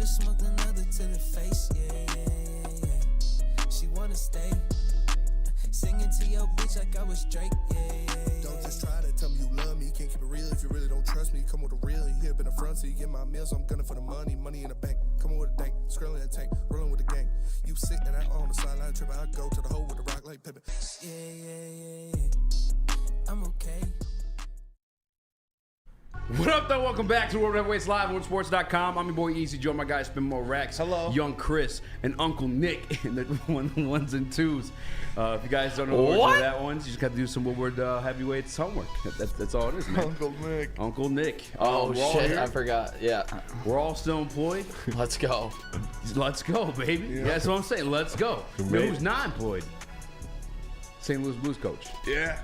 just smoked another to the face, yeah. She wanna stay. Singing to your bitch like I was Drake, yeah. Don't just try to tell me you love me. Can't keep it real if you really don't trust me. Come with a real, you hip in the front, so you get my meals. I'm gunning for the money in the bank. Come on with a dank, scrolling a tank, rolling with the gang. You sitting out on the sideline tripping, I go to the hole with the rock like Pippin. Yeah. I'm okay. What up, though? Welcome back to World Heavyweights Live on Sports.com. I'm your boy Eazy, joined my guy Spin More Racks. Hello. Young Chris and Uncle Nick in the ones and twos. If you guys don't know what that one's, you just got to do some Woodward Heavyweights homework. That's all it is, man. Uncle Nick. Oh, shit, here. I forgot. Yeah. We're all still employed. Let's go. Let's go, baby. Yeah. That's what I'm saying. Let's go. Who's not employed? St. Louis Blues coach. Yeah.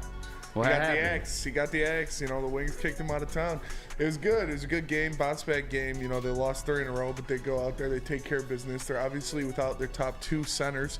What happened? He got the X. You know, the Wings kicked him out of town. It was good. It was a good game, bounce back game. You know, they lost 3 in a row, but they go out there, they take care of business. They're obviously without their top 2 centers.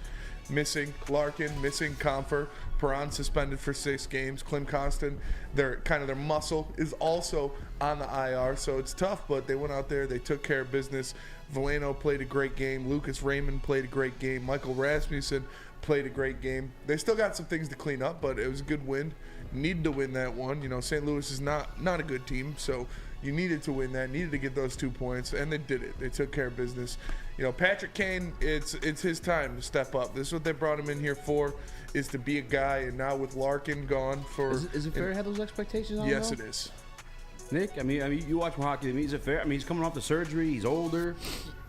Missing Larkin, missing Comfer. Perron suspended for 6 games. Klim Kostin, their muscle is also on the IR, so it's tough, but they went out there, they took care of business. Veleno played a great game. Lucas Raymond played a great game. Michael Rasmussen played a great game. They still got some things to clean up, but it was a good win. Needed to win that one. You know, St. Louis is not a good team, so you needed to win that, needed to get those 2 points, and they did it. They took care of business. You know, Patrick Kane, it's his time to step up. This is what they brought him in here for, is to be a guy, and now with Larkin gone for... Is it fair to have those expectations on him? Yes, it is. Nick, I mean, you watch hockey. I mean, is it fair? I mean, he's coming off the surgery. He's older.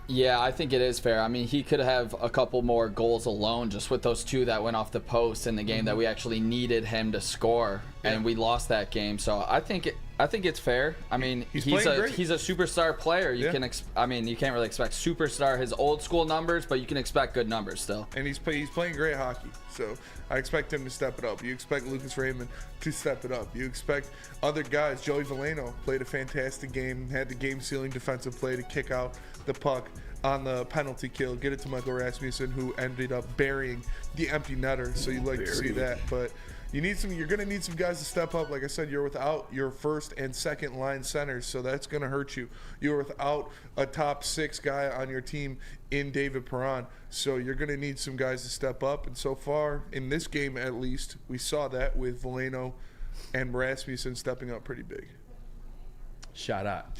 Yeah, I think it is fair. I mean, he could have a couple more goals alone just with those 2 that went off the post in the game that we actually needed him to score, and we lost that game. So I think it's fair. I mean, he's a superstar player. You can you can't really expect superstar his old school numbers, but you can expect good numbers still. And he's playing great hockey. So I expect him to step it up. You expect Lucas Raymond to step it up. You expect other guys. Joey Veleno played a fantastic game, had the game-sealing defensive play to kick out the puck on the penalty kill, get it to Michael Rasmussen, who ended up burying the empty netter. So you like to see that, but you're going to need some guys to step up. Like I said, you're without your first and second line centers, so that's going to hurt you. You're without a top 6 guy on your team in David Perron, so you're going to need some guys to step up. And so far, in this game at least, we saw that with Veleno and Rasmussen stepping up pretty big. Shout out.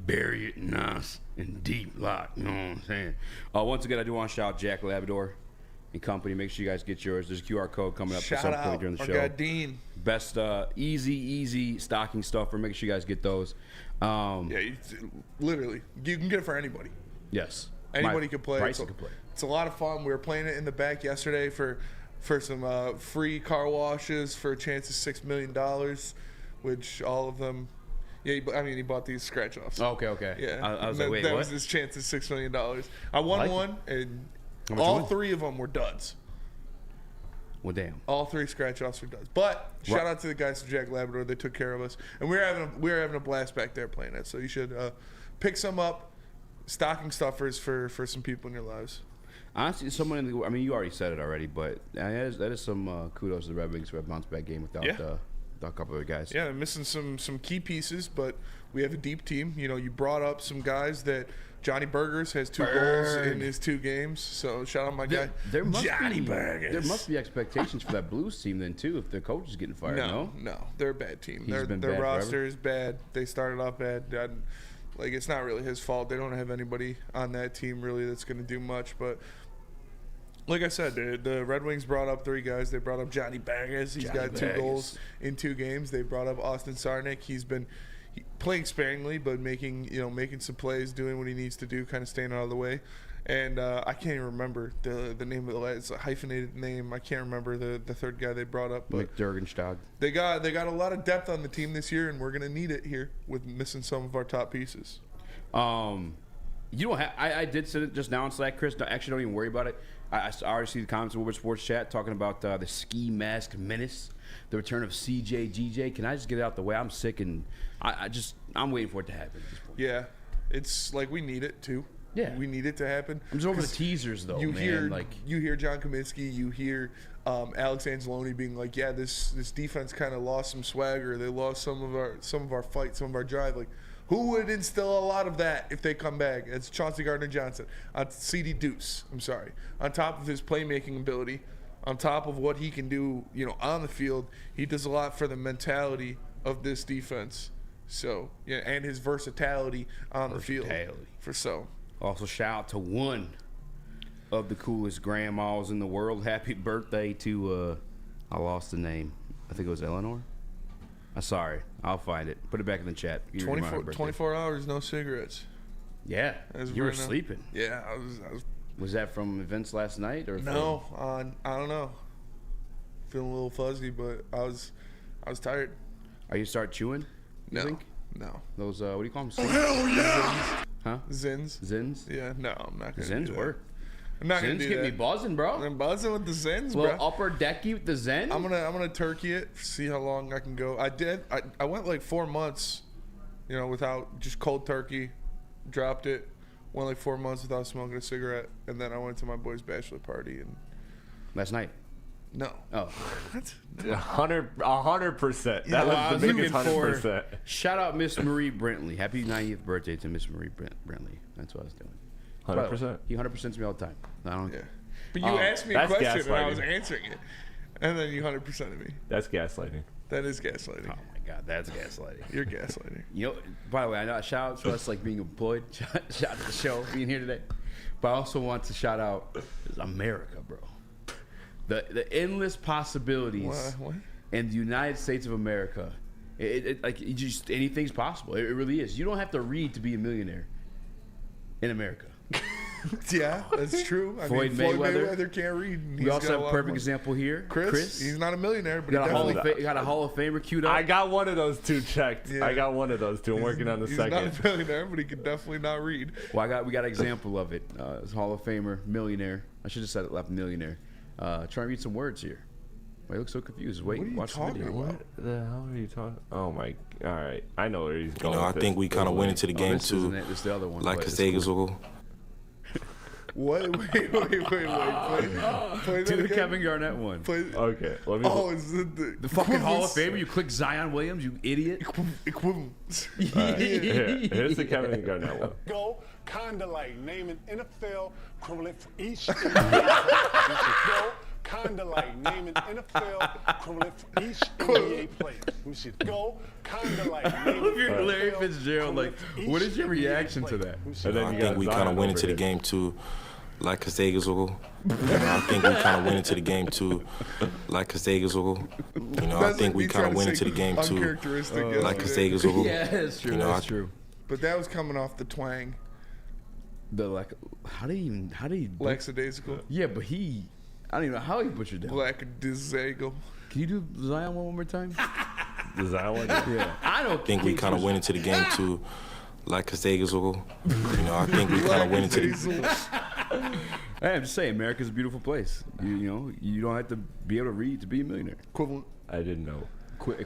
Bury it nice and deep lock, you know what I'm saying? Once again, I do want to shout out Jack Labrador and company. Make sure you guys get yours. There's a QR code coming up at some point during the show. Shout out our guy Dean. Best easy stocking stuffer. Make sure you guys get those. Literally, you can get it for anybody. Yes. Anybody can play. Bryson can play. It's a lot of fun. We were playing it in the back yesterday for some free car washes for a chance of $6 million, which all of them... Yeah, he bought these scratch-offs. Okay. Yeah. I was like, wait, that what? was his chance at $6 million. I won one, and all 3 of them were duds. Well, damn. All 3 scratch-offs were duds. But shout out to the guys from Jack Labrador. They took care of us. And we were having a blast back there playing it. So you should pick some up, stocking stuffers for some people in your lives. Honestly, you already said it already, but that is some kudos to the Red Wings for a bounce-back game without a couple of guys. Yeah, missing some key pieces, but we have a deep team. You know, you brought up some guys that Johnny Burgers has 2 goals in his 2 games. So shout out my guy, Johnny Burgers. There must be expectations for that Blues team then too if their coach is getting fired. No, they're a bad team. He's been their bad roster forever? is bad. They started off bad. Like, it's not really his fault. They don't have anybody on that team really that's going to do much, but. Like I said, the Red Wings brought up 3 guys. They brought up Johnny Burgers. He's got 2 goals in 2 games. They brought up Austin Sarnik. He's been playing sparingly, but making some plays, doing what he needs to do, kind of staying out of the way. And I can't even remember the name of the lad. It's a hyphenated name. I can't remember the third guy they brought up. But McDurgenstag. They got a lot of depth on the team this year, and we're going to need it here with missing some of our top pieces. You don't have. I did send it just now on Slack, Chris. No, actually, don't even worry about it. I already see the comments in Woodward Sports Chat talking about the ski mask menace, the return of CJ, GJ. Can I just get it out the way? I'm sick, and I'm waiting for it to happen at this point. Yeah, it's like we need it too. Yeah, we need it to happen. I'm just over the teasers though. You hear John Kaminsky, you hear Alex Anzalone being like, yeah, this defense kind of lost some swagger. They lost some of our fight, some of our drive. Like, Who would instill a lot of that if they come back? It's Chauncey Gardner-Johnson. CD Deuce, I'm sorry. On top of his playmaking ability, on top of what he can do, on the field, he does a lot for the mentality of this defense. So, yeah, and his versatility on the field. Also, shout out to one of the coolest grandmas in the world. Happy birthday to, I lost the name. I think it was Eleanor. I'm sorry. I'll find it. Put it back in the chat. 24 hours, no cigarettes. Yeah. You were sleeping. Yeah, I was. Was that from events last night or? No, I don't know. Feeling a little fuzzy, but I was tired. Are you start chewing? You think? No. Those what do you call them? Oh, hell yeah! Huh? Zins. Yeah, no, I'm not gonna. Zins do that. work. I'm not gonna Zins do get that. me buzzing, bro. I'm buzzing with the Zins, bro. Little upper decky with the Zen. I'm gonna turkey it. See how long I can go. I went like 4 months, without just cold turkey. Dropped it. Went like 4 months without smoking a cigarette, and then I went to my boy's bachelor party and. Last night. No. Oh. What? 100%. That was the biggest 100%. Shout out Miss Marie Brentley. Happy 90th birthday to Miss Marie Brentley. That's what I was doing. 100%. He 100%s me all the time. I don't. Yeah. But you asked me a that's question and I was gaslighting. answering it, and then you 100%ed me. That's gaslighting. That is gaslighting. Oh my God, that's gaslighting. You're gaslighting. By the way, I know shout out to us like being employed. Shout out to the show being here today, but I also want to shout out America, bro. The endless possibilities What? in the United States of America. Just anything's possible. It really is. You don't have to read to be a millionaire in America. Yeah, that's true. Floyd Mayweather can't read. We also have a perfect example here. Chris, he's not a millionaire, but he got a Hall of Famer queued up. I got one of those two checked. Yeah. I got one of those two. I'm working on the second. He's not a millionaire, but he can definitely not read. Well, we got an example of it. It's Hall of Famer, millionaire. I should have said it left millionaire. Try and read some words here. Why you look so confused? Wait, What are you watch the talking video. about? What the hell are you talking? Oh my! All right, I know where he's You going. know, I with think this. we kind of went into the game This isn't too, it. This is the other one. like but a it's Sega's cool. will. What? Wait. Play that Do the again. Kevin Garnett one. Okay, let me. Oh, is it The fucking Hall of Famer. You click Zion Williams, you idiot. equivalent? Here's the Kevin Garnett one. Go, kinda like naming NFL equivalent for each NBA. Go, kinda like naming NFL equivalent for each NBA player. Let me see. Go, kinda like naming If you're Larry NFL Fitzgerald, like, equivalent for what each is your NBA reaction to player. that? Let me see. And then I you think got we kind Zion of went over into the here. game too, like a Sega's will. I think we kind of went into the game too, like a Sega's will. I think we kind of went into the game too, like a Sega's will. Yeah, that's true. That's true. But that was coming off the twang. How do you? Lackadaisical. Yeah, but I don't even know how he butchered that. Lackadaisical. Can you do Zion one more time? The Zion one. Yeah, I don't I think we kind of went into the game too, like a Sega's will. I think we kind of went into the. Hey, I'm just saying, America's a beautiful place. You don't have to be able to read to be a millionaire. Equivalent. I didn't know.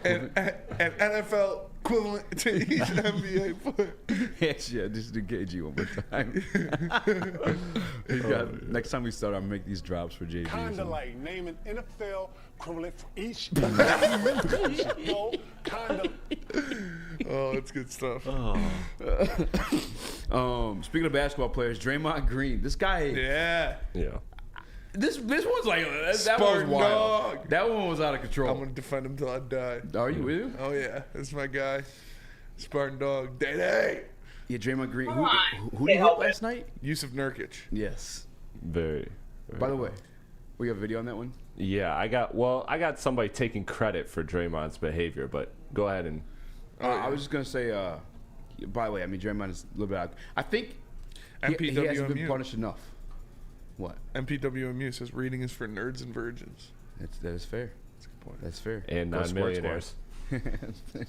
And NFL equivalent to each NBA player. Yeah, just do KG one more time. Next time we start, I'll make these drops for JB. or Kinda something. like naming NFL equivalent for each NBA. Go, kinda. Oh, it's good stuff. Speaking of basketball players, Draymond Green. This guy. Yeah. Yeah. This one's like that one was Spartan wild. dog. That one was out of control. I'm gonna defend him till I die. Are you with him? Oh yeah, that's my guy. Spartan dog. Day. Yeah, Draymond Green. Who did he hit last night? Yusuf Nurkic. Yes. Very. By the way, we have video on that one. Yeah, I got somebody taking credit for Draymond's behavior, but go ahead and. I was just gonna say. By the way, I mean Draymond is a little bit out. I think he hasn't been MPWMU. punished enough. What? MPWMU says reading is for nerds and virgins. That is fair. That's a good point. That's fair. And Go Squirt non-millionaires.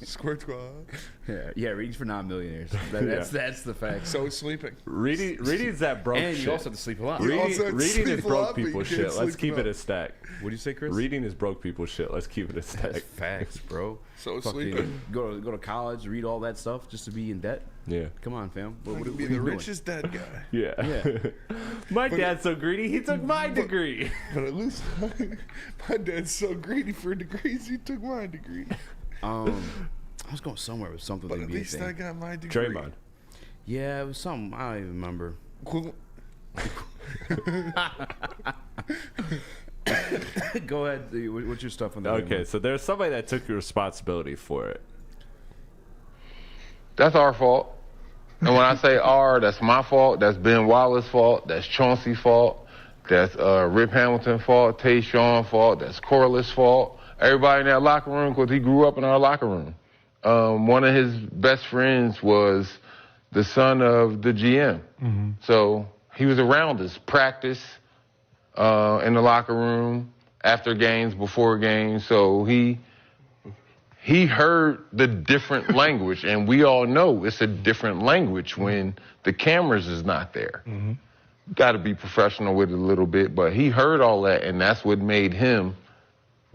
Squirt squad. Yeah, readings for non-millionaires. That's the fact. So is sleeping. Reading's that broke And shit. you also have to sleep a lot. You also have to Reading sleep is a broke lot, but you people can't shit. Let's sleep keep it enough. a stack. What do you say, Chris? Reading is broke people shit. Let's keep it a stack. That's facts, bro. So is Fucking sleeping. go to college, read all that stuff just to be in debt. Yeah. Come on, fam. I What could are be you the doing? richest dead guy. Yeah. Yeah. My dad's so greedy, he took my degree. But at least my dad's so greedy for degrees, he took my degree. I was going somewhere with something But with at NBA least thing. I got my degree. Draymond. Yeah, it was something. I don't even remember. Go ahead. What's your stuff on that? Okay, so there's somebody that took responsibility for it. That's our fault. And when I say our, that's my fault. That's Ben Wallace's fault. That's Chauncey's fault. That's Rip Hamilton's fault. Tayshawn's fault. That's Corliss's fault. Everybody in that locker room, because he grew up in our locker room. One of his best friends was the son of the GM. Mm-hmm. So he was around us, practice, in the locker room, after games, before games. So he heard the different language, and we all know it's a different language when the cameras is not there. Mm-hmm. Got to be professional with it a little bit, but he heard all that, and that's what made him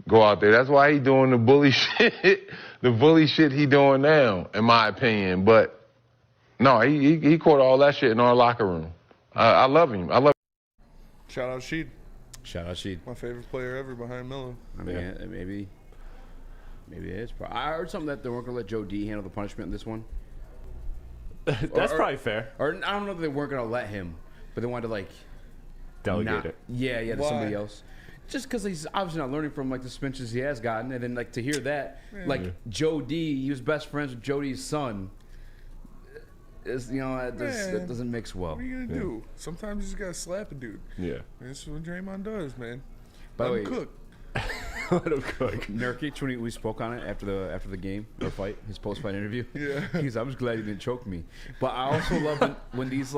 go out there. That's why he doing the bully shit, the bully shit he doing now, in my opinion. But no, he caught all that shit in our locker room. I love him. I love. Shout out Sheed. Shout out Sheed. My favorite player ever behind Melo. I mean, maybe it is. I heard something that they weren't going to let Joe D handle the punishment in this one. That's probably fair. Or I don't know if they weren't going to let him, but they wanted to Delegate it. Yeah, to somebody else. Just because he's obviously not learning from the suspensions he has gotten, and then to hear that, Joe D, he was best friends with Joe D's son. That doesn't mix well. What are you gonna do? Sometimes you just gotta slap a dude. Yeah. That's what Draymond does, man. By the way, cook. Let him cook. Nurkic, when we spoke on it after the game or fight, his post-fight interview. Yeah. He's, I'm just glad he didn't choke me. But I also love when these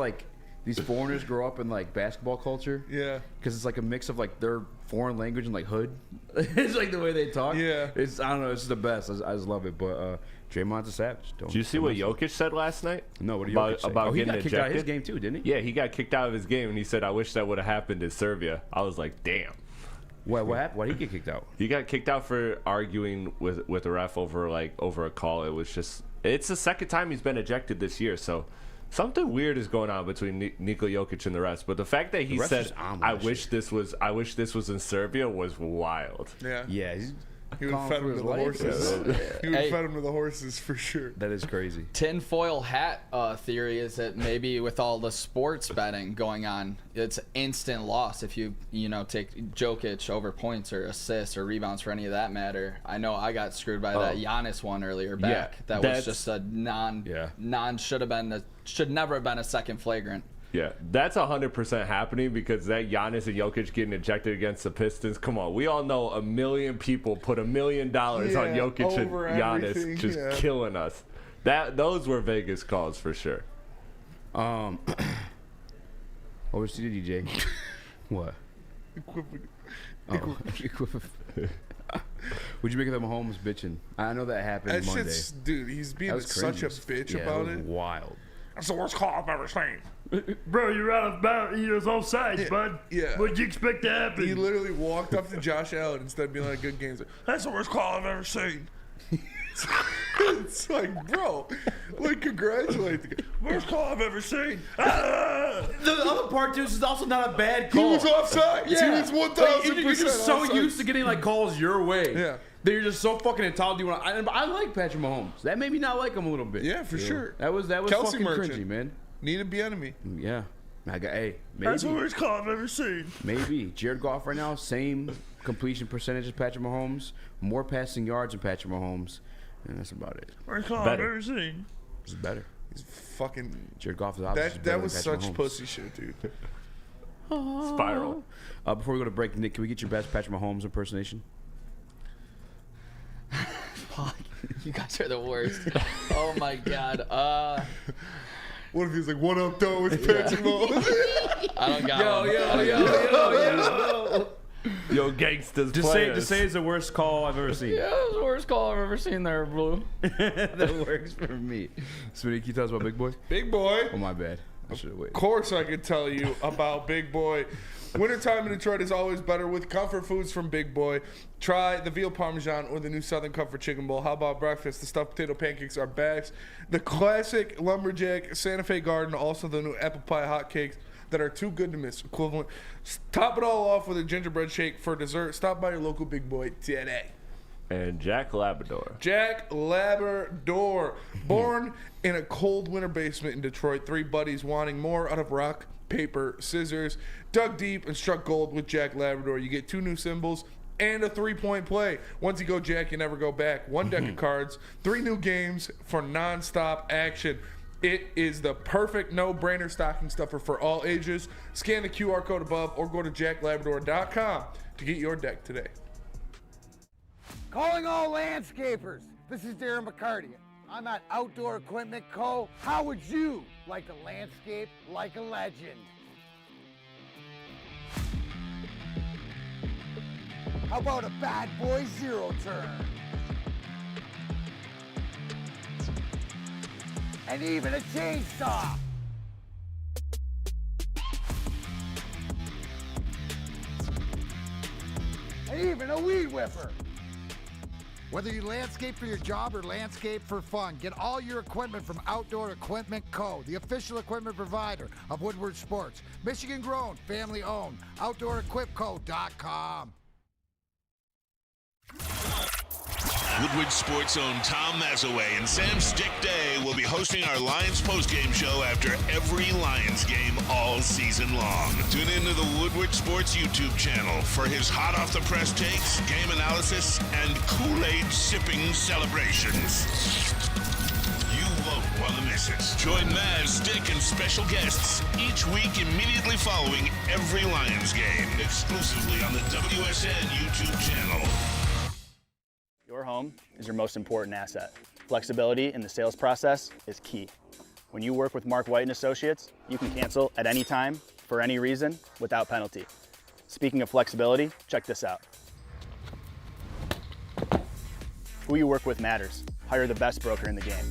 foreigners grow up in basketball culture. Yeah. Because it's a mix of their foreign language and hood. It's the way they talk. Yeah. It's I don't know. It's the best. I just love it. But Draymond's a savage. Did you see what Jokic said last night? No. What did Jokic say? About he getting got kicked out of his game too, didn't he? Yeah, he got kicked out of his game, and he said, "I wish that would have happened in Serbia." I was like, "Damn." What happened? Why did he get kicked out? He got kicked out for arguing with a ref over a call. It was it's the second time he's been ejected this year, so something weird is going on between Nikola Jokic and the refs. But the fact that he said, "I wish this was in Serbia," was wild. Yeah. Yeah. He would have fed him to the horses. He would have fed him to the horses for sure. That is crazy. Tinfoil hat theory is that maybe with all the sports betting going on, it's instant loss if you take Jokic over points or assists or rebounds for any of that matter. I know I got screwed by that Giannis one earlier back. Yeah, that was just a should never have been a second flagrant. Yeah, that's 100% happening because that Giannis and Jokic getting ejected against the Pistons. Come on, we all know 1 million people put $1 million on Jokic and Giannis just killing us. Those were Vegas calls for sure. Overseas DJ. What? What'd you make of the Mahomes bitching? I know that happened Monday. Dude, he's being such a bitch about it. Wild. That's the worst call I've ever seen. Bro, you're out of bounds. You're offsides, bud. Yeah. What'd you expect to happen? He literally walked up to Josh Allen instead of being like, good games. That's the worst call I've ever seen. It's bro, congratulate the guy. Worst call I've ever seen. The other part, too, is also not a bad call. He was offside. Yeah. He was 1,000%. You're just so offside. used to getting calls your way. Yeah. That you're just so fucking entitled. I like Patrick Mahomes. That made me not like him a little bit. Yeah, for sure. That was Kelsey fucking Merchant. cringy, man. Need a enemy. Yeah. Maybe. That's the worst call I've ever seen. Maybe. Jared Goff right now, same completion percentage as Patrick Mahomes, more passing yards than Patrick Mahomes, and that's about it. Worst call I've ever seen. It's better. He's fucking. Jared Goff is obviously better That than was Patrick such Mahomes. pussy shit, dude. Spiral. Before we go to break, Nick, can we get your best Patrick Mahomes impersonation? Fuck, you guys are the worst. Oh my god. What if he was like, "What up, though? It's Patrick Mahomes." I don't got one. Yo. Yo, gangsters. Just say it's the worst call I've ever seen. Yeah, it's the worst call I've ever seen there, Blue. That works for me. Smitty, can you tell us about Big Boy? Big Boy. Oh, my bad. I should have waited. Of course I could tell you about Big Boy. Wintertime in Detroit is always better with comfort foods from Big Boy. Try the veal parmesan or the new Southern Comfort Chicken Bowl. How about breakfast? The stuffed potato pancakes are bags. The classic lumberjack Santa Fe Garden, also the new apple pie hotcakes that are too good to miss. Equivalent. Top it all off with a gingerbread shake for dessert. Stop by your local Big Boy today. And Jack Labrador. Jack Labrador. Born in a cold winter basement in Detroit, 3 buddies wanting more out of rock, paper, scissors, dug deep and struck gold with Jack Labrador. You get 2 new symbols and a 3-point play. Once you go Jack, you never go back. 1 deck of cards, 3 new games for non-stop action. It is the perfect no-brainer stocking stuffer for all ages. Scan the QR code above or go to jacklabrador.com to get your deck today. Calling all landscapers. This is Darren McCarty. I'm at Outdoor Equipment Co. How would you like to landscape like a legend? How about a bad boy 0 turn? And even a chainsaw. And even a weed whipper. Whether you landscape for your job or landscape for fun, get all your equipment from Outdoor Equipment Co., the official equipment provider of Woodward Sports. Michigan grown, family owned. OutdoorEquipCo.com. Woodward Sports' own Tom Mazaway and Sam Stick Day will be hosting our Lions postgame show after every Lions game all season long. Tune into the Woodward Sports YouTube channel for his hot off the press takes, game analysis, and Kool-Aid sipping celebrations. You won't want to miss it. Join Maz, Stick, and special guests each week immediately following every Lions game, exclusively on the WSN YouTube channel. Your home is your most important asset. Flexibility in the sales process is key. When you work with Mark White & Associates, you can cancel at any time, for any reason, without penalty. Speaking of flexibility, check this out. Who you work with matters. Hire the best broker in the game.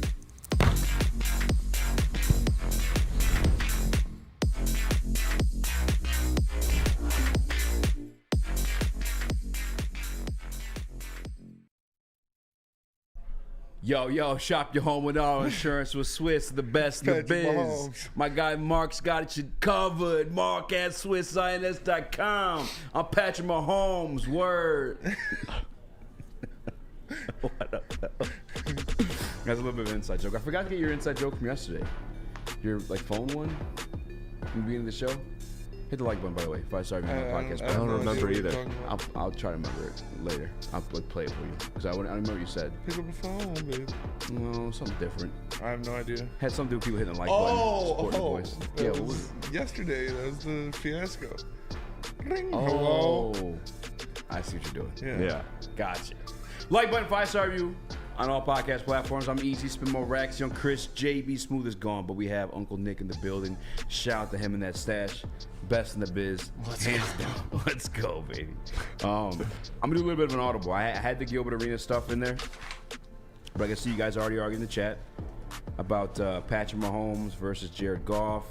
Yo, shop your home with auto insurance with Swiss, the best in the biz. Mahomes. My guy Mark's got it covered. Mark at SwissINS.com. I'm Patrick Mahomes. Word. What up? That's a little bit of an inside joke. I forgot to get your inside joke from yesterday. Your phone one from the beginning of the show. Hit the like button, by the way. If I started my podcast, I don't remember either. I'll try to remember it later. I'll play it for you because I don't remember what you said. Pick up the phone, babe. No, something different. I have no idea. Had something to do with people hitting the like button. Supporting the voice. Yeah, what was it? Yesterday, that was the fiasco. Ring. Oh, Hello. I see what you're doing. Yeah. Gotcha. Like button, 5-star review on all podcast platforms. I'm Eazy, spin more racks. Young Chris, JB, Smooth is gone, but we have Uncle Nick in the building. Shout out to him and that stash. Best in the biz. Hands down. Let's go, baby. I'm gonna do a little bit of an audible. I had the Gilbert Arenas stuff in there, but I can see you guys already arguing in the chat about Patrick Mahomes versus Jared Goff.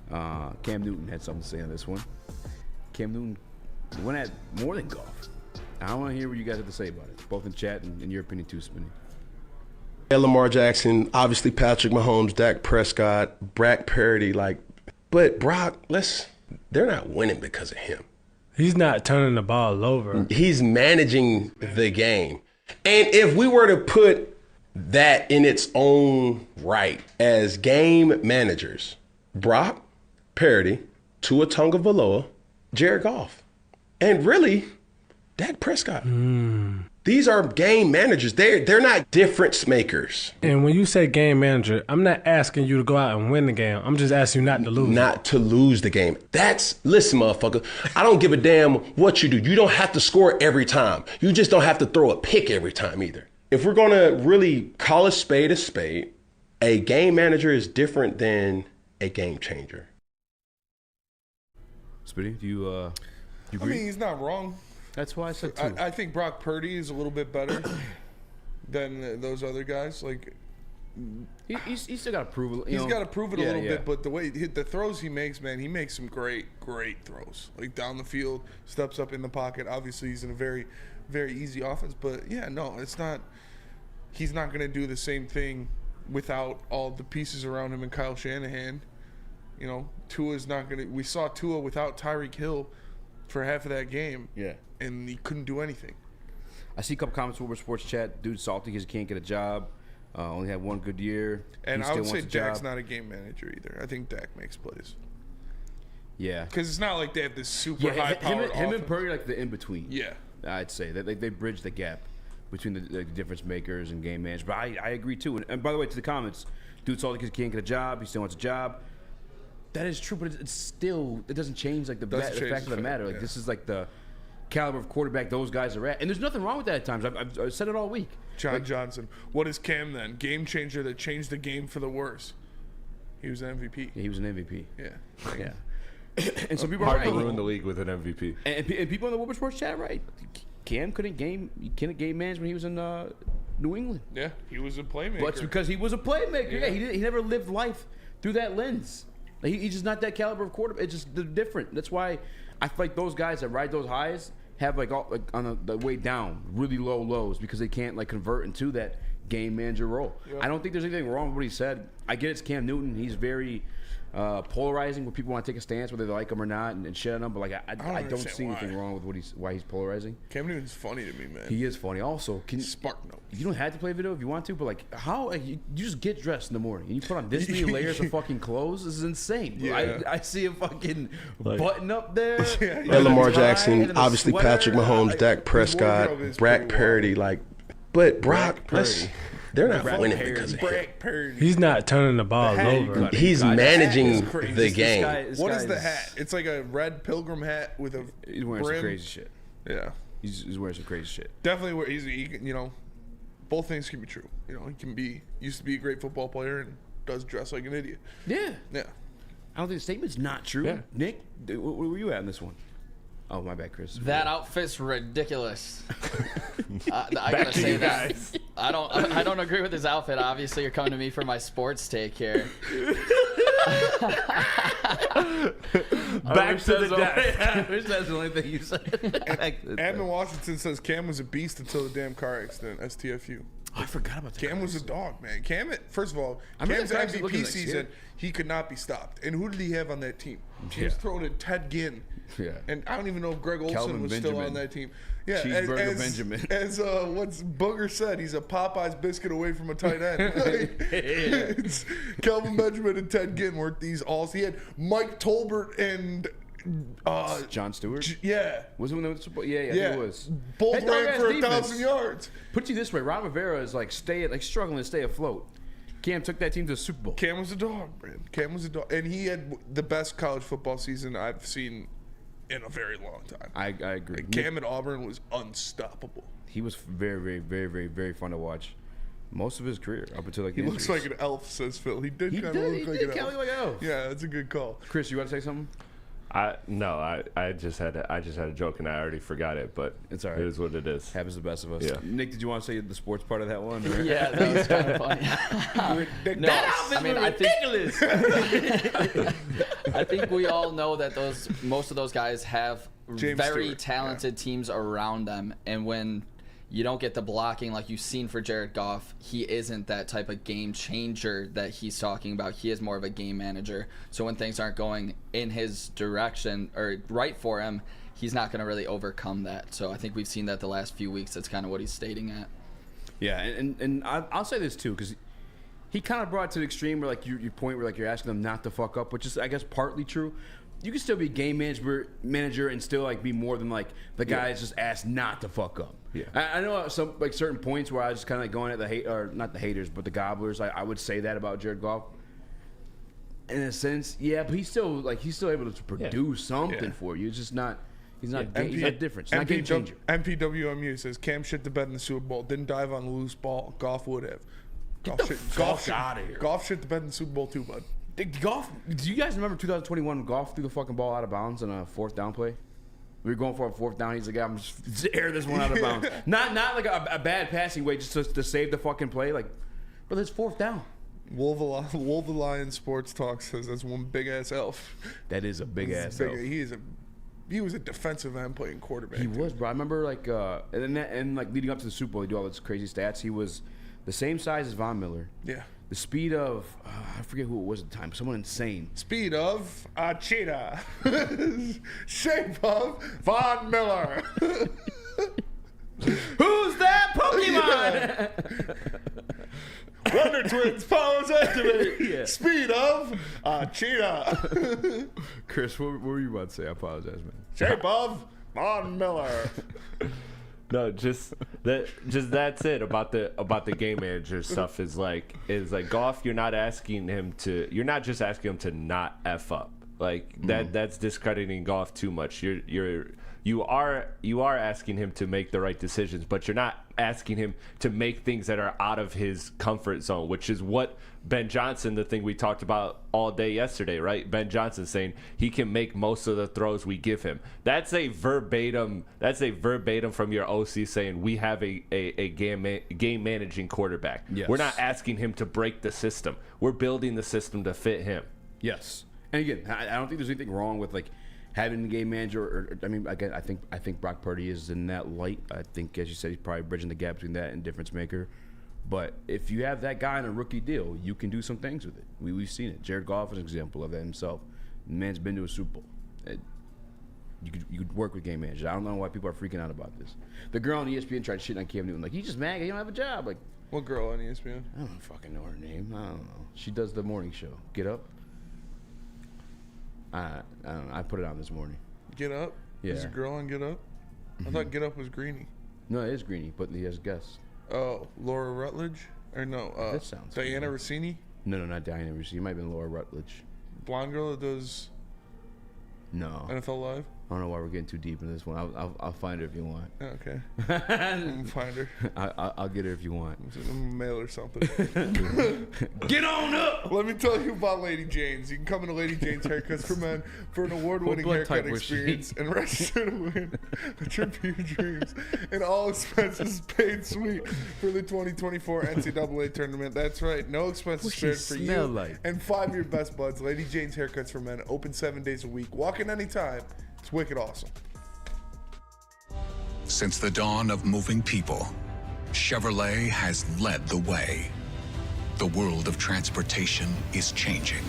Cam Newton had something to say on this one. Cam Newton went at more than Goff. I want to hear what you guys have to say about it, both in chat and in your opinion too, Spinny. Lamar Jackson, obviously Patrick Mahomes, Dak Prescott, Brock Purdy, but Brock, they're not winning because of him. He's not turning the ball over. He's managing the game. And if we were to put that in its own right as game managers, Brock Purdy, Tua Tagovailoa, Jared Goff, and really Dak Prescott. These are game managers. They're not difference makers. And when you say game manager, I'm not asking you to go out and win the game. I'm just asking you not to lose. Not to lose the game. Listen, motherfucker, I don't give a damn what you do. You don't have to score every time. You just don't have to throw a pick every time either. If we're going to really call a spade, a game manager is different than a game changer. Spinny, do you agree? I mean, he's not wrong. That's why I said two. I think Brock Purdy is a little bit better than those other guys. He's still got to prove it. He's got to prove it a little bit, but the way the throws he makes, man, he makes some great throws. Down the field, steps up in the pocket. Obviously, he's in a very, very easy offense. But yeah, no, it's not. He's not going to do the same thing without all the pieces around him and Kyle Shanahan. Tua's not going to. We saw Tua without Tyreek Hill for half of that game. Yeah. And he couldn't do anything. I see a couple comments over Sports Chat. Dude, salty because he can't get a job. Only had one good year. And He I still would say wants a Dak's job. not a game manager either. I think Dak makes plays. Yeah. Because it's not like they have this super high-powered him and offense. Purdy like the in-between. Yeah. I'd say. They bridge the gap between the difference makers and game managers. But I agree, too. And by the way, to the comments, dude salty because he can't get a job. He still wants a job. That is true, but it's still, it doesn't change like the fact of the matter. Like this is like the caliber of quarterback those guys are at. And there's nothing wrong with that at times. I've said it all week. John Johnson. What is Cam then? Game changer that changed the game for the worse. He was an MVP. Yeah, he was an MVP. Yeah. Yeah. And some people Hard are to right. ruin the league with an MVP. And people in the Woodward Sports Chat are right. Cam couldn't game manage when he was in New England. Yeah, he was a playmaker. But it's because he was a playmaker. Yeah, he never lived life through that lens. Like, he's just not that caliber of quarterback. It's just they're different. That's why I feel like those guys that ride those highs have on the way down really low lows because they can't convert into that game manager role. Yep. I don't think there's anything wrong with what he said. I get it's Cam Newton. He's very polarizing where people want to take a stance whether they like him or not and shit on him. But I don't see anything wrong with why he's polarizing. Cam Newton's funny to me, man. He is funny. Also, Spark notes. You don't have to play video if you want to, but how you just get dressed in the morning and you put on this many layers of fucking clothes. This is insane. Yeah. I see a fucking button up there. And Lamar Jackson, obviously Patrick Mahomes, Dak Prescott, Brock Purdy, but Brock Purdy. They're not winning because of him. He's not turning the ball over. He's managing the game. What is the hat? It's like a red pilgrim hat with a He's wearing brim. some crazy shit. Yeah. He's wearing some crazy shit. Definitely, both things can be true. He used to be a great football player and does dress like an idiot. Yeah. Yeah. I don't think the statement's not true. Yeah. Nick, where were you at in this one? Oh, my bad, Chris. That outfit's ridiculous. I gotta say that. I don't agree with his outfit. Obviously, you're coming to me for my sports take here. Back to the desk. I wish that's the only thing you said. Admin Washington says Cam was a beast until the damn car accident. STFU. Oh, I forgot about that. Cam was a dog, man. First of all, remember Cam's that guy looking MVP like season, shit. he could not be stopped. And who did he have on that team? He was throwing at Ted Ginn. Yeah. And I don't even know if Greg Olson Calvin was Benjamin. still on that team. Yeah, Cheeseburger Benjamin. As what's Booger said, he's a Popeye's biscuit away from a tight end. It's Calvin Benjamin and Ted Ginn worked these alls. He had Mike Tolbert and John Stewart? Yeah. Was it when they went to Super Bowl? Yeah, it was. Both That ran dog-ass for defense. 1,000 yards. Put it to you this way, Ron Rivera is struggling to stay afloat. Cam took that team to the Super Bowl. Cam was a dog, man. Cam was a dog. And he had the best college football season I've seen in a very long time. I agree. Cam at Auburn was unstoppable. He was very, very, very, very, very fun to watch. Most of his career up until He looks like an elf, says Phil. He did kind of look like an elf. Like an elf. Yeah, that's a good call. Chris, you want to say something? I just had a joke and I already forgot it, but it's all right. It is what it is. Happens to the best of us. Yeah. Nick, did you want to say the sports part of that one? Or? Yeah, that was kind of funny. Ridiculous. I think we all know that most of those guys have James very Stewart, talented teams around them, and when you don't get the blocking like you've seen for Jared Goff, he isn't that type of game changer that he's talking about. He is more of a game manager. So when things aren't going in his direction or right for him, he's not going to really overcome that. So I think we've seen that the last few weeks. That's kind of what he's stating at. Yeah, and I'll say this too, because he kind of brought it to the extreme where your point where you're asking them not to fuck up, which is I guess partly true. You can still be a game manager and still be more than the guy that's just asked not to fuck up. Yeah, I know some certain points where I was just kind of going at not the haters, but the gobblers. I would say that about Jared Goff. In a sense, yeah, but he's still able to produce something for you. It's just not. He's not different. It's not game changer. MPWMU says Cam shit the bed in the Super Bowl. Didn't dive on the loose ball. Goff would have. Goff out of here. Goff shit the bed in the Super Bowl too, bud. Goff, do you guys remember 2021 when Goff threw the fucking ball out of bounds on a fourth down play? We were going for a fourth down. He's like, I'm just air this one out of bounds. Not like a bad passing way, just to save the fucking play. But it's fourth down. Wolf the Lion Sports Talk says that's one big ass elf. That is a big ass elf. He was a defensive end playing quarterback. He was, bro. I remember and leading up to the Super Bowl, he do all these crazy stats. He was the same size as Von Miller. Yeah. The speed of I forget who it was at the time. Someone insane. Speed of a cheetah. Shape of Von Miller. Who's that Pokemon? Wonder Twins powers activate. Yeah. Speed of cheetah. Chris, what were you about to say? I apologize, man. Shape of Von Miller. No, just that's it about the game manager stuff is like Goff. You're not just asking him to not F up. Like that's discrediting Goff too much. You are asking him to make the right decisions, but you're not asking him to make things that are out of his comfort zone, which is what Ben Johnson, the thing we talked about all day yesterday, right? Ben Johnson saying he can make most of the throws we give him. That's a verbatim from your OC saying we have a game managing quarterback. Yes. We're not asking him to break the system. We're building the system to fit him. Yes. And again, I don't think there's anything wrong with like having the game manager. Or I mean, again, I think Brock Purdy is in that light. I think, as you said, he's probably bridging the gap between that and difference maker. But if you have that guy on a rookie deal, you can do some things with it. We've seen it. Jared Goff is an example of that himself. The man's been to a Super Bowl. You could work with game managers. I don't know why people are freaking out about this. The girl on ESPN tried shitting on Cam Newton. Like, you just mad you don't have a job. Like, what girl on ESPN? I don't fucking know her name. I don't know. She does the morning show. Get Up. I don't know. I put it on this morning. Get Up? Yeah. There's a girl on Get Up? I thought Get Up was Greeny. No, it is Greeny, but he has guests. Oh, Laura Rutledge? Or no, that sounds Diana familiar. Rossini? No, not Diana Rossini. It might have been Laura Rutledge. Blonde girl that does No. NFL Live? I don't know why we're getting too deep into this one. I'll find her if you want. Okay. I'm gonna find her. I'll get her if you want. I'm gonna mail her something. Get on up! Let me tell you about Lady Jane's. You can come into Lady Jane's Haircuts for Men for an award-winning What blood haircut type was she? experience and register to win a trip to your dreams and all expenses paid suite for the 2024 NCAA tournament. That's right. No expenses spared for you like? and 5 of your best buds. Lady Jane's Haircuts for Men. Open 7 days a week. Walk in anytime. It's wicked awesome. Since the dawn of moving people, Chevrolet has led the way. The world of transportation is changing.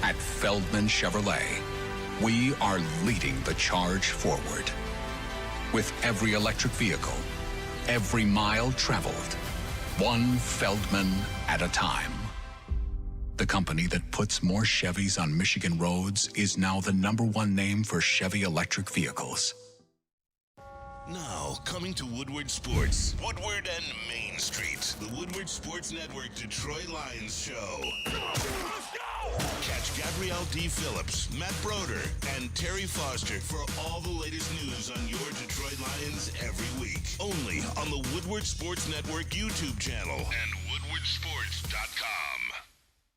At Feldman Chevrolet, we are leading the charge forward. With every electric vehicle, every mile traveled, one Feldman at a time. The company that puts more Chevys on Michigan roads is now the #1 name for Chevy electric vehicles. Now, coming to Woodward Sports, Woodward and Main Street, the Woodward Sports Network Detroit Lions show. Catch Gabrielle D. Phillips, Matt Broder, and Terry Foster for all the latest news on your Detroit Lions every week. Only on the Woodward Sports Network YouTube channel and woodwardsports.com.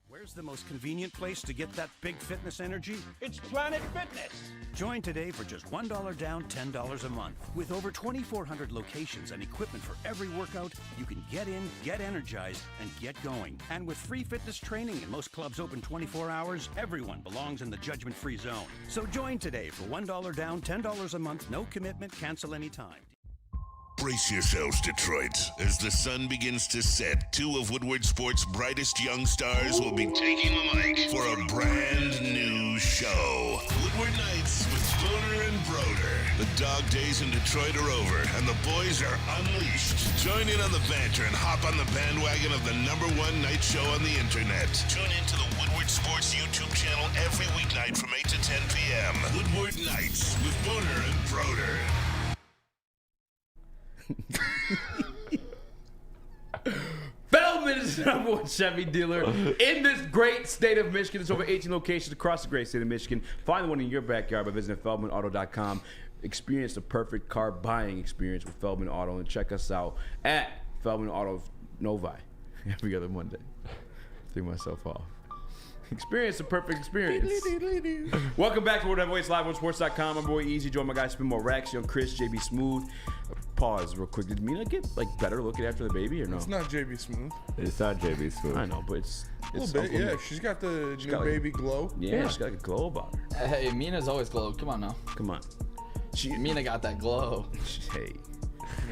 Where's the most convenient place to get that big fitness energy? It's Planet Fitness. Join today for just $1 down, $10 a month. With over 2,400 locations and equipment for every workout, you can get in, get energized, and get going. And with free fitness training and most clubs open 24 hours, everyone belongs in the judgment-free zone. So join today for $1 down, $10 a month, no commitment, cancel anytime. Brace yourselves, Detroit. As the sun begins to set, 2 of Woodward Sports' brightest young stars will be taking the mic for a brand new show. Woodward Nights with Stoner and Broder. The dog days in Detroit are over, and the boys are unleashed. Join in on the banter and hop on the bandwagon of the #1 night show on the internet. Tune into the Woodward Sports YouTube channel every weeknight from 8 to 10 p.m. Woodward Nights with Stoner and Broder. Feldman is the #1 Chevy dealer in this great state of Michigan. There's over 18 locations across the great state of Michigan. Find one in your backyard by visiting feldmanauto.com. Experience the perfect car buying experience with Feldman Auto, and check us out at Feldman Auto Novi every other Monday. Threw myself off. Experience the perfect experience. Welcome back to World Heavyweights live on sports.com. My boy Eazy, join my guy Spin More Racks, Young Chris, JB Smooth. Pause real quick. Did Mina get like better looking after the baby or no? It's not JB Smooth. It's not JB Smooth. I know, but it's a little bit. Yeah, she's got the new baby glow. Yeah, she's got like a glow about her. Hey, Mina's always glowed. Come on now. Come on. Mina got that glow.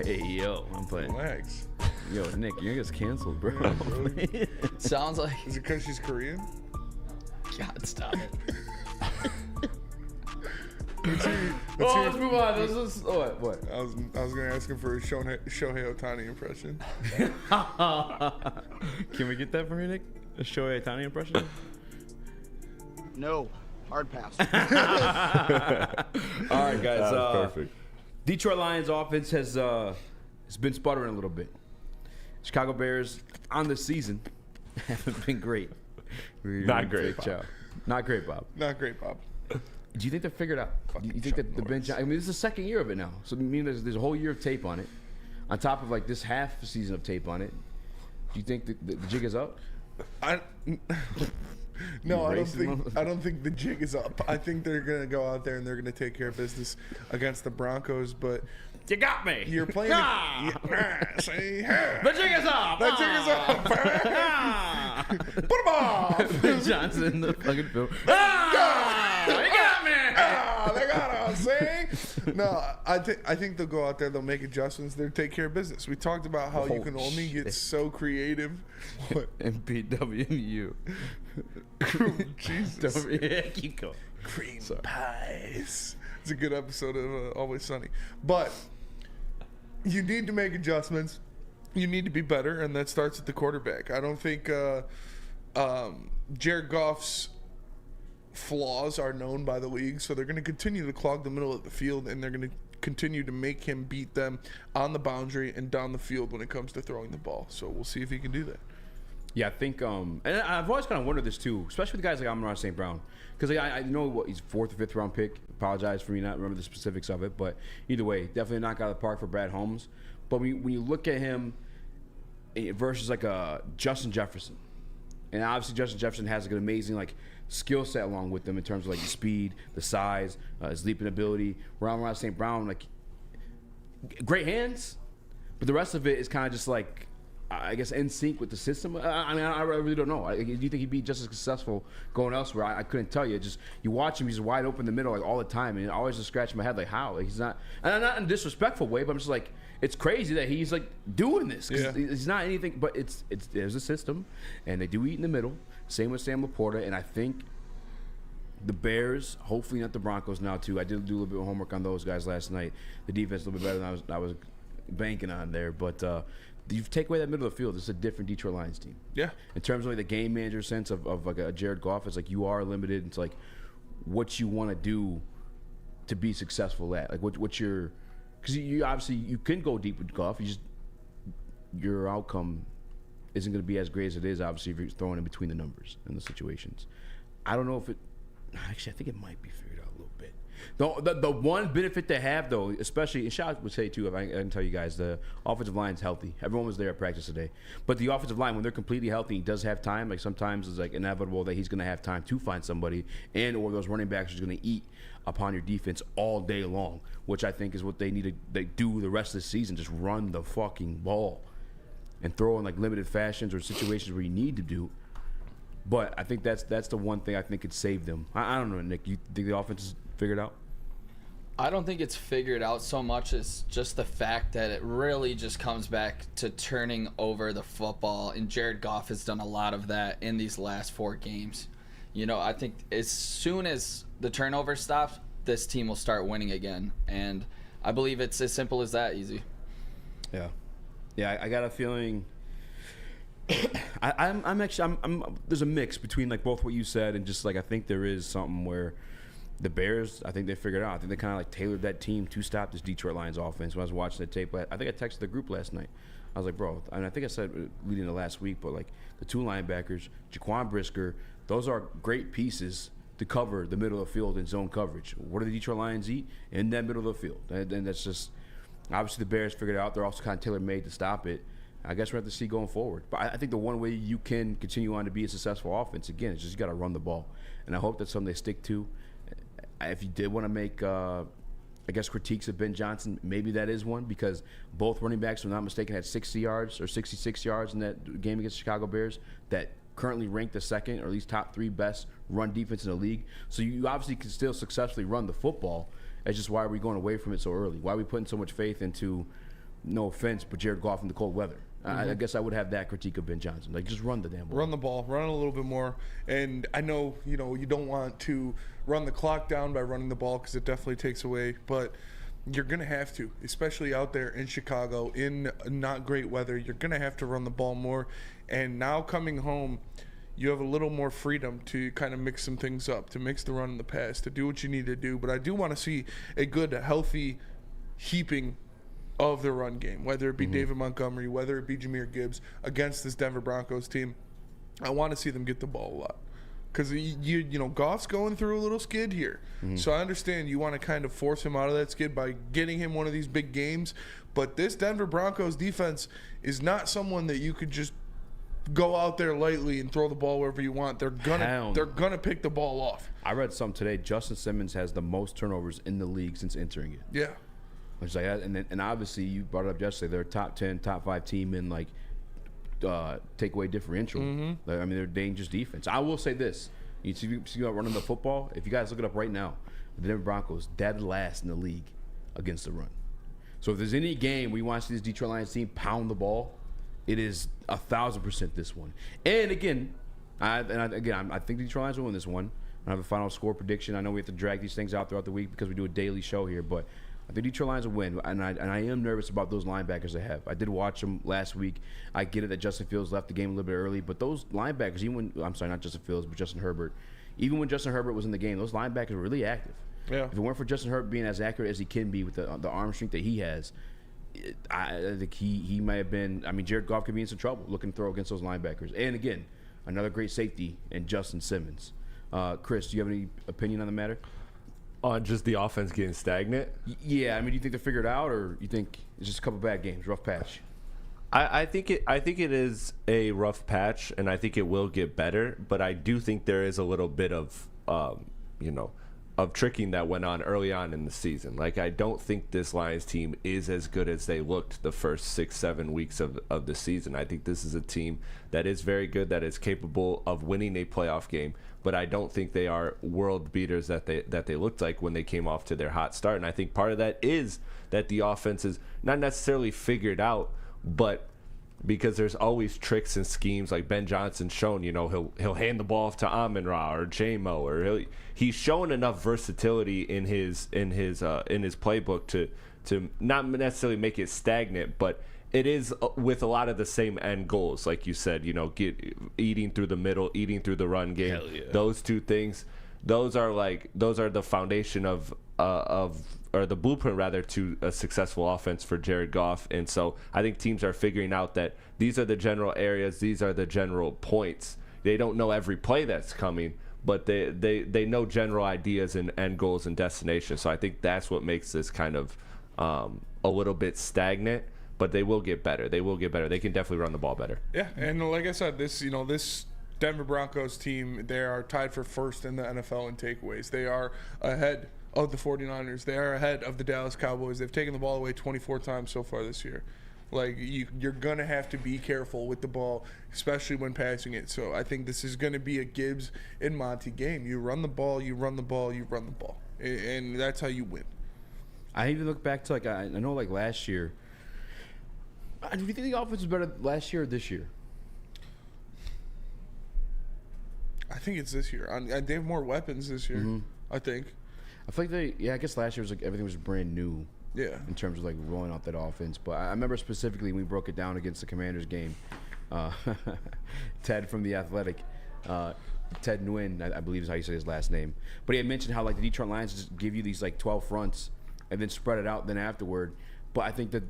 Hey, yo, I'm playing. Relax. Yo, Nick, you're gonna get canceled, bro. Yeah, really? Sounds like. Is it because she's Korean? God, stop it. Let's move on. What? I was gonna ask him for a Shohei Ohtani impression. Can we get that from you, Nick? A Shohei Ohtani impression? No. Hard pass. All right, guys. Perfect. Detroit Lions offense has been sputtering a little bit. Chicago Bears on the season haven't been great. Not great, Bob. Not great, Bob. Not great, Bob. Do you think they're figured out? Do you think that the bench? I mean, this is the second year of it now. So I mean, there's a whole year of tape on it, on top of like this half season of tape on it. Do you think the jig is up? No, I don't think the jig is up. I think they're gonna go out there and they're gonna take care of business against the Broncos. But you got me. You're playing. The jig is up. The jig is up. Put him off. Ben Johnson in the fucking field. You got me. They got us. See? No, I think they'll go out there. They'll make adjustments. They'll take care of business. We talked about how you can only get so creative. MPWU. Jesus. Keep going. Cream pies. It's a good episode of Always Sunny. But you need to make adjustments. You need to be better, and that starts at the quarterback. I don't think Jared Goff's flaws are known by the league, so they're going to continue to clog the middle of the field, and they're going to continue to make him beat them on the boundary and down the field when it comes to throwing the ball. So we'll see if he can do that. Yeah, I think, and I've always kind of wondered this too, especially with guys like Amon-Ra St. Brown, because I know he's 4th or 5th round pick. Apologize for me not remember the specifics of it, but either way, definitely knock out of the park for Brad Holmes. But when you look at him versus like a Justin Jefferson, and obviously Justin Jefferson has like an amazing like skill set along with them in terms of like the speed, the size, his leaping ability. Where Amon-Ra St. Brown, like great hands, but the rest of it is kind of just like, I guess, in sync with the system. I mean, I really don't know. Do you think he'd be just as successful going elsewhere? I couldn't tell you. Just you watch him; he's wide open in the middle like all the time, and I always just scratch my head like, how? Like he's not, and I'm not in a disrespectful way, but I'm just like, it's crazy that he's like doing this. Yeah. He's not anything, but there's a system, and they do eat in the middle. Same with Sam Laporta, and I think the Bears, hopefully not the Broncos now too. I did do a little bit of homework on those guys last night. The defense a little bit better than I was banking on there, but. You take away that middle of the field, it's a different Detroit Lions team. Yeah. In terms of like the game manager sense of like a Jared Goff, it's like you are limited. It's like what you want to do to be successful at. Like what's your, because you obviously you can go deep with Goff. Your outcome isn't going to be as great as it is obviously if you're throwing in between the numbers and the situations. I don't know if it. Actually, I think it might be figured out a little bit. The one benefit they have, though, especially, and Shaq would say too, if I can tell you guys, the offensive line's healthy. Everyone was there at practice today. But the offensive line, when they're completely healthy, he does have time. Like sometimes it's like inevitable that he's going to have time to find somebody, and or those running backs are going to eat upon your defense all day long, which I think is what they need to do the rest of the season. Just run the fucking ball and throw in like limited fashions or situations where you need to do. But I think that's the one thing I think could save them. I don't know, Nick. You think the offense is figured out? I don't think it's figured out so much as just the fact that it really just comes back to turning over the football, and Jared Goff has done a lot of that in these last 4 games. You know, I think as soon as the turnover stops, this team will start winning again, and I believe it's as simple as that, Eazy. Yeah, I got a feeling. I'm actually there's a mix between like both what you said and just like I think there is something where the Bears, I think they figured out. I think they kind of like tailored that team to stop this Detroit Lions offense. When I was watching the tape, I think I texted the group last night. I was like, bro, I mean, I think I said leading to last week, but like the 2 linebackers, Jaquan Brisker, those are great pieces to cover the middle of the field in zone coverage. What do the Detroit Lions eat? In that middle of the field. And that's just, obviously the Bears figured it out. They're also kind of tailor-made to stop it. I guess we'll have to see going forward. But I think the one way you can continue on to be a successful offense, again, is just you got to run the ball. And I hope that's something they stick to. If you did want to make, I guess, critiques of Ben Johnson, maybe that is one, because both running backs, if I'm not mistaken, had 60 yards or 66 yards in that game against the Chicago Bears that currently ranked the second or at least top 3 best run defense in the league. So you obviously can still successfully run the football. It's just why are we going away from it so early? Why are we putting so much faith into, no offense, but Jared Goff in the cold weather? I guess I would have that critique of Ben Johnson. Like, just run the damn ball. Run the ball, run it a little bit more. And I know, you don't want to run the clock down by running the ball because it definitely takes away. But you're going to have to, especially out there in Chicago in not great weather. You're going to have to run the ball more. And now coming home, you have a little more freedom to kind of mix some things up, to mix the run and the pass, to do what you need to do. But I do want to see a good, healthy heaping of the run game, whether it be David Montgomery, whether it be Jahmyr Gibbs against this Denver Broncos team. I want to see them get the ball a lot because Goff's going through a little skid here. So I understand you want to kind of force him out of that skid by getting him one of these big games, but this Denver Broncos defense is not someone that you could just go out there lightly and throw the ball wherever you want. They're gonna pick the ball off. I read something today. Justin Simmons has the most turnovers in the league since entering it. Yeah. Which like, and obviously you brought it up yesterday. They're a top 10, top 5 team in like takeaway differential. Like, I mean, they're dangerous defense. I will say this: you see about running the football. If you guys look it up right now, the Denver Broncos dead last in the league against the run. So if there's any game where you want to see this Detroit Lions team pound the ball, it is 1,000% this one. And again, I think the Detroit Lions will win this one. I have a final score prediction. I know we have to drag these things out throughout the week because we do a daily show here, but I think Detroit Lions will win, and I am nervous about those linebackers they have. I did watch them last week. I get it that Justin Fields left the game a little bit early, but those linebackers, not Justin Fields, but Justin Herbert, even when Justin Herbert was in the game, those linebackers were really active. Yeah. If it weren't for Justin Herbert being as accurate as he can be with the arm strength that he has, I think he might have been. I mean, Jared Goff could be in some trouble looking to throw against those linebackers. And again, another great safety in Justin Simmons. Chris, do you have any opinion on the matter? On just the offense getting stagnant? Yeah, I mean, do you think they're figured out, or you think it's just a couple bad games, rough patch? I think it is a rough patch, and I think it will get better. But I do think there is a little bit of of tricking that went on early on in the season. Like, I don't think this Lions team is as good as they looked the first 6-7 weeks of the season. I think this is a team that is very good, that is capable of winning a playoff game, but I don't think they are world beaters that they looked like when they came off to their hot start. And I think part of that is that the offense is not necessarily figured out, but because there's always tricks and schemes, like Ben Johnson's shown, he'll hand the ball off to Amon-Ra or J-Mo, or he's shown enough versatility in his playbook to not necessarily make it stagnant, but it is with a lot of the same end goals, like you said, eating through the middle, eating through the run game. Hell yeah. Those two things, those are the foundation of the blueprint rather to a successful offense for Jared Goff. And so I think teams are figuring out that these are the general areas, these are the general points. They don't know every play that's coming, but they know general ideas and end goals and destinations. So I think that's what makes this kind of a little bit stagnant, but they will get better. They will get better. They can definitely run the ball better. Yeah, and like I said, this Denver Broncos team, they are tied for first in the NFL in takeaways. They are ahead of the 49ers. They are ahead of the Dallas Cowboys. They've taken the ball away 24 times so far this year. Like, you're going to have to be careful with the ball, especially when passing it. So I think this is going to be a Gibbs and Monty game. You run the ball, you run the ball, you run the ball. And that's how you win. I even look back to, I know, last year. Do you think the offense was better last year or this year? I think it's this year. They have more weapons this year, I think. I feel like I guess last year was everything was brand new. Yeah. In terms of rolling out that offense. But I remember specifically when we broke it down against the Commanders game. Ted from The Athletic, Ted Nguyen, I believe is how you say his last name. But he had mentioned how the Detroit Lions just give you these 12 fronts and then spread it out then afterward. But I think that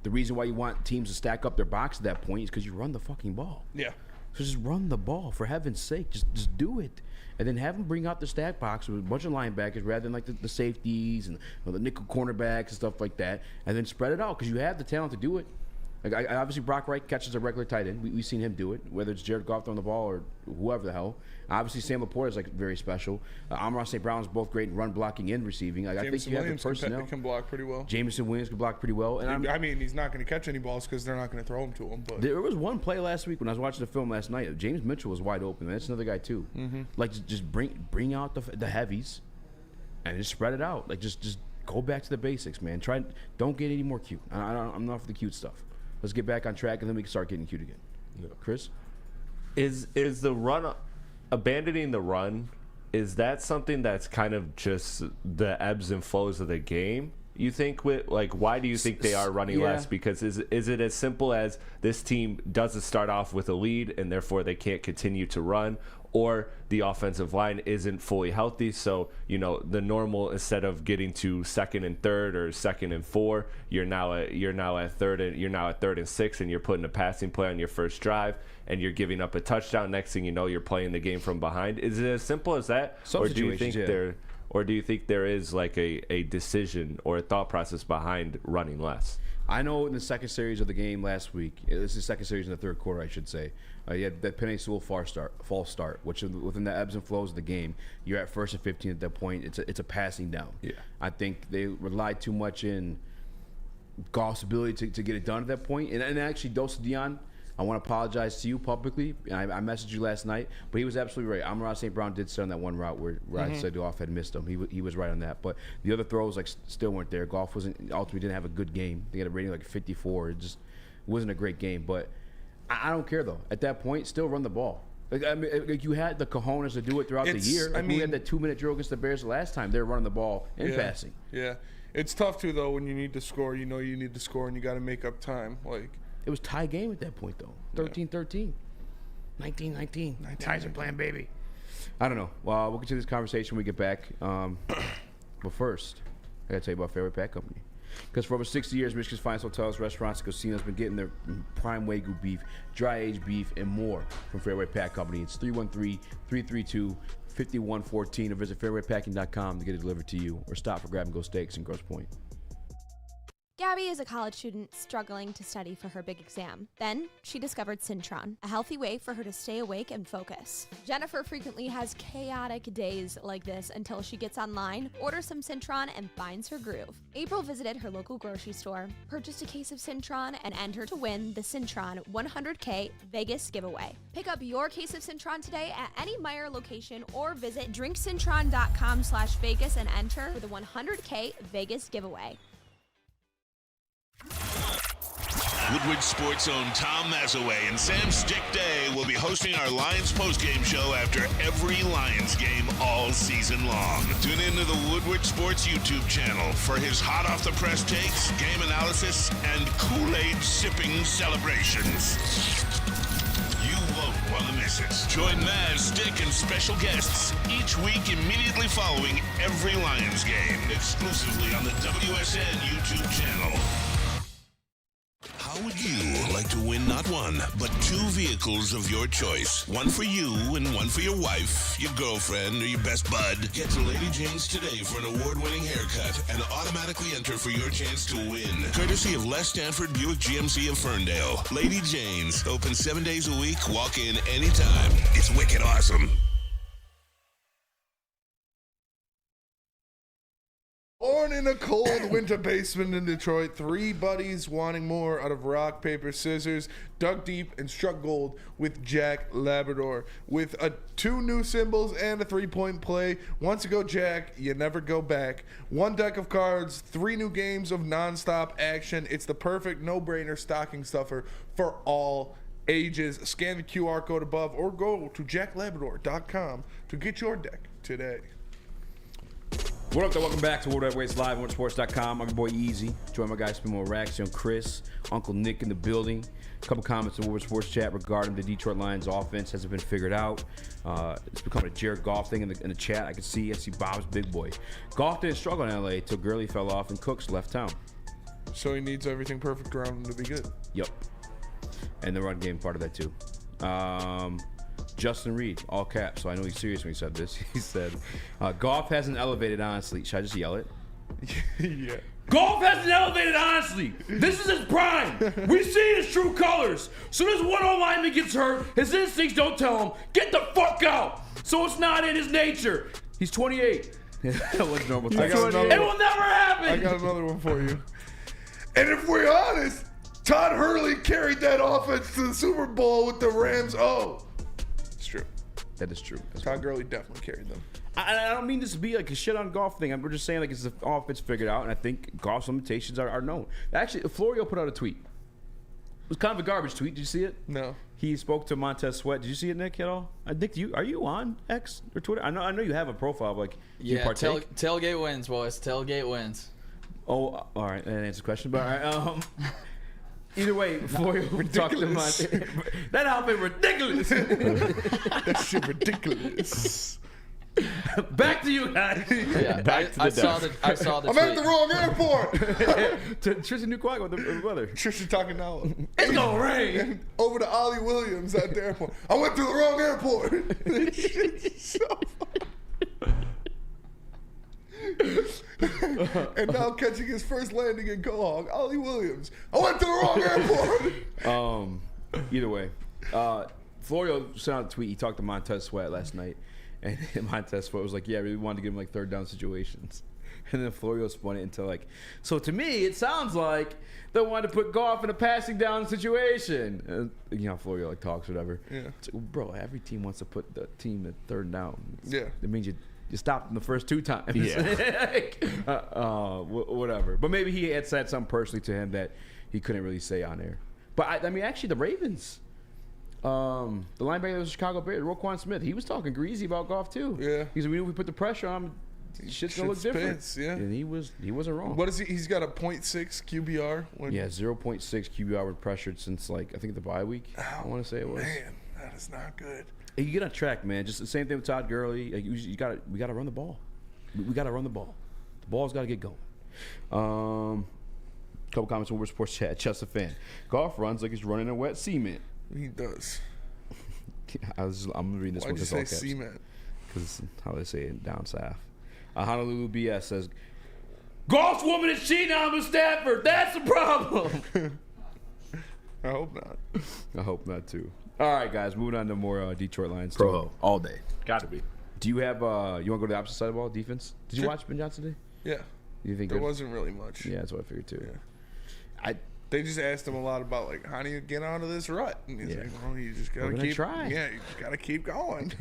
the reason why you want teams to stack up their box at that point is because you run the fucking ball. Yeah. So just run the ball, for heaven's sake. Just do it. And then have them bring out the stack box with a bunch of linebackers rather than the safeties and the nickel cornerbacks and stuff like that. And then spread it out because you have the talent to do it. Obviously, Brock Wright catches a regular tight end. We've seen him do it, whether it's Jared Goff throwing the ball or whoever the hell. Obviously, Sam Laporta is very special. Amon-Ra St. Brown is both great in run blocking and receiving. I think you have the personnel. Can block pretty well. Jameson Williams can block pretty well. And I mean, he's not going to catch any balls because they're not going to throw them to him. But there was one play last week when I was watching the film last night. James Mitchell was wide open. That's another guy too. Just bring out the heavies and just spread it out. Just go back to the basics, man. Don't get any more cute. I'm not for the cute stuff. Let's get back on track, and then we can start getting cute again. Yeah. Chris? Is the run, abandoning the run, is that something that's kind of just the ebbs and flows of the game? You think with why do you think they are running less? Because is it as simple as this team doesn't start off with a lead and therefore they can't continue to run, or the offensive line isn't fully healthy, so the normal, instead of getting to second and third or second and 4, you're now at third and 6, and you're putting a passing play on your first drive and you're giving up a touchdown. Next thing you know, you're playing the game from behind. Is it as simple as that? Some or do you situations, think Or do you think there is a decision or a thought process behind running less? I know in the second series of the game last week, this is the second series in the third quarter, I should say, you had that Penny Sewell false start, which within the ebbs and flows of the game, you're at 1st and 15 at that point. It's a passing down. Yeah. I think they relied too much in Goff's ability to get it done at that point. And actually, Dose Dion, I want to apologize to you publicly. I messaged you last night, but he was absolutely right. Amon-Ra St. Brown did sit on that one route where I said Goff had missed him. He was right on that. But the other throws still weren't there. Goff ultimately didn't have a good game. They had a rating like 54. It just wasn't a great game. But I don't care though. At that point, still run the ball. You had the cojones to do it throughout the year. We had that 2-minute drill against the Bears the last time. They were running the ball and passing. Yeah, it's tough too though when you need to score. You need to score and you got to make up time. It was tie game at that point, though. 13-13. 19-19. Ties are playing, baby. I don't know. Well, we'll continue this conversation when we get back. But first, I got to tell you about Fairway Pack Company. Because for over 60 years, Michigan's finest hotels, restaurants, and casinos have been getting their prime Wagyu beef, dry-aged beef, and more from Fairway Pack Company. It's 313-332-5114, or visit fairwaypacking.com to get it delivered to you, or stop for grab-and-go steaks in Grosse Pointe. Gabby is a college student struggling to study for her big exam. Then she discovered Syntron, a healthy way for her to stay awake and focus. Jennifer frequently has chaotic days like this until she gets online, orders some Syntron, and finds her groove. April visited her local grocery store, purchased a case of Syntron, and entered to win the Syntron 100K Vegas giveaway. Pick up your case of Syntron today at any Meijer location or visit drinksyntron.com/Vegas and enter for the 100K Vegas giveaway. Woodward Sports' own Tom Mazaway and Sam Stick Day will be hosting our Lions postgame show after every Lions game all season long. Tune into the Woodward Sports YouTube channel for his hot-off-the-press takes, game analysis, and Kool-Aid sipping celebrations. You won't want to miss it. Join Maz, Stick, and special guests each week immediately following every Lions game, exclusively on the WSN YouTube channel. How would you like to win not one, but 2 vehicles of your choice? One for you and one for your wife, your girlfriend, or your best bud. Get to Lady Jane's today for an award-winning haircut and automatically enter for your chance to win. Courtesy of Les Stanford Buick GMC of Ferndale. Lady Jane's, open 7 days a week, walk in anytime. It's wicked awesome. Born in a cold winter basement in Detroit, 3 buddies wanting more out of rock, paper, scissors, dug deep and struck gold with Jack Labrador. With 2 new symbols and a 3-point play. Once you go Jack, you never go back. 1 deck of cards, 3 new games of nonstop action. It's the perfect no-brainer stocking stuffer for all ages. Scan the QR code above or go to jacklabrador.com to get your deck today. What up, though? Welcome back to World Heavyweights Live on WoodsportsCom. I'm your boy Eazy. Join my guy Spin More Racks, young Chris, Uncle Nick in the building. A couple comments in Woodward Sports chat regarding the Detroit Lions offense. Hasn't been figured out. It's become a Jared Goff thing in the chat. I see Bob's big boy. Goff didn't struggle in LA till Gurley fell off and Cooks left town. So he needs everything perfect around him to be good. Yep. And the run game part of that too. Justin Reed, all caps, so I know he's serious when he said this. He said, Goff hasn't elevated honestly. Should I just yell it? Yeah. Goff hasn't elevated honestly. This is his prime. We see his true colors. Soon as one O-lineman gets hurt, his instincts don't tell him, get the fuck out. So it's not in his nature. He's 28. That was normal. It will never happen. I got another one for you. And if we're honest, Todd Hurley carried that offense to the Super Bowl with the Rams. Oh. It's true. That is true. Todd Gurley definitely carried them. I don't mean this to be like a shit on Goff thing. We're just saying like it's the offense figured out, and I think Goff's limitations are known. Actually, Florio put out a tweet. was kind of a garbage tweet. Did you see it? No. He spoke to Montez Sweat. Did you see it, Nick, at all? Nick, are you on X or Twitter? I know you have a profile. But, like, yeah, you partake? Tailgate wins, boys. Tailgate wins. Oh, all right. That answers the question. But all right. Either way, Florio talked to Montez. That outfit ridiculous. That shit ridiculous. Back to you guys. Yeah, Back to the desk. I saw the I'm tweet. at the wrong airport. To Tristan Newquag with the weather. Tristan talking now. It's gonna rain. Over to Ollie Williams at the airport. I went to the wrong airport. This shit's so and now catching his first landing in Quahog, Ollie Williams. I went to the wrong airport. Either way, Florio sent out a tweet. He talked to Montez Sweat last night, and Montez Sweat was like, "Yeah, I really wanted to give him like third down situations." And then Florio spun it into like, "So to me, it sounds like they wanted to put Goff in a passing down situation." And, you know, Florio like talks whatever. Yeah. It's like, well, bro, every team wants to put the team at third down. Yeah. That means you stopped them the first 2 times. Yeah. Whatever. But maybe he had said something personally to him that he couldn't really say on air. But I mean, actually, the Ravens, the linebacker of the Chicago Bears, Roquan Smith, he was talking greasy about Goff too. Yeah. He said, we knew if we put the pressure on him, shit's gonna look different. Spins, yeah. And he wasn't wrong. What is he? He's got a 0.6 QBR. Yeah, 0.6 QBR when pressured since like I think the bye week. I want to say it was. Man, that is not good. You get on track, man. Just the same thing with Todd Gurley. Like, we got to run the ball. We got to run the ball. The ball's got to get going. Couple comments on Woodward Sports Chat. Just a fan. Goff runs like he's running a wet cement. He does. I'm reading this Why'd one. you say cement? Because how they say it down south. Honolulu BS says, Goff's woman is cheating on him with Stafford. That's the problem. I hope not. I hope not too. All right, guys, moving on to more Detroit Lions. Pro all day. Got to be. Do you have, you want to go to the opposite side of the ball, defense? Did you watch Ben Johnson today? Yeah. You think there wasn't really much. Yeah, that's what I figured too. Yeah. They just asked him a lot about like how do you get out of this rut, and he's like, well, you just gotta keep try. Yeah, you just gotta keep going.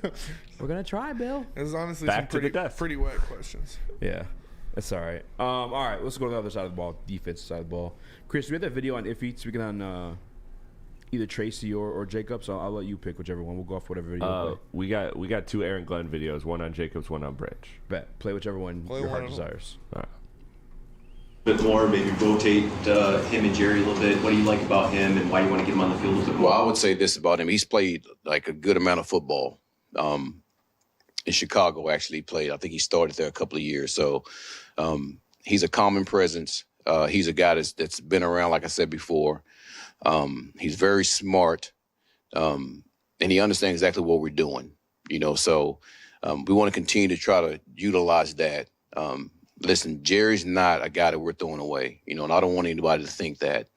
We're gonna try, Bill. It was honestly Back some to the death. pretty wet questions. Yeah, that's all right. All right, let's go to the other side of the ball, defense side of the ball. Chris, we had that video on Iffy speaking on either Tracy or Jacobs. So I'll let you pick whichever one. We'll go off whatever video. We got 2 Aaron Glenn videos, one on Jacobs, one on Branch. Bet. Play whichever one your heart desires. All right. Bit more, maybe rotate him and Jerry a little bit. What do you like about him, and why do you want to get him on the field a little bit more? Well, I would say this about him: he's played like a good amount of football. In Chicago, actually played. I think he started there a couple of years. So he's a common presence. He's a guy that's been around, like I said before. He's very smart, and he understands exactly what we're doing. You know, so we want to continue to try to utilize that. Listen, Jerry's not a guy that we're throwing away, you know, and I don't want anybody to think that.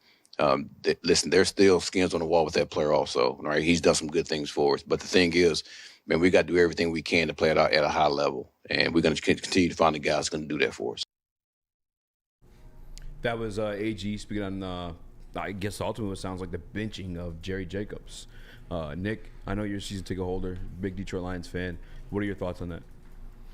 Listen, there's still skins on the wall with that player also, right? He's done some good things for us. But the thing is, man, we got to do everything we can to play at a high level, and we're going to continue to find the guys going to do that for us. That was AG speaking on, I guess ultimately it sounds like the benching of Jerry Jacobs. Nick, I know you're a season ticket holder, big Detroit Lions fan. What are your thoughts on that?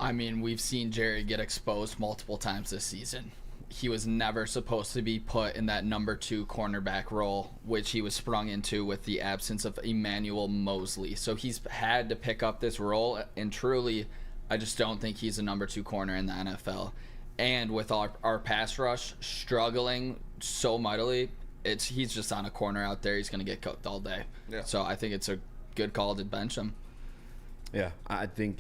I mean, we've seen Jerry get exposed multiple times this season. He was never supposed to be put in that number 2 cornerback role, which he was sprung into with the absence of Emmanuel Mosley. So he's had to pick up this role, and truly, I just don't think he's a number 2 corner in the NFL. And with our pass rush struggling so mightily, he's just on a corner out there. He's going to get cooked all day. Yeah. So I think it's a good call to bench him. Yeah, I think,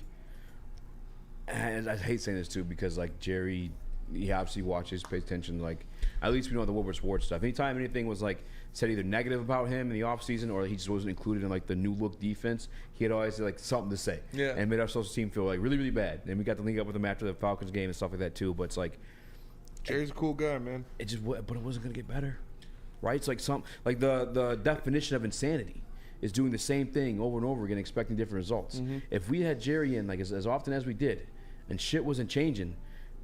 and I hate saying this too because like Jerry, he obviously watches, pays attention. Like at least we know the Woodward Sports stuff. Anytime anything was like said either negative about him in the offseason or he just wasn't included in like the new look defense, he had always like something to say. Yeah. And made our social team feel like really, really bad. And we got to link up with him after the Falcons game and stuff like that too. But it's like Jerry's a cool guy, man. But it wasn't gonna get better, right? It's like the definition of insanity is doing the same thing over and over again, expecting different results. Mm-hmm. If we had Jerry in like as often as we did, and shit wasn't changing,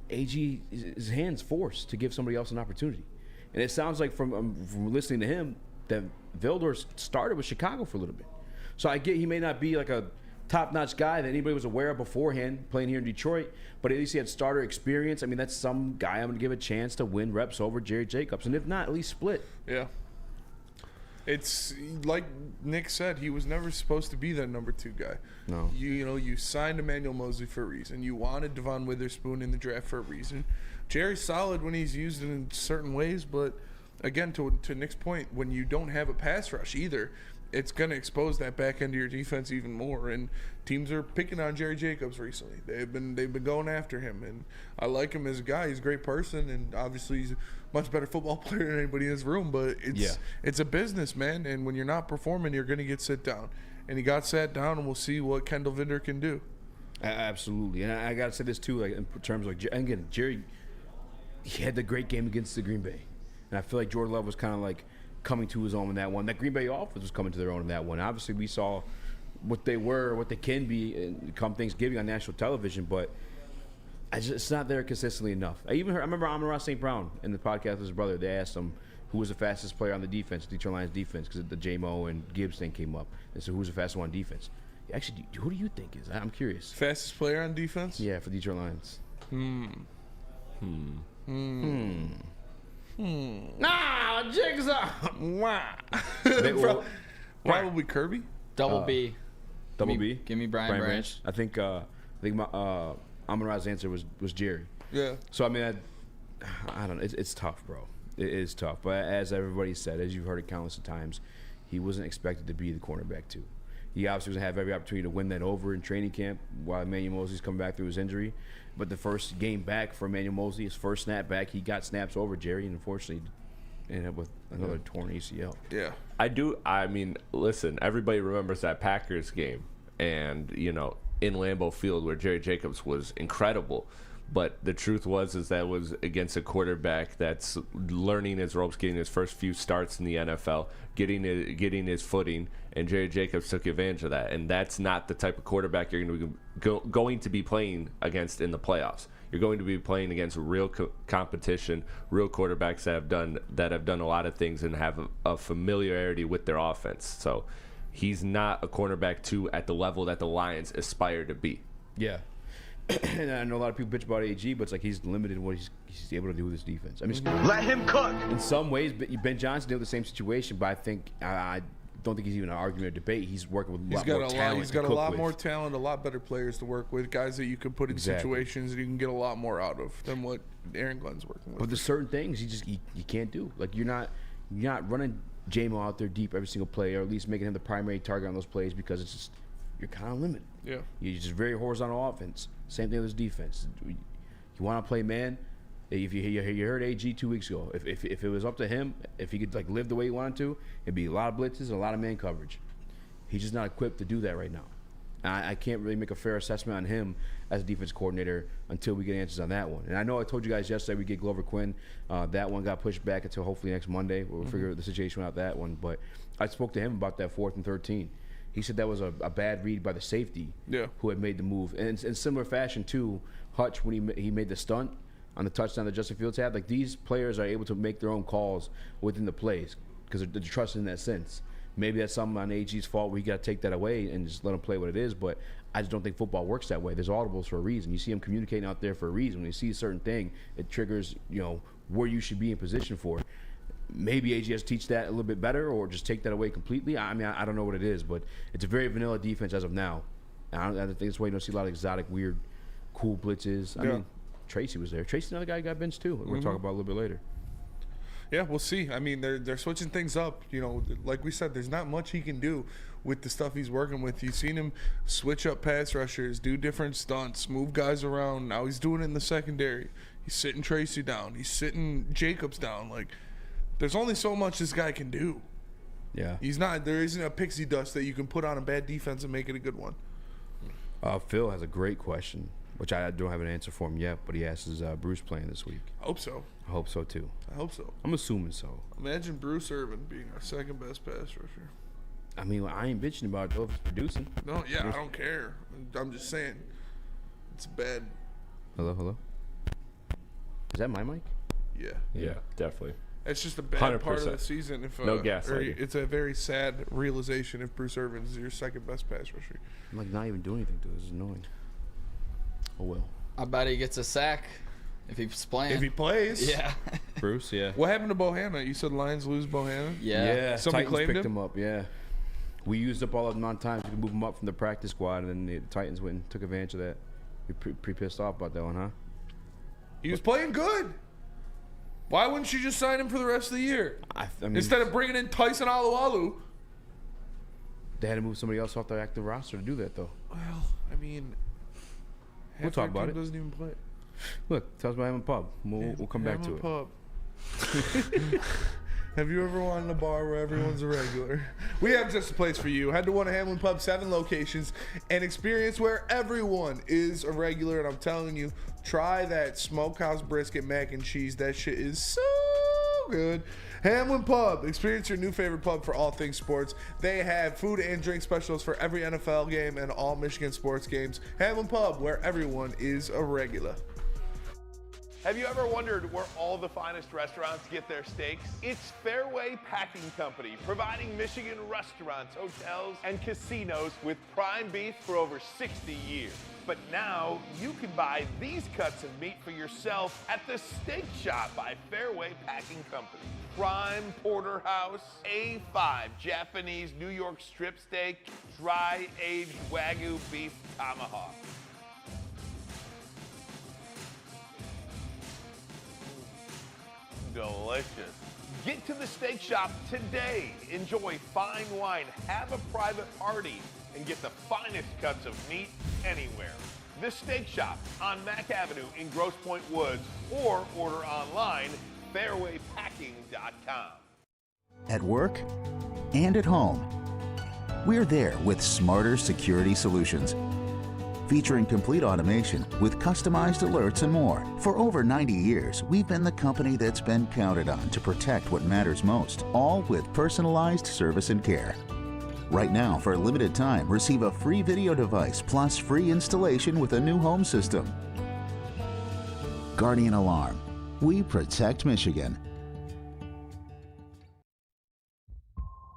AG his hands forced to give somebody else an opportunity. And it sounds like from listening to him that Vildor started with Chicago for a little bit. So I get he may not be like a top-notch guy that anybody was aware of beforehand playing here in Detroit, but at least he had starter experience. I mean, that's some guy I'm going to give a chance to win reps over Jerry Jacobs. And if not, at least split. Yeah. It's like Nick said, he was never supposed to be that number 2 guy. No. You signed Emmanuel Mosley for a reason. You wanted Devon Witherspoon in the draft for a reason. Jerry's solid when he's used in certain ways, but again, to Nick's point, when you don't have a pass rush either, it's going to expose that back end of your defense even more. And teams are picking on Jerry Jacobs recently. They've been going after him, and I like him as a guy. He's a great person, and obviously he's a much better football player than anybody in this room. But it's a business, man. And when you're not performing, you're going to get sit down. And he got sat down, and we'll see what Kendall Vinder can do. Absolutely, and I got to say this too, like in terms of again, Jerry, he had the great game against the Green Bay, and I feel like Jordan Love was kind of like coming to his own in that one. That Green Bay offense was coming to their own in that one. Obviously, we saw what they were, what they can be come Thanksgiving on national television, but it's not there consistently enough. I remember Amon-Ra St. Brown in the podcast with his brother. They asked him who was the fastest player on the defense, Detroit Lions defense, because the J-Mo and Gibbs thing came up. And so who's the fastest one on defense? Actually, who do you think is? I'm curious. Fastest player on defense? Yeah, for Detroit Lions. Nah, Jigsaw. Wow. Probably Kirby. Double B. Double B. Give me Brian Branch. I think my Amon-Ra's answer was Jerry. Yeah. So I mean, I don't know. It's tough, bro. It is tough. But as everybody said, as you've heard it countless of times, he wasn't expected to be the cornerback too. He obviously was going to have every opportunity to win that over in training camp while Emmanuel Mosley's coming back through his injury. But the first game back for Emmanuel Mosley, his first snap back, he got snaps over Jerry, and unfortunately ended up with another torn ACL. Yeah. I mean, listen, everybody remembers that Packers game and, in Lambeau Field where Jerry Jacobs was incredible. But the truth is that was against a quarterback that's learning his ropes, getting his first few starts in the NFL, getting his footing, and Jerry Jacobs took advantage of that. And that's not the type of quarterback you're going to be playing against in the playoffs. You're going to be playing against real competition, real quarterbacks that have done a lot of things and have a familiarity with their offense. So he's not a cornerback 2 at the level that the Lions aspire to be. Yeah. And I know a lot of people bitch about AG, but it's like he's limited in what he's able to do with his defense. I mean, let him cook. In some ways, Ben Johnson dealt with the same situation, but I think I don't think he's even an argument or debate. He's working with a lot more talent. He's got a lot more talent, a lot better players to work with, guys that you can put in situations that you can get a lot more out of than what Aaron Glenn's working with. But there's certain things you can't do. Like you're not running J-Mo out there deep every single play, or at least making him the primary target on those plays, because it's just you're kind of limited. Yeah, you're just very horizontal offense. Same thing with his defense. You want to play man. If you heard AG 2 weeks ago, if it was up to him, if he could live the way he wanted to, it'd be a lot of blitzes and a lot of man coverage. He's just not equipped to do that right now. I can't really make a fair assessment on him as a defense coordinator until we get answers on that one. And I know I told you guys yesterday we get Glover Quinn. That one got pushed back until hopefully next Monday. We'll figure the situation out that one. But I spoke to him about that 4th and 13. He said that was a bad read by the safety who had made the move. And in similar fashion, too, Hutch, when he made the stunt on the touchdown that Justin Fields had, these players are able to make their own calls within the plays because they're trusted in that sense. Maybe that's something on AG's fault where you got to take that away and just let him play what it is, but I just don't think football works that way. There's audibles for a reason. You see them communicating out there for a reason. When you see a certain thing, it triggers, where you should be in position for. Maybe AG has to teach that a little bit better or just take that away completely. I mean, I don't know what it is, but it's a very vanilla defense as of now. I think that's why you don't see a lot of exotic, weird, cool blitzes. I mean, Tracy was there. Tracy's another guy who got benched, too. We're going to talk about a little bit later. Yeah, we'll see. I mean, they're switching things up. Like we said, there's not much he can do with the stuff he's working with. You've seen him switch up pass rushers, do different stunts, move guys around. Now he's doing it in the secondary. He's sitting Tracy down. He's sitting Jacobs down. There's only so much this guy can do. Yeah. There isn't a pixie dust that you can put on a bad defense and make it a good one. Phil has a great question, which I don't have an answer for him yet, but he asks, is Bruce playing this week? I hope so. I hope so, too. I hope so. I'm assuming so. Imagine Bruce Irvin being our second best pass rusher. I mean, I ain't bitching about it, though, if it's producing. No, yeah, I don't care. I'm just saying. It's bad. Hello? Is that my mic? Yeah, definitely. It's just a bad 100%. part of the season. If no gaslighting. It's a very sad realization if Bruce Irvin is your second best pass rusher. I'm not even doing anything to it. This is annoying. Oh well. I bet he gets a sack if he's playing. If he plays. Yeah. Bruce, yeah. What happened to Bohanna? You said Lions lose Bohanna? Yeah. Somebody Titans claimed picked him? him up, yeah. We used up all the amount of times we could move him up from the practice squad, and then the Titans went and took advantage of that. You're pretty pissed off about that one, huh? He was playing good. Why wouldn't you just sign him for the rest of the year? I mean, Instead of bringing in Tyson Alualu. They had to move somebody else off their active roster to do that, though. Well, I mean, We'll talk about it. Doesn't even play. Look, tell us about Hammond Pub. We'll come back to it. Pub. Have you ever wanted a bar where everyone's a regular? We have just a place for you. Head to one of Hamlin Pub's 7 locations and experience where everyone is a regular. And I'm telling you, try that smokehouse brisket mac and cheese. That shit is so good. Hamlin Pub. Experience your new favorite pub for all things sports. They have food and drink specials for every NFL game and all Michigan sports games. Hamlin Pub, where everyone is a regular. Have you ever wondered where all the finest restaurants get their steaks? It's Fairway Packing Company, providing Michigan restaurants, hotels, and casinos with prime beef for over 60 years. But now you can buy these cuts of meat for yourself at the Steak Shop by Fairway Packing Company. Prime porterhouse, A5 Japanese New York strip steak, dry aged Wagyu beef tomahawk. Delicious. Get to the Steak Shop today. Enjoy fine wine, have a private party, and get the finest cuts of meat anywhere. The Steak Shop on Mack Avenue in Grosse Pointe Woods, or order online, fairwaypacking.com. At work and at home, we're there with smarter security solutions. Featuring complete automation with customized alerts and more. For over 90 years, we've been the company that's been counted on to protect what matters most, all with personalized service and care. Right now, for a limited time, receive a free video device plus free installation with a new home system. Guardian Alarm. We protect Michigan.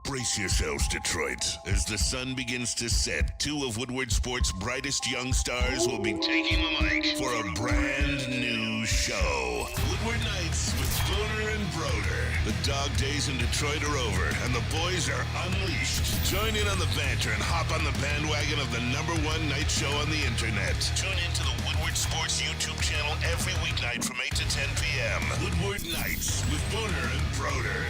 Brace yourselves, Detroit. As the sun begins to set, 2 of Woodward Sports' brightest young stars will be taking the mic for a brand new show. Woodward Nights with Boner and Broder. The dog days in Detroit are over, and the boys are unleashed. Join in on the banter and hop on the bandwagon of the #1 night show on the internet. Tune into the Woodward Sports YouTube channel every weeknight from 8 to 10 p.m. Woodward Nights with Boner and Broder.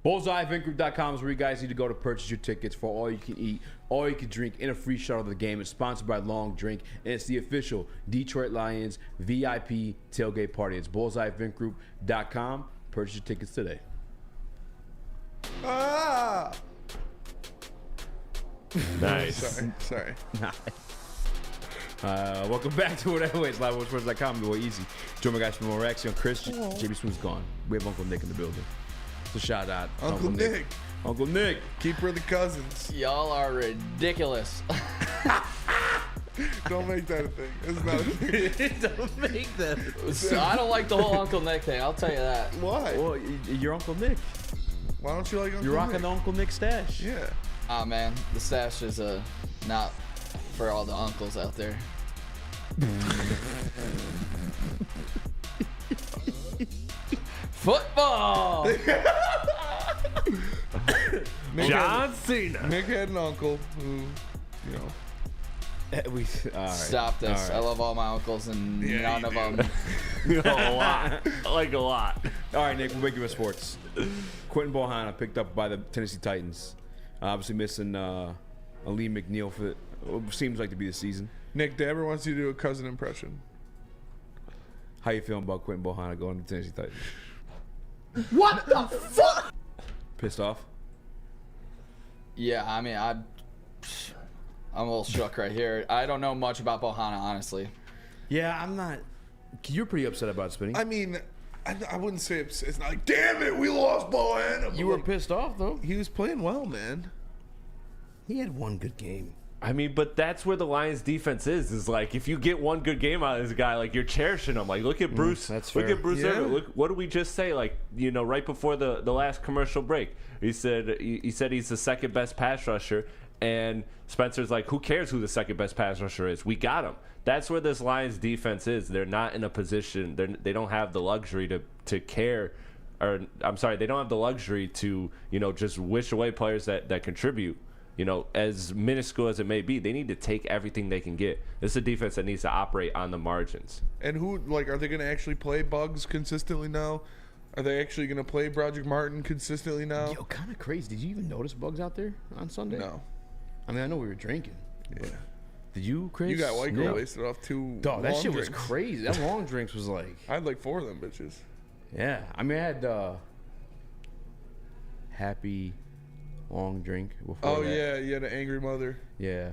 BullseyeEventGroup.com is where you guys need to go to purchase your tickets for all you can eat, all you can drink, and a free shuttle to the game. It's sponsored by Long Drink, and it's the official Detroit Lions VIP tailgate party. It's BullseyeEventGroup.com. Purchase your tickets today. Ah! Nice. Sorry. Welcome back to Whatever Ways, LiveWorldSports.com. Your boy Eazy. Join my guys from Oraxion. Chris, JB Smooth's gone. We have Uncle Nick in the building. So shout out. Uncle Nick. Uncle Nick. Keeper of the cousins. Y'all are ridiculous. Don't make that a thing. It's not a thing. Don't make that. So I don't like the whole Uncle Nick thing. I'll tell you that. Why? Well, you're Uncle Nick. Why don't you like Uncle Nick? You're rocking the Uncle Nick stash. Yeah. Ah, man. The stash is not for all the uncles out there. Football. John Cena. Nick had an uncle who, you know. All right. Stop this. All I right. love all my uncles and none of them. A lot. Like a lot. All right, Nick, we'll make you a sports. Quentin Bohanna picked up by the Tennessee Titans. Obviously missing Ali McNeil for what seems like to be the season. Nick Dabber wants you to do a cousin impression. How you feeling about Quentin Bohanna going to the Tennessee Titans? What the fuck? Pissed off? Yeah, I mean, I'm a little shook right here. I don't know much about Bohanna, honestly. Yeah, I'm not. You're pretty upset about it, Spinny. I mean, I wouldn't say it's not like, damn it, we lost Bohanna. You were pissed off, though. He was playing well, man. He had one good game. I mean, but that's where the Lions defense is like if you get one good game out of this guy, like you're cherishing him. Like look at Bruce. That's look fair. at Bruce Yeah. Irvin. Look, what did we just say? Like, you know, right before the last commercial break, he said he's the second best pass rusher, And Spencer's like, who cares who the second best pass rusher is? We got him. That's where this Lions defense is. They're not in a position. They don't have the luxury to care. Or I'm sorry, they don't have the luxury to, just wish away players that contribute. As minuscule as it may be, they need to take everything they can get. This is a defense that needs to operate on the margins. And are they going to actually play Bugs consistently now? Are they actually going to play Broderick Martin consistently now? Yo, kind of crazy. Did you even notice Bugs out there on Sunday? No. I mean, I know we were drinking. Yeah. Did you, Chris? You got white girl wasted off 2 Dog, that long shit drinks. was crazy. That long drinks was like... I had like 4 of them bitches. Yeah. I mean, I had happy long drink before Oh, that. yeah. You had an angry mother. Yeah.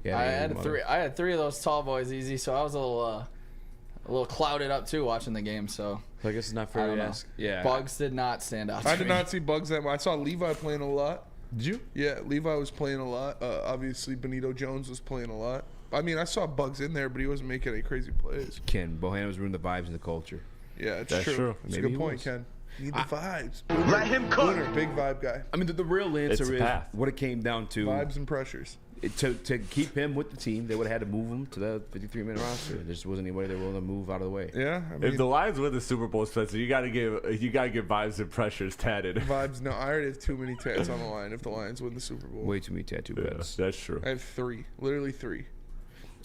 I had 3 of those tall boys, Eazy, so I was a little clouded up too watching the game. So I guess it's not fair to ask. Yeah. Bugs did not stand out. I did not see Bugs that much. I saw Levi playing a lot. Did you? Yeah, Levi was playing a lot. Obviously, Benito Jones was playing a lot. I mean, I saw Bugs in there, but he wasn't making any crazy plays. Ken, Bohannon was ruining the vibes and the culture. Yeah, that's true. That's a good point, Ken. Need the vibes. Let him cook. Booner, big vibe guy. I mean, the real answer It's a is path. what it came down to. Vibes and pressures. To keep him with the team, they would have had to move him to the 53-man roster. There just wasn't anybody they were willing to move out of the way. Yeah, I mean, If the Lions win the Super Bowl, Spencer, you gotta give vibes and pressures tatted. Vibes. No, I already have too many tats on the line. If the Lions win the Super Bowl, Way too many tattoo beds. That's true. I have 3. Literally 3.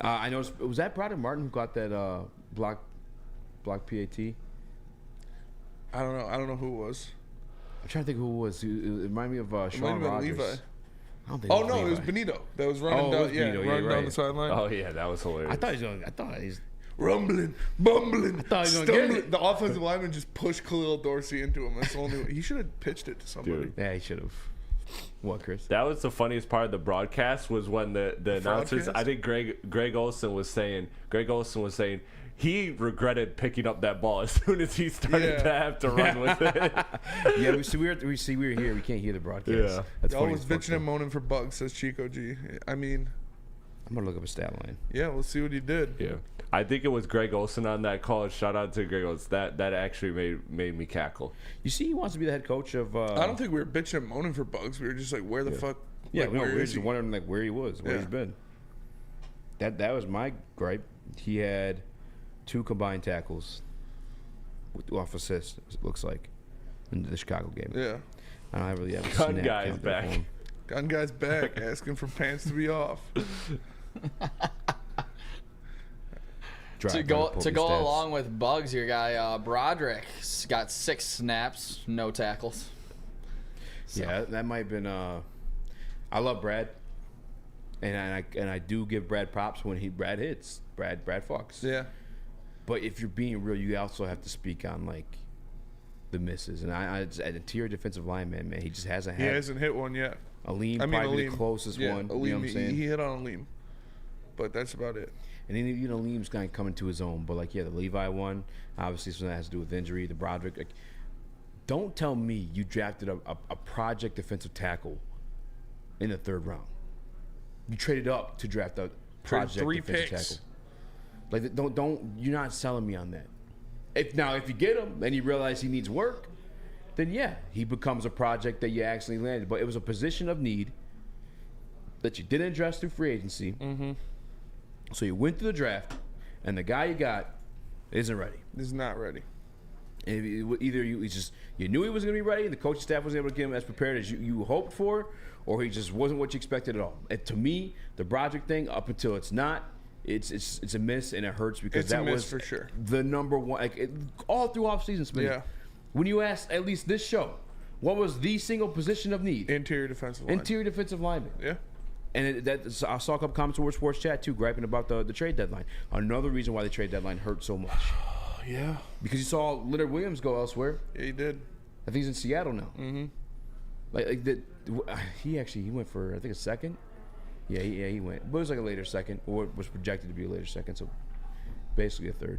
I noticed. Was that Broderick Martin who got that block PAT? I don't know. I don't know who it was. I'm trying to think who it was. It reminded me of It might Sean have been Rogers. Levi. I don't think Oh no, Levi. it was Benito that was running Oh, it down. was Benito. Yeah, running right. down the sideline. Oh yeah, that was hilarious. I thought he's rumbling, bumbling, thought he was gonna get stumbling. it. The offensive lineman just pushed Khalil Dorsey into him. That's the only. He should have pitched it to somebody. Dude. Yeah, he should have. What, Chris? That was the funniest part of the broadcast was when the announcers. Broadcast? I think Greg Olsen was saying. He regretted picking up that ball as soon as he started to have to run with it. Yeah, we were here. We can't hear the broadcast. Yeah. That's Y'all funny. was as fuck, bitching and though. moaning for Bugs, says Chico G. I mean, I'm gonna look up a stat line. yeah, we'll see what he did. Yeah, I think it was Greg Olsen on that call. Shout out to Greg Olsen. That actually made me cackle. You see, he wants to be the head coach of. I don't think we were bitching and moaning for Bugs. We were just like, where the fuck? Yeah, like, we where were is just he? wondering like where he was, where he's been. That was my gripe. He had 2 combined tackles off assists. It looks like in the Chicago game. Yeah. I don't really have a Gun snap guy's count there back. for him. Gun guy's back, asking for pants to be off. To go along with Bugs, your guy Broderick's got 6 snaps, no tackles. So. Yeah, that might have been. I love Brad, and I do give Brad props when Brad hits. Brad fucks. Yeah. But if you're being real, you also have to speak on like the misses. And I to your defensive lineman, man, he just hasn't He had. hasn't hit one yet. Aleem probably the closest one. Aleem, you know what I'm saying? he hit on Aleem, but that's about it. And then Aleem's kind of coming to his own. But like, yeah, the Levi one, obviously something that has to do with injury. The Broderick. Like, don't tell me you drafted a project defensive tackle in the 3rd round. You traded up to draft a project 3 defensive picks. tackle. Like, don't you're not selling me on that. If you get him and you realize he needs work, then yeah, he becomes a project that you actually landed. But it was a position of need that you didn't address through free agency. Mm-hmm. So you went through the draft, and the guy you got isn't ready. He's not ready. And either you knew he was going to be ready, and the coaching staff wasn't able to get him as prepared as you hoped for, or he just wasn't what you expected at all. And to me, the Broderick thing, up until it's not, it's a miss, and it hurts because It's a that miss was for sure. the number one, all through off season. Yeah. When you asked at least this show, what was the single position of need? Interior defensive line. Interior defensive lineman. Yeah. And I saw a couple comments on Woodward Sports Chat too, griping about the trade deadline. Another reason why the trade deadline hurt so much. Yeah. Because you saw Leonard Williams go elsewhere. Yeah, he did. I think he's in Seattle now. Mm-hmm. He went for I think a second. Yeah, he went. But it was like a later second, or it was projected to be a later second, so basically a 3rd.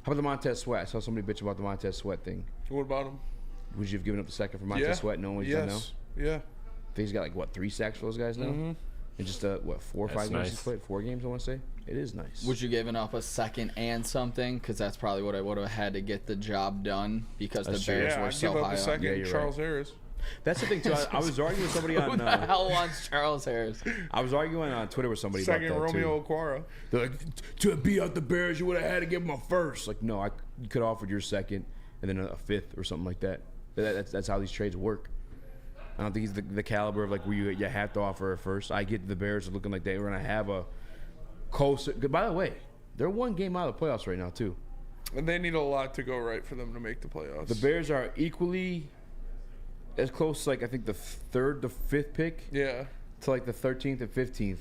How about the Montez Sweat? I saw somebody bitch about the Montez Sweat thing. What about him? Would you have given up the second for Montez Sweat knowing what he's done now? Yeah. I think he's got like 3 sacks for those guys now? Mm-hmm. And just 4 or 5 games he's played? 4 games, I want to say. It is nice. Would you given up a second and something? Because that's probably what I would have had to get the job done because the Bears were so give up high a second up. and Charles Harris. That's the thing too. I was arguing with somebody on. Who the hell wants Charles Harris? I was arguing on Twitter with somebody Second about that Romeo too. Okwara. They're like, to beat out the Bears, you would have had to give them a first. Like, no, you could have offered your second and then a fifth or something like that. That's how these trades work. I don't think he's the caliber of like where you have to offer a first. I get the Bears are looking like they were gonna have a close. By the way, they're one game out of the playoffs right now too. And they need a lot to go right for them to make the playoffs. The Bears are equally as close, like I think the third to fifth pick. Yeah. To like the 13th and 15th,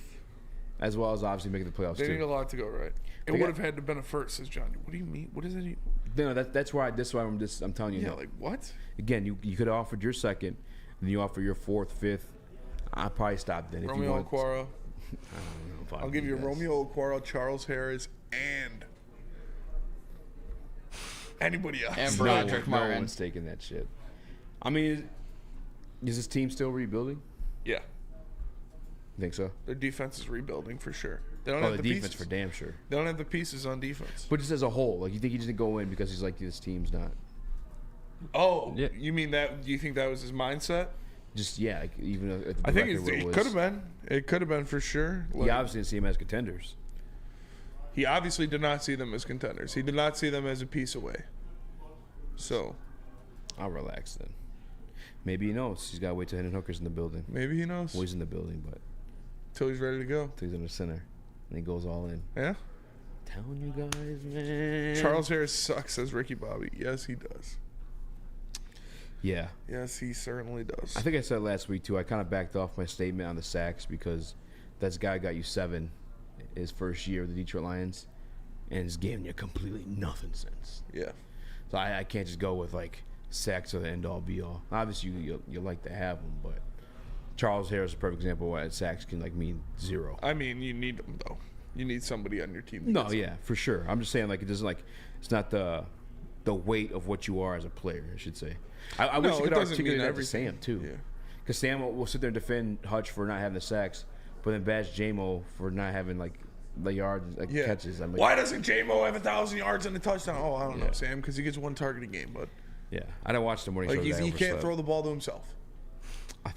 as well as obviously making the playoffs They too. need a lot to go right. It would have had to been a first, says Johnny. What do you mean? What does that mean? No, that's why I'm telling you. Yeah, no. like what? Again, you could have offered your second, and you offer your fourth, fifth. I'd probably stop then. Romeo if you want, Okwara. I don't know if I'll give you Romeo Okwara, Charles Harris, and anybody else. And No Broderick Martin. one's taking that shit. I mean, is this team still rebuilding? Yeah. You think so? Their defense is rebuilding for sure. They don't Oh, have the the defense pieces. for damn sure. They don't have the pieces on defense. But just as a whole, like you think he just didn't go in because he's like this team's not. Oh, you mean that? Do you think that was his mindset? Just like, even if I think it could have been. It could have been for sure. He obviously didn't see him as contenders. He obviously did not see them as contenders. He did not see them as a piece away. So, I'll relax then. Maybe he knows he's got to wait till Hendon Hooker's in the building. maybe he knows. Well, he's in the building, but Till he's ready to go. till he's in the center, and he goes all in. Yeah. Telling you guys, man. Charles Harris sucks, says Ricky Bobby. Yes, he does. Yeah. Yes, he certainly does. I think I said last week too. I kind of backed off my statement on the sacks because that guy got you 7 his first year with the Detroit Lions, and he's giving you completely nothing since. Yeah. So I can't just go with like sacks are the end all be all. Obviously you like to have them, but Charles Harris is a perfect example of why sacks can like mean 0. I mean, you need them though. You need somebody on your team. No, yeah, for sure. I'm just saying like it doesn't like it's not the weight of what you are as a player, I should say. I wish you could articulate that to Sam too. Because Sam will sit there and defend Hutch for not having the sacks, but then bash J-Mo for not having like the yards, like catches. I'm like, Why doesn't J-Mo have 1,000 yards and a touchdown? Oh, I don't know, Sam, because he gets 1 target a game, but yeah, I don't watch the morning show. like He he can't throw the ball to himself.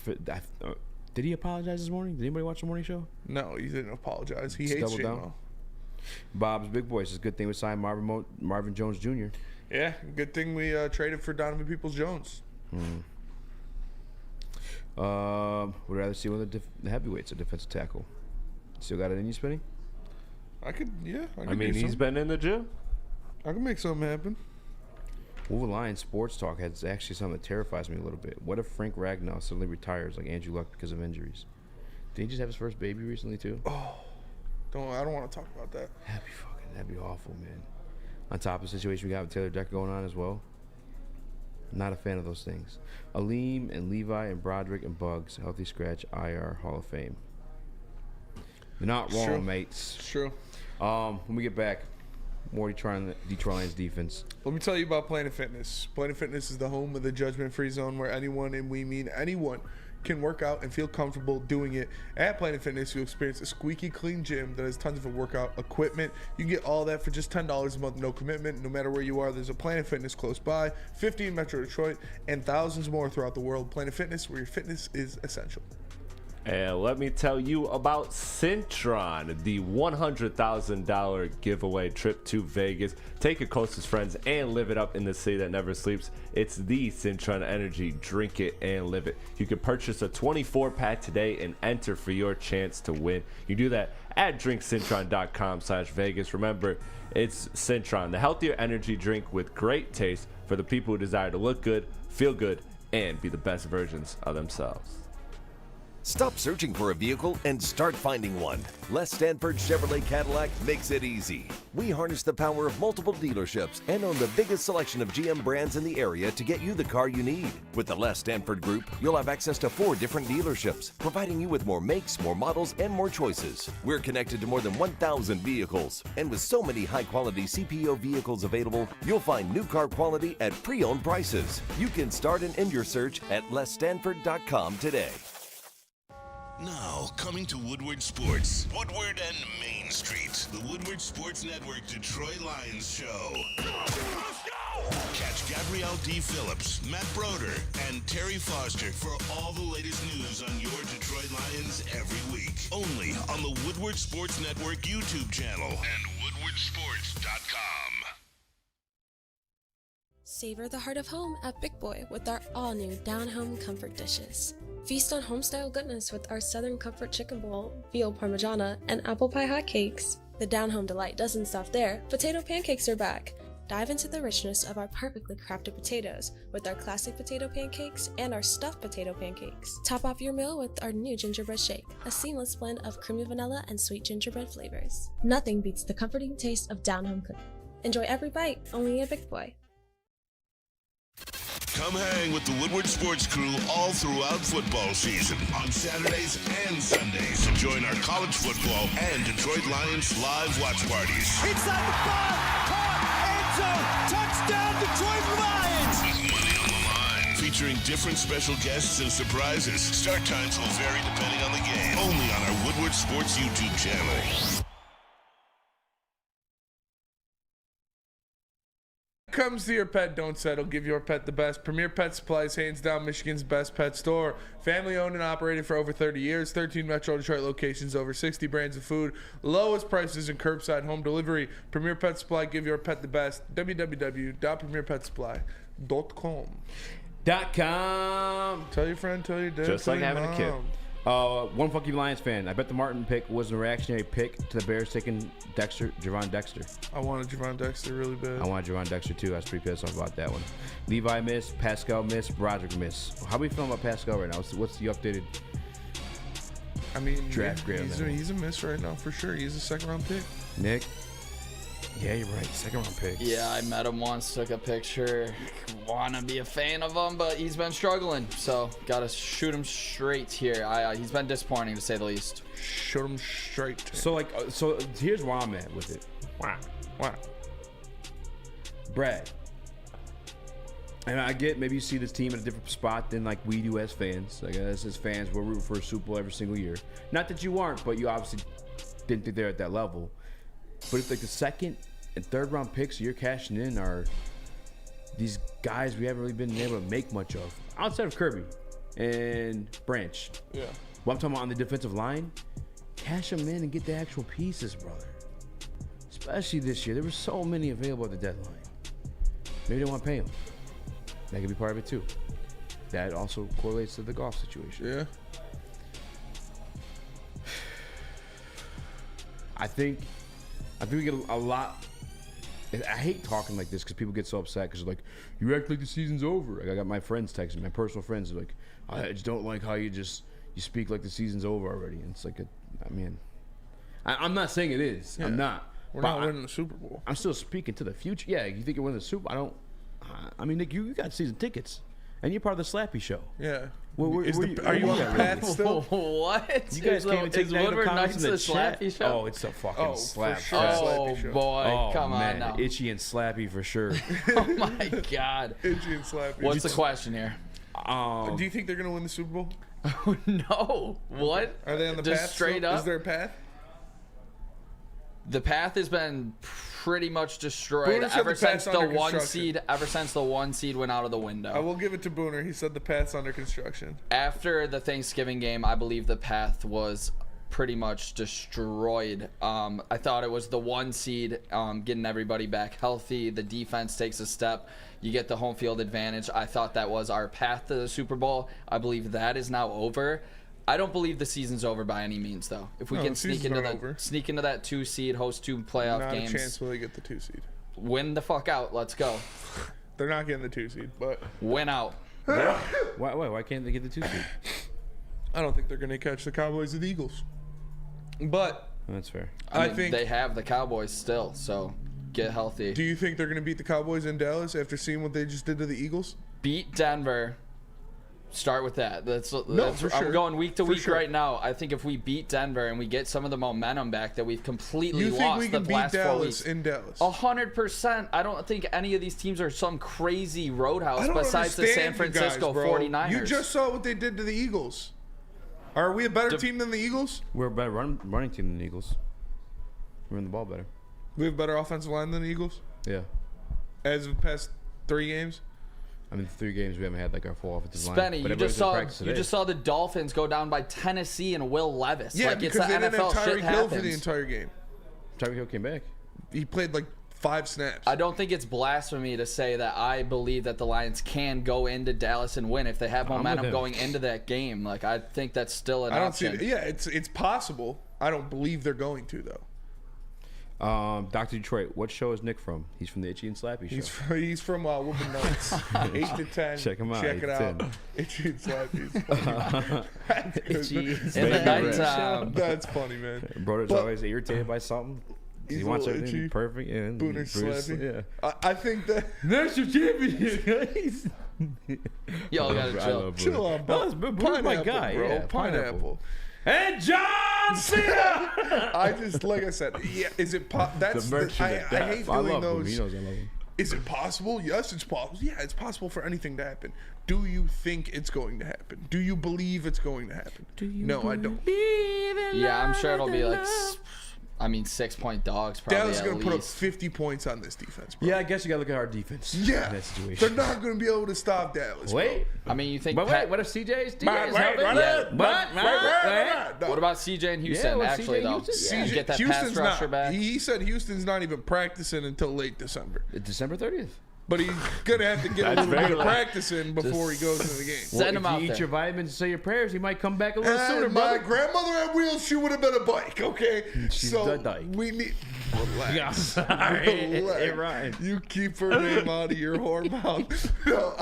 Did he apologize this morning? Did anybody watch the morning show? No, he didn't apologize. He Just hates double down. J-Mo. Bob's Big Boys. It's a good thing we signed Marvin Jones Jr. Yeah, good thing we traded for Donovan Peoples-Jones. Would rather see one of the heavyweights, a defensive tackle. Still got it in you, Spinny? I could, yeah. I mean, he's been in the gym. I can make something happen. Wolverine Lions Sports Talk has actually something that terrifies me a little bit. What if Frank Ragnow suddenly retires like Andrew Luck because of injuries? Did he just have his first baby recently too? Oh, I don't want to talk about that. That'd be awful, man. On top of the situation we got with Taylor Decker going on as well. Not a fan of those things. Aleem and Levi and Broderick and Bugs, healthy scratch, IR, Hall of Fame. You're not wrong, True. mates. True. When we get back, more Detroit Lions defense. Let me tell you about Planet Fitness. Planet Fitness is the home of the judgment-free zone where anyone, and we mean anyone, can work out and feel comfortable doing it. At Planet Fitness, you'll experience a squeaky clean gym that has tons of workout equipment. You can get all that for just $10 a month, no commitment. No matter where you are, there's a Planet Fitness close by, 50 in Metro Detroit, and thousands more throughout the world. Planet Fitness, where your fitness is essential. And let me tell you about Cintron, the $100,000 giveaway trip to Vegas. Take your closest friends and live it up in the city that never sleeps. It's the Cintron Energy. Drink it and live it. You can purchase a 24-pack today and enter for your chance to win. You do that at drinkcintron.com/Vegas. Remember, it's Cintron, the healthier energy drink with great taste for the people who desire to look good, feel good, and be the best versions of themselves. Stop searching for a vehicle and start finding one. Les Stanford Chevrolet Cadillac makes it easy. We harness the power of multiple dealerships and own the biggest selection of GM brands in the area to get you the car you need. With the Les Stanford Group, you'll have access to 4 different dealerships, providing you with more makes, more models, and more choices. We're connected to more than 1,000 vehicles. And with so many high-quality CPO vehicles available, you'll find new car quality at pre-owned prices. You can start and end your search at lesstanford.com today. Now, coming to Woodward Sports, Woodward and Main Street, the Woodward Sports Network Detroit Lions Show. Catch Gabrielle D. Phillips, Matt Broder, and Terry Foster for all the latest news on your Detroit Lions every week. Only on the Woodward Sports Network YouTube channel and woodwardsports.com. Savor the heart of home at Big Boy with our all-new down-home comfort dishes. Feast on home-style goodness with our Southern Comfort Chicken Bowl, veal parmigiana, and apple pie hotcakes. The down-home delight doesn't stop there. Potato pancakes are back. Dive into the richness of our perfectly crafted potatoes with our classic potato pancakes and our stuffed potato pancakes. Top off your meal with our new gingerbread shake, a seamless blend of creamy vanilla and sweet gingerbread flavors. Nothing beats the comforting taste of down-home cooking. Enjoy every bite, only at Big Boy. Come hang with the Woodward Sports crew all throughout football season on Saturdays and Sundays. Join our college football and Detroit Lions live watch parties. Inside the 5, caught, end zone, touchdown, Detroit Lions! With money on the line, featuring different special guests and surprises. Start times will vary depending on the game. Only on our Woodward Sports YouTube channel. Comes to your pet, don't settle. Give your pet the best. Premier Pet Supplies, hands down Michigan's best pet store. Family owned and operated for over 30 years. 13 Metro Detroit locations, over 60 brands of food, lowest prices and curbside home delivery. Premier Pet Supply, give your pet the best. www.premierpetsupply.com. Tell your friend, tell your dad. Just like having a kid. One fuck you Lions fan. I bet the Martin pick was a reactionary pick to the Bears taking Javon Dexter. I wanted Javon Dexter really bad. I wanted Javon Dexter too. I was pretty pissed off about that one. Levi missed, Pascal missed, Broderick missed. How are we feeling about Pascal right now? What's the updated draft grade? He's a miss right now for sure. He's a second-round pick. Nick? Yeah, you're right. Second-round pick. Yeah, I met him once, took a picture. Want to be a fan of him, but he's been struggling. So, got to shoot him straight here. He's been disappointing, to say the least. Shoot him straight. So here's where I'm at with it. Wow. Brad. And I get maybe you see this team in a different spot than like we do as fans. Like us as fans, we're rooting for a Super Bowl every single year. Not that you aren't, but you obviously didn't think they're at that level. But if like the second and third round picks you're cashing in are these guys we haven't really been able to make much of, outside of Kirby and Branch. Yeah. Well, I'm talking about on the defensive line, cash them in and get the actual pieces, brother. Especially this year. There were so many available at the deadline. Maybe they want to pay them. That could be part of it too. That also correlates to the golf situation. Yeah. I think we get a lot. I hate talking like this because people get so upset because they're like, you act like the season's over. Like I got my friends texting, my personal friends, like, I just don't like how you speak like the season's over already. And it's like, I'm not saying it is. Yeah. I'm not. We're not winning the Super Bowl. I'm still speaking to the future. Yeah, you think you're winning the Super Bowl? Nick, you got season tickets. And you're part of the Slappy Show. Yeah. Are you on the path still? What? You guys can't even take Woodward comments in the Slappy chat. Show? Oh, it's a fucking slap. Sure. Oh, Slappy Show. boy. Come on man. now. Itchy and Slappy for sure. Oh, my God. Itchy and Slappy. What's the question here? Do you think they're going to win the Super Bowl? No. What? Are they on the Just path? straight still? up? Is there a path? The path has been pretty much destroyed Booner said ever the since path's the under one construction. seed. Ever since the one seed went out of the window. I will give it to Booner. He said the path's under construction. After the Thanksgiving game, I believe the path was pretty much destroyed. I thought it was the one seed, getting everybody back healthy. The defense takes a step. You get the home field advantage. I thought that was our path to the Super Bowl. I believe that is now over. I don't believe the season's over by any means, though. If we can sneak into that 2 seed, host 2 playoff games. Not a chance will they get the 2 seed. Win the fuck out. Let's go. They're not getting the 2 seed, but win out. Why can't they get the 2 seed? I don't think they're going to catch the Cowboys or the Eagles. But that's fair. I think they have the Cowboys still, so get healthy. Do you think they're going to beat the Cowboys in Dallas after seeing what they just did to the Eagles? Beat Denver. Start with that. For sure. I'm going week to week sure. right now. I think if we beat Denver and we get some of the momentum back that we've completely you lost think we can the beat last Dallas 4 weeks. in Dallas? 100%. I don't think any of these teams are some crazy roadhouse I don't besides the San understand you guys, Francisco bro. 49ers. You just saw what they did to the Eagles. Are we a better team than the Eagles? We're a better running team than the Eagles. We're in the ball better. We have better offensive line than the Eagles Yeah. as of the past 3 games. I mean, 3 games we haven't had like our full offensive line. Spenny, But you just everybody's in saw practice you today. just saw the Dolphins go down by Tennessee and Will Levis. Yeah, like, because it's the they didn't NFL have shit Tyreek Hill for the happens. entire game. Tyreek Hill came back. He played like 5 snaps. I don't think it's blasphemy to say that I believe that the Lions can go into Dallas and win if they have I'm with momentum him. going into that game. Like, I think that's still an I don't see option. it. Yeah, it's possible. I don't believe they're going to though. Dr. Detroit, what show is Nick from? He's from the Itchy and Slappy show. He's from Woodward Notes. 8 to 10. Check him out, Check 8 it to out. 10. Itchy and Slappy. Itchy and In the nighttime. That's funny, man. Brother's But- always irritated by something. He's He a wants little everything to be itchy. perfect. And Booner Bruce- Slappy. Yeah. I think that National champion. Y'all gotta chill. chill on Boone's my guy, bro. yeah, Pineapple. And John Cena. I just like I said, yeah. Is it? That's The merch I of hate I doing love him. those. He knows I love him. Is it possible? Yes, it's possible. Yeah, it's possible for anything to happen. Do you think it's going to happen? Do you believe it's going to happen? No, I don't. Yeah, I'm sure it'll be like, 6-point dogs probably Dallas is at going to put up least. 50 points on this defense, bro. Yeah, I guess you got to look at our defense. Yeah. In that situation. They're not going to be able to stop Dallas. Wait. I mean, you think But Pat- wait, what if CJ's Wait, healthy? What about CJ and Houston, well, actually, CJ though? Houston, And get that Houston's pass rusher not. back? He said Houston's not even practicing until late December. December 30th. But he's going to have to get a That's little bit very of late. practice in before he goes into the game. Send him out If you eat there. your vitamins and say your prayers, he might come back a little sooner, My brother. grandmother had wheels. She would have been a bike, okay? She's so the dyke. we need relax. Sorry, it Relax. rhymed. You keep her name out of your whore mouth. No,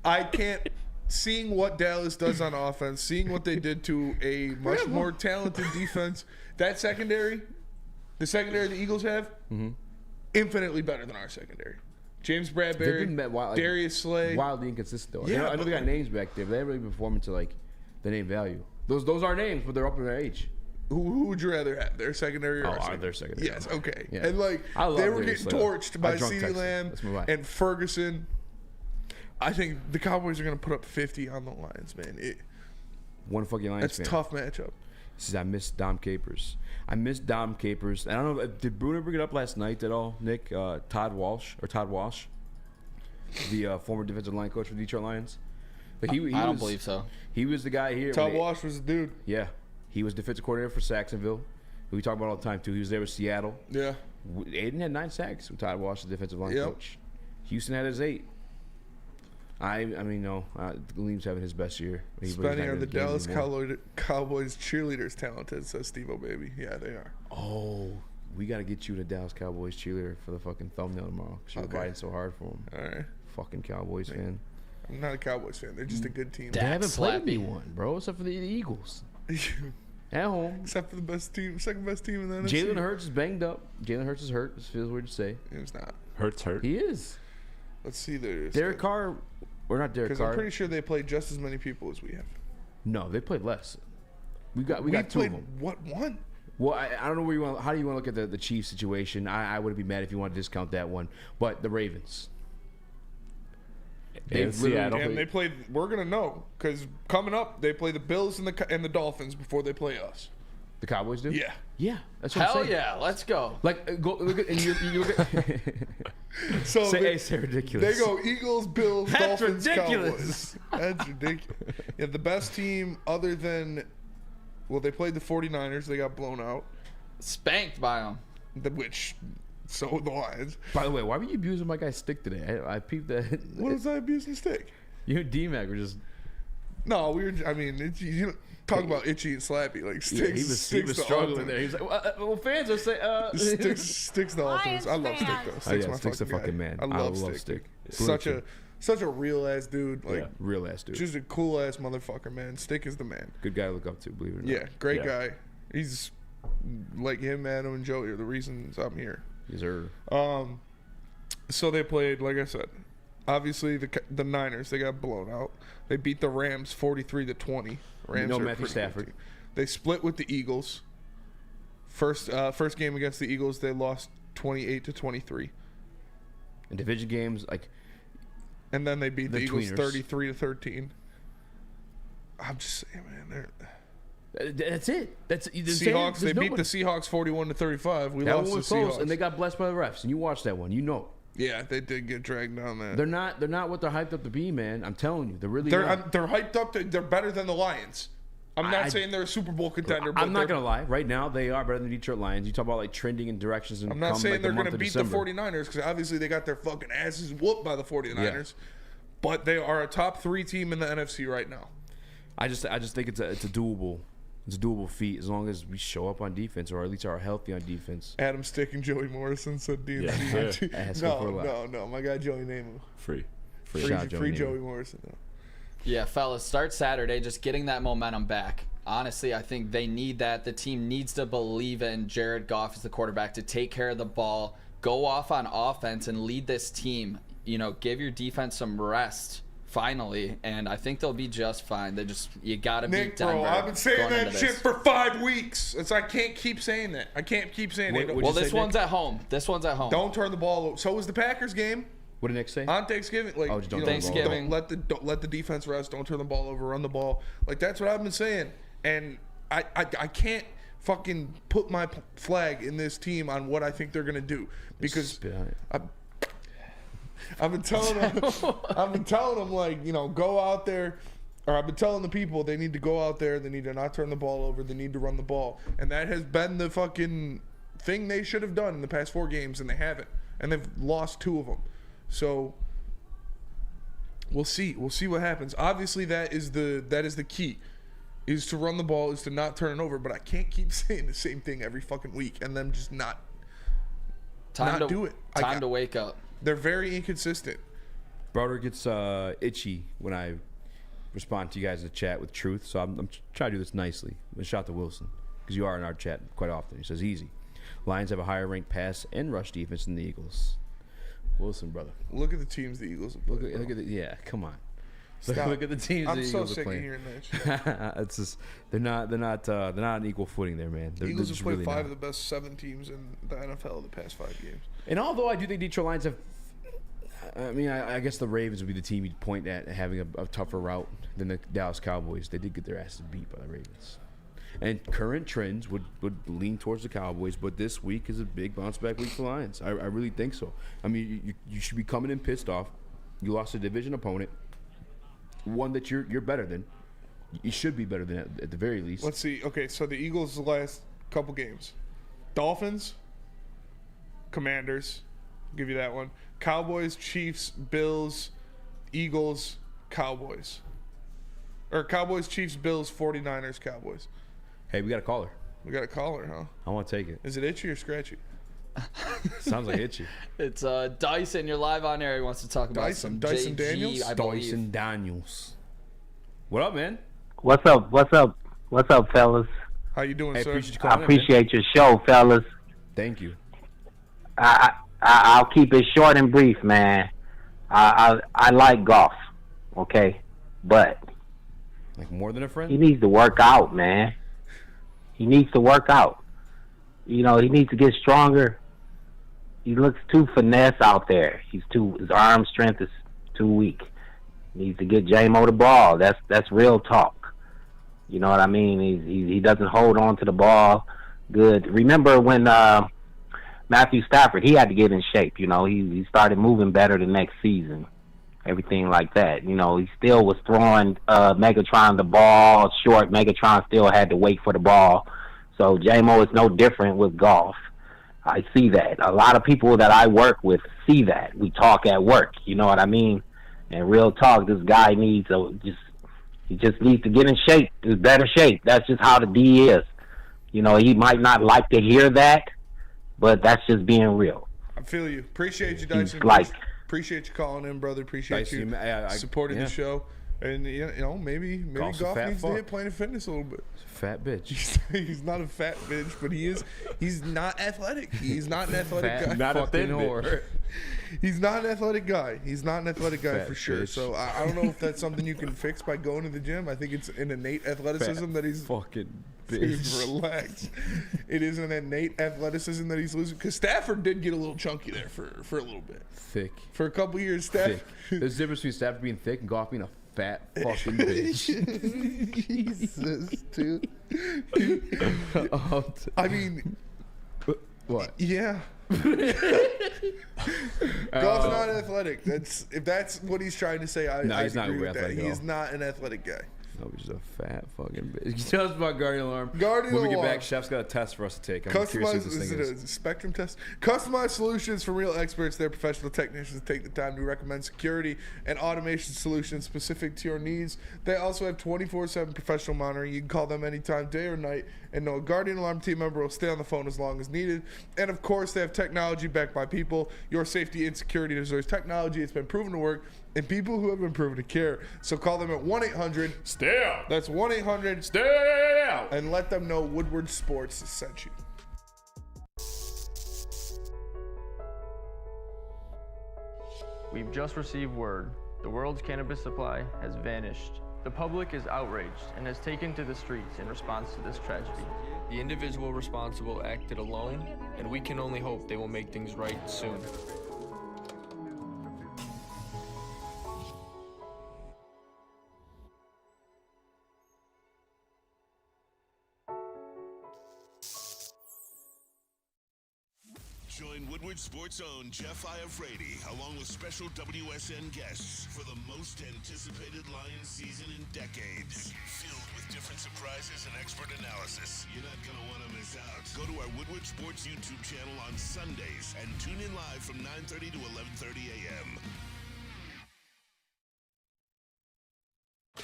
I can't. Seeing what Dallas does on offense, seeing what they did to a much more talented defense, that secondary, the secondary the Eagles have, infinitely better than our secondary. James Bradbury, Darius Slay. Wildly inconsistent though. Yeah, I know they got names back there, but they haven't really been performing to like the name value. Those are names, but they're up in their age. Who would you rather have? Their secondary or our secondary? Their secondary. Yes, okay. Yeah. And like I love they were Darius getting Slay. torched I by drunk CeeDee texted. Lamb Let's move on. and Ferguson. I think the Cowboys are going to put up 50 on the Lions, man. One fucking Lions That's fan. a tough matchup. Says I miss Dom Capers. I miss Dom Capers. I don't know. Did Bruno bring it up last night at all, Nick? Todd Walsh, the former defensive line coach for the Detroit Lions. But he I don't was- believe so. He was the guy here. Todd when they- Walsh was the dude. Yeah, he was defensive coordinator for Saxonville. Who we talk about all the time too. He was there with Seattle. Yeah. Aiden had 9 sacks with Todd Walsh, the defensive line Yep. coach. Houston had his 8. I mean, no. Gleam's having his best year. Spenny, are the Dallas Cowboys cheerleaders talented, says Steve-O Baby. Yeah, they are. Oh, we got to get you the Dallas Cowboys cheerleader for the fucking thumbnail tomorrow. Because you're Okay. fighting so hard for them. All right. Fucking Cowboys fan. I'm not a Cowboys fan. They're just a good team. They haven't played anyone, bro, except for the Eagles. At home. Except for the best team, second best team in the NFC. Jalen Hurts is banged up. Jalen Hurts is hurt. It feels weird to say. He's not. Hurts hurt. He is. Let's see their Derek Carr, or not Derek Because Carr. I'm pretty sure they played just as many people as we have. No, they played less. We got 2 played of them. what, one? Well, I don't know where you want. How do you want to look at the Chiefs situation? I wouldn't be mad if you want to discount that one. But the Ravens. In Seattle. And they played. We're gonna know because coming up they play the Bills and the Dolphins before they play us. The Cowboys do? Yeah. Yeah. That's what I'm Hell saying. yeah, let's go. Like, go look at, and you look at. So It's ridiculous. They go Eagles, Bills, That's Dolphins, ridiculous. Cowboys. That's ridiculous. Yeah, the best team other than, well, they played the 49ers. They got blown out. Spanked by them. Which, so the Lions. By the way, why were you abusing my guy's stick today? I peeped that. What was I abusing stick? You and D-Mac were just. No, we were. I mean, you don't talk about Itchy and Slappy like sticks. Yeah, he sticks was the struggling ultimate. there. He was like, well, fans are saying. Sticks the ultimate. I love Stick though. Stick's my Stick's a fucking guy. man. I love Stick. Such a real ass dude. Like real ass dude. Just a cool ass motherfucker, man. Stick is the man. Good guy to look up to, believe it or not. Yeah, great guy. He's like him, Adam, and Joey are the reasons I'm here. Yes, sir. So they played, like I said, obviously the Niners. They got blown out. They beat the Rams 43-20. Rams No are a Matthew pretty good Stafford. team. They split with the Eagles. First game against the Eagles, they lost 28-23. In division games, like. And then they beat the Eagles tweeners. 33-13. I'm just saying, man, That's it. That's Seahawks. They beat the Seahawks 41-35. We lost the Seahawks, and they got blessed by the refs. And you watched that one, you know. Yeah, they did get dragged down there. They're not what they're hyped up to be, man. I'm telling you, they're really. They're hyped up. They're better than the Lions. I'm not saying they're a Super Bowl contender. But I'm not gonna lie. Right now, they are better than the Detroit Lions. You talk about like trending in directions. And I'm not saying they're gonna beat December. the 49ers because obviously they got their fucking asses whooped by the 49ers. But they are a top 3 team in the NFC right now. I just think it's a doable. It's a doable feat as long as we show up on defense, or at least are healthy on defense. Adam Stick and Joey Morrison said DNC. No, my guy Joey Namath. Free Joey Morrison. No. Yeah, fellas, start Saturday, just getting that momentum back. Honestly, I think they need that. The team needs to believe in Jared Goff as the quarterback to take care of the ball, go off on offense, and lead this team. You know, give your defense some rest. Finally, and I think they'll be just fine. You gotta beat Denver. Bro, I've been saying that shit for 5 weeks. I can't keep saying that. I can't keep saying it. Well, this one's at home. Don't turn the ball over. So was the Packers game. What did Nick say? On Thanksgiving, Thanksgiving. Don't let the defense rest. Don't turn the ball over. Run the ball. Like that's what I've been saying. And I can't fucking put my flag in this team on what I think they're gonna do because I've been telling them, like, you know, go out there, or I've been telling the people they need to go out there, they need to not turn the ball over, they need to run the ball. And that has been the fucking thing they should have done in the past 4 games, and they haven't. And they've lost 2 of them. So we'll see. We'll see what happens. Obviously that is the key. Is to run the ball, is to not turn it over, but I can't keep saying the same thing every fucking week and then just not do it. Time to wake up. They're very inconsistent. Brother gets itchy when I respond to you guys in the chat with truth, so I'm trying to do this nicely. A shout to Wilson, because you are in our chat quite often. He says, easy. Lions have a higher ranked pass and rush defense than the Eagles. Wilson, brother. Look at the teams the Eagles have played. Look at the come on. Look at the teams I'm the so Eagles sick are playing. of hearing that shit. It's just they're not on equal footing there, man. The Eagles have played really 5 of the best 7 teams in the NFL the past 5 games. And although I do think Detroit Lions have, I mean, I guess the Ravens would be the team you'd point at having a tougher route than the Dallas Cowboys. They did get their asses beat by the Ravens. And current trends would lean towards the Cowboys, but this week is a big bounce back week for Lions. I really think so. I mean, you should be coming in pissed off. You lost a division opponent, one that you're better than. You should be better than at the very least. Let's see. Okay, so the Eagles' last couple games: Dolphins, Commanders. I'll give you that one. Cowboys, Chiefs, Bills, Eagles, Cowboys. Or Cowboys, Chiefs, Bills, 49ers, Cowboys. Hey, we got a caller. We got a caller, huh? I want to take it. Is it itchy or scratchy? Sounds like itchy. It's Dyson. You're live on air. He wants to talk about some Dyson JG, Daniels? I believe. Dyson Daniels. What up, man? What's up, fellas? How you doing, sir? I appreciate your show, fellas. Thank you. I'll keep it short and brief, man. I like golf, okay, but like more than a friend. He needs to work out, man. He needs to work out. You know, he needs to get stronger. He looks too finesse out there. His arm strength is too weak. He needs to get J-Mo the ball. That's real talk. You know what I mean? He doesn't hold on to the ball good. Remember when Matthew Stafford, he had to get in shape. You know, he started moving better the next season. Everything like that. You know, he still was throwing Megatron the ball short. Megatron still had to wait for the ball. So J-Mo is no different with golf. I see that. A lot of people that I work with see that. We talk at work. You know what I mean? And real talk, this guy needs he just needs to get in shape, better shape. That's just how the D is. You know, he might not like to hear that, but that's just being real. I feel you. Appreciate you, Dyson. Appreciate you calling in, brother. Appreciate Dyson, you supporting the show. And, you know, maybe golf needs to hit Planet Fitness a little bit. Fat bitch. He's not a fat bitch, but he's not athletic. He's not an athletic guy. Not a thin bitch. He's not an athletic guy. He's not an athletic guy Fat for sure. bitch. So I don't know if that's something you can fix by going to the gym. I think it's an innate athleticism that he's fucking bitch. Relax. It is an innate athleticism that he's losing. Because Stafford did get a little chunky there for a little bit. Thick. For a couple years, Stafford. There's a difference between Stafford being thick and Goff being a fat fucking bitch. Jesus, dude. I mean, what? Yeah. Golf's not athletic. If that's what he's trying to say, I he's not agree with that. athletic at He is all. not an athletic guy. No, he's a fat fucking bitch. Tell us about Guardian Alarm. Guardian When we get Alarm. back, Chef's got a test for us to take. I'm curious what Customized, this is thing it is. a spectrum test? Customized solutions from real experts. They're professional technicians that take the time to recommend security and automation solutions specific to your needs. They also have 24/7 professional monitoring. You can call them anytime, day or night, and know a Guardian Alarm team member will stay on the phone as long as needed. And of course, they have technology backed by people. Your safety and security deserves technology. It's been proven to work, and people who have been proven to care. So call them at 1-800-STAY-OUT. That's 1-800-STAY-OUT. And let them know Woodward Sports sent you. We've just received word. The world's cannabis supply has vanished. The public is outraged and has taken to the streets in response to this tragedy. The individual responsible acted alone, and we can only hope they will make things right soon. Join Woodward Sports' own Jeff Iafrate, along with special WSN guests for the most anticipated Lions season in decades. Filled with different surprises and expert analysis. You're not going to want to miss out. Go to our Woodward Sports YouTube channel on Sundays and tune in live from 9:30 to 11:30 a.m.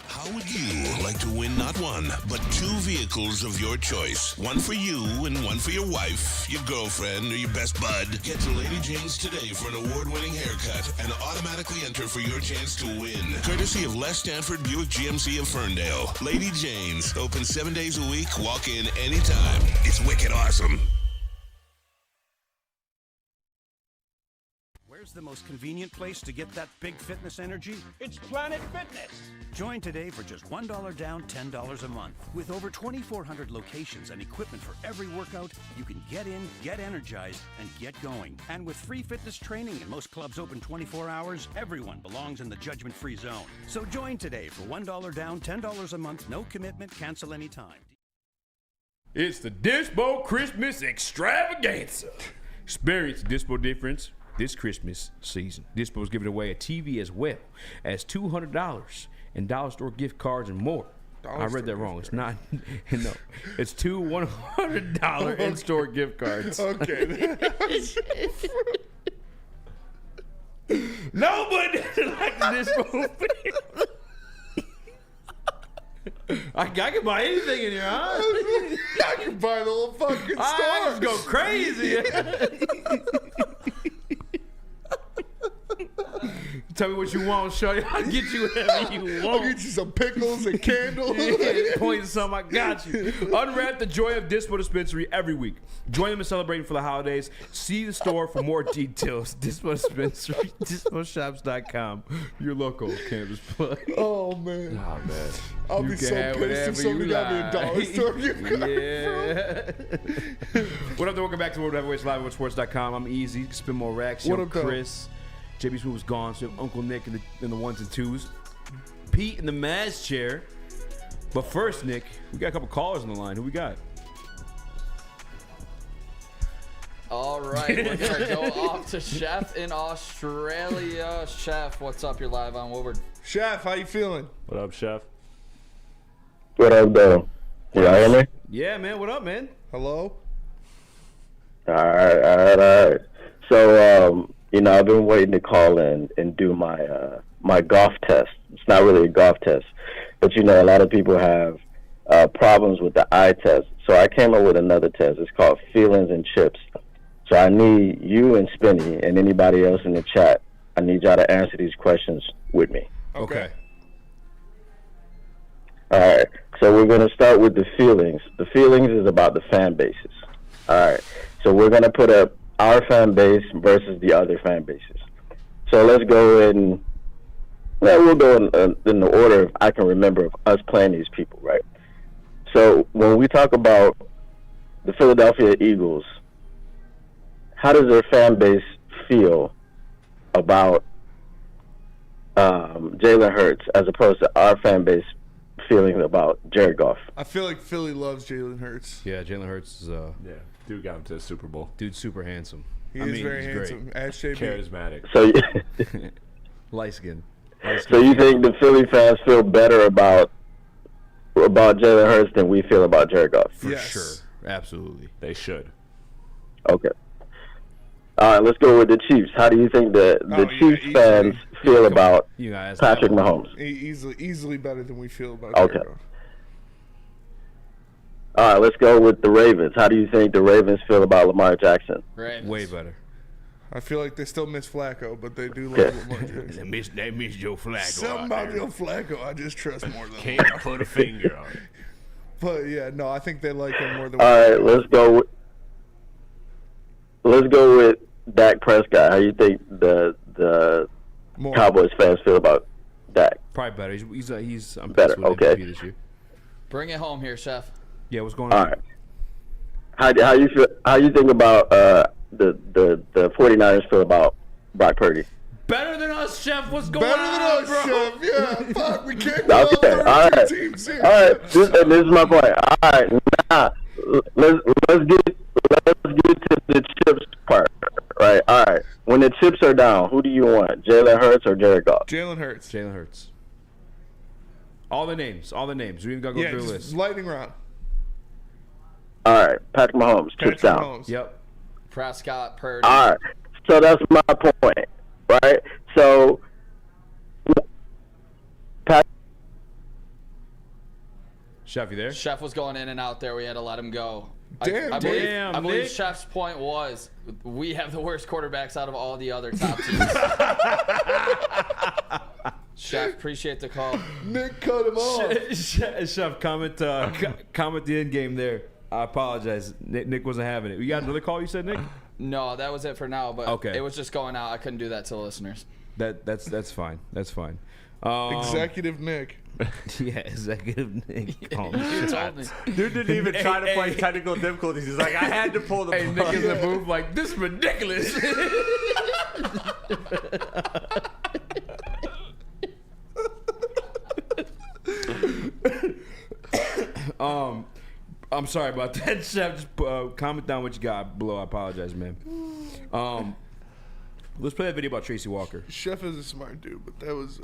How would you like to win not one, but two vehicles of your choice? One for you and one for your wife, your girlfriend, or your best bud. Get to Lady Jane's today for an award-winning haircut and automatically enter for your chance to win. Courtesy of Les Stanford Buick GMC of Ferndale. Lady Jane's, open 7 days a week, walk in anytime. It's wicked awesome. Where's the most convenient place to get that big fitness energy? It's Planet Fitness. Join today for just $1 down, $10 a month. With over 2,400 locations and equipment for every workout, you can get in, get energized, and get going. And with free fitness training and most clubs open 24 hours, everyone belongs in the judgment-free zone. So join today for $1 down, $10 a month, no commitment, cancel anytime. It's the Dispo Christmas Extravaganza. Experience the Dispo difference this Christmas season. Dispo is giving away a TV as well as $200 in dollar store gift cards and more. I read that wrong. It's not. No, it's two $100 in-store gift cards. Okay. Nobody like this movie. I can buy anything in here, huh? I can buy the whole fucking store. I just go crazy. Tell me what you want, shorty. I'll get you whatever you want. I'll get you some pickles and candles. Point to something, I got you. Unwrap the joy of Dispo Dispensary every week. Join them in celebrating for the holidays. See the store for more details. Dispo Dispensary, disposhops.com. Your local cannabis plug. Oh, man. Oh, man. I'll be so pissed if somebody got me a dollar store gift card. Yeah. What up, there? Welcome back to World Heavyweights Live at Sports.com. I'm Eazy. Spin more racks. What Yo, up, though? Chris. JB Smooth was gone, so Uncle Nick in the ones and twos. Pete in the Maz chair. But first, Nick, we got a couple callers on the line. Who we got? All right, we're going to go off to Chef in Australia. Chef, what's up? You're live on Woodward. Chef, how you feeling? What up, Chef? What up, though? You hear me? Yeah, man. What up, man? Hello? All right. So, I've been waiting to call in and do my golf test. It's not really a golf test, but a lot of people have problems with the eye test. So I came up with another test. It's called Feelings and Chips. So I need you and Spinny and anybody else in the chat. I need y'all to answer these questions with me. Okay. All right. So we're going to start with the feelings. The feelings is about the fan bases. All right. So we're going to put up our fan base versus the other fan bases. So let's go in. We'll go in the order of I can remember of us playing these people, right? So when we talk about the Philadelphia Eagles, how does their fan base feel about Jalen Hurts as opposed to our fan base feeling about Jared Goff? I feel like Philly loves Jalen Hurts. Yeah, Jalen Hurts is dude got him to the Super Bowl. Dude's super handsome. He is very handsome. Ask JB. Charismatic. So, light skin. So you think the Philly fans feel better about Jalen Hurts than we feel about Jared Goff? For sure. Absolutely. They should. Okay. All right, let's go with the Chiefs. How do you think the Chiefs fans feel about Patrick Mahomes? Easily better than we feel about Okay. Jared Goff. All right, let's go with the Ravens. How do you think the Ravens feel about Lamar Jackson? Way better. I feel like they still miss Flacco, but they do love Okay. Lamar Jackson. They miss Joe Flacco. Something about Joe Flacco I just trust more than Can't Lamar. put a finger on it. But yeah, no, I think they like him more than All right, let's go with Dak Prescott. How do you think the Cowboys fans feel about Dak? Probably better. He's I'm Better, impressed with okay. MVP this year. Bring it home here, Chef. Yeah, what's going All on? right. How you feel? How you think about the 49ers feel about Brock Purdy? Better than us, Chef. What's going Better on, than us, bro? Chef. Yeah, fuck, we can't go Okay, all right, teams here. all right. This is my point. All right, now let's get to the chips part. Right. All right. When the chips are down, who do you want, Jalen Hurts or Jared Goff? Jalen Hurts. Jalen Hurts. All the names. We even got to go through a just list. lightning round. All right. Patrick Mahomes, chips down. Mahomes. Yep. Prescott, Purdy. All right. So that's my point, right? So, Chef, you there? Chef was going in and out there. We had to let him go. Damn, I believe Nick. Chef's point was we have the worst quarterbacks out of all the other top teams. Chef, appreciate the call. Nick cut him off. Chef, comment the end game there. I apologize. Nick wasn't having it. You got another call, you said, Nick? No, that was it for now, but Okay. it was just going out. I couldn't do that to the listeners. That's fine. That's fine. Executive Nick. Yeah, Executive Nick. Oh, You told me. Dude didn't even try to play technical difficulties. He's like, I had to pull the Hey, Nick is in the booth like, this is ridiculous. I'm sorry about that, Chef. Just comment down what you got below. I apologize, man. Let's play that video about Tracy Walker. Chef is a smart dude, but that was,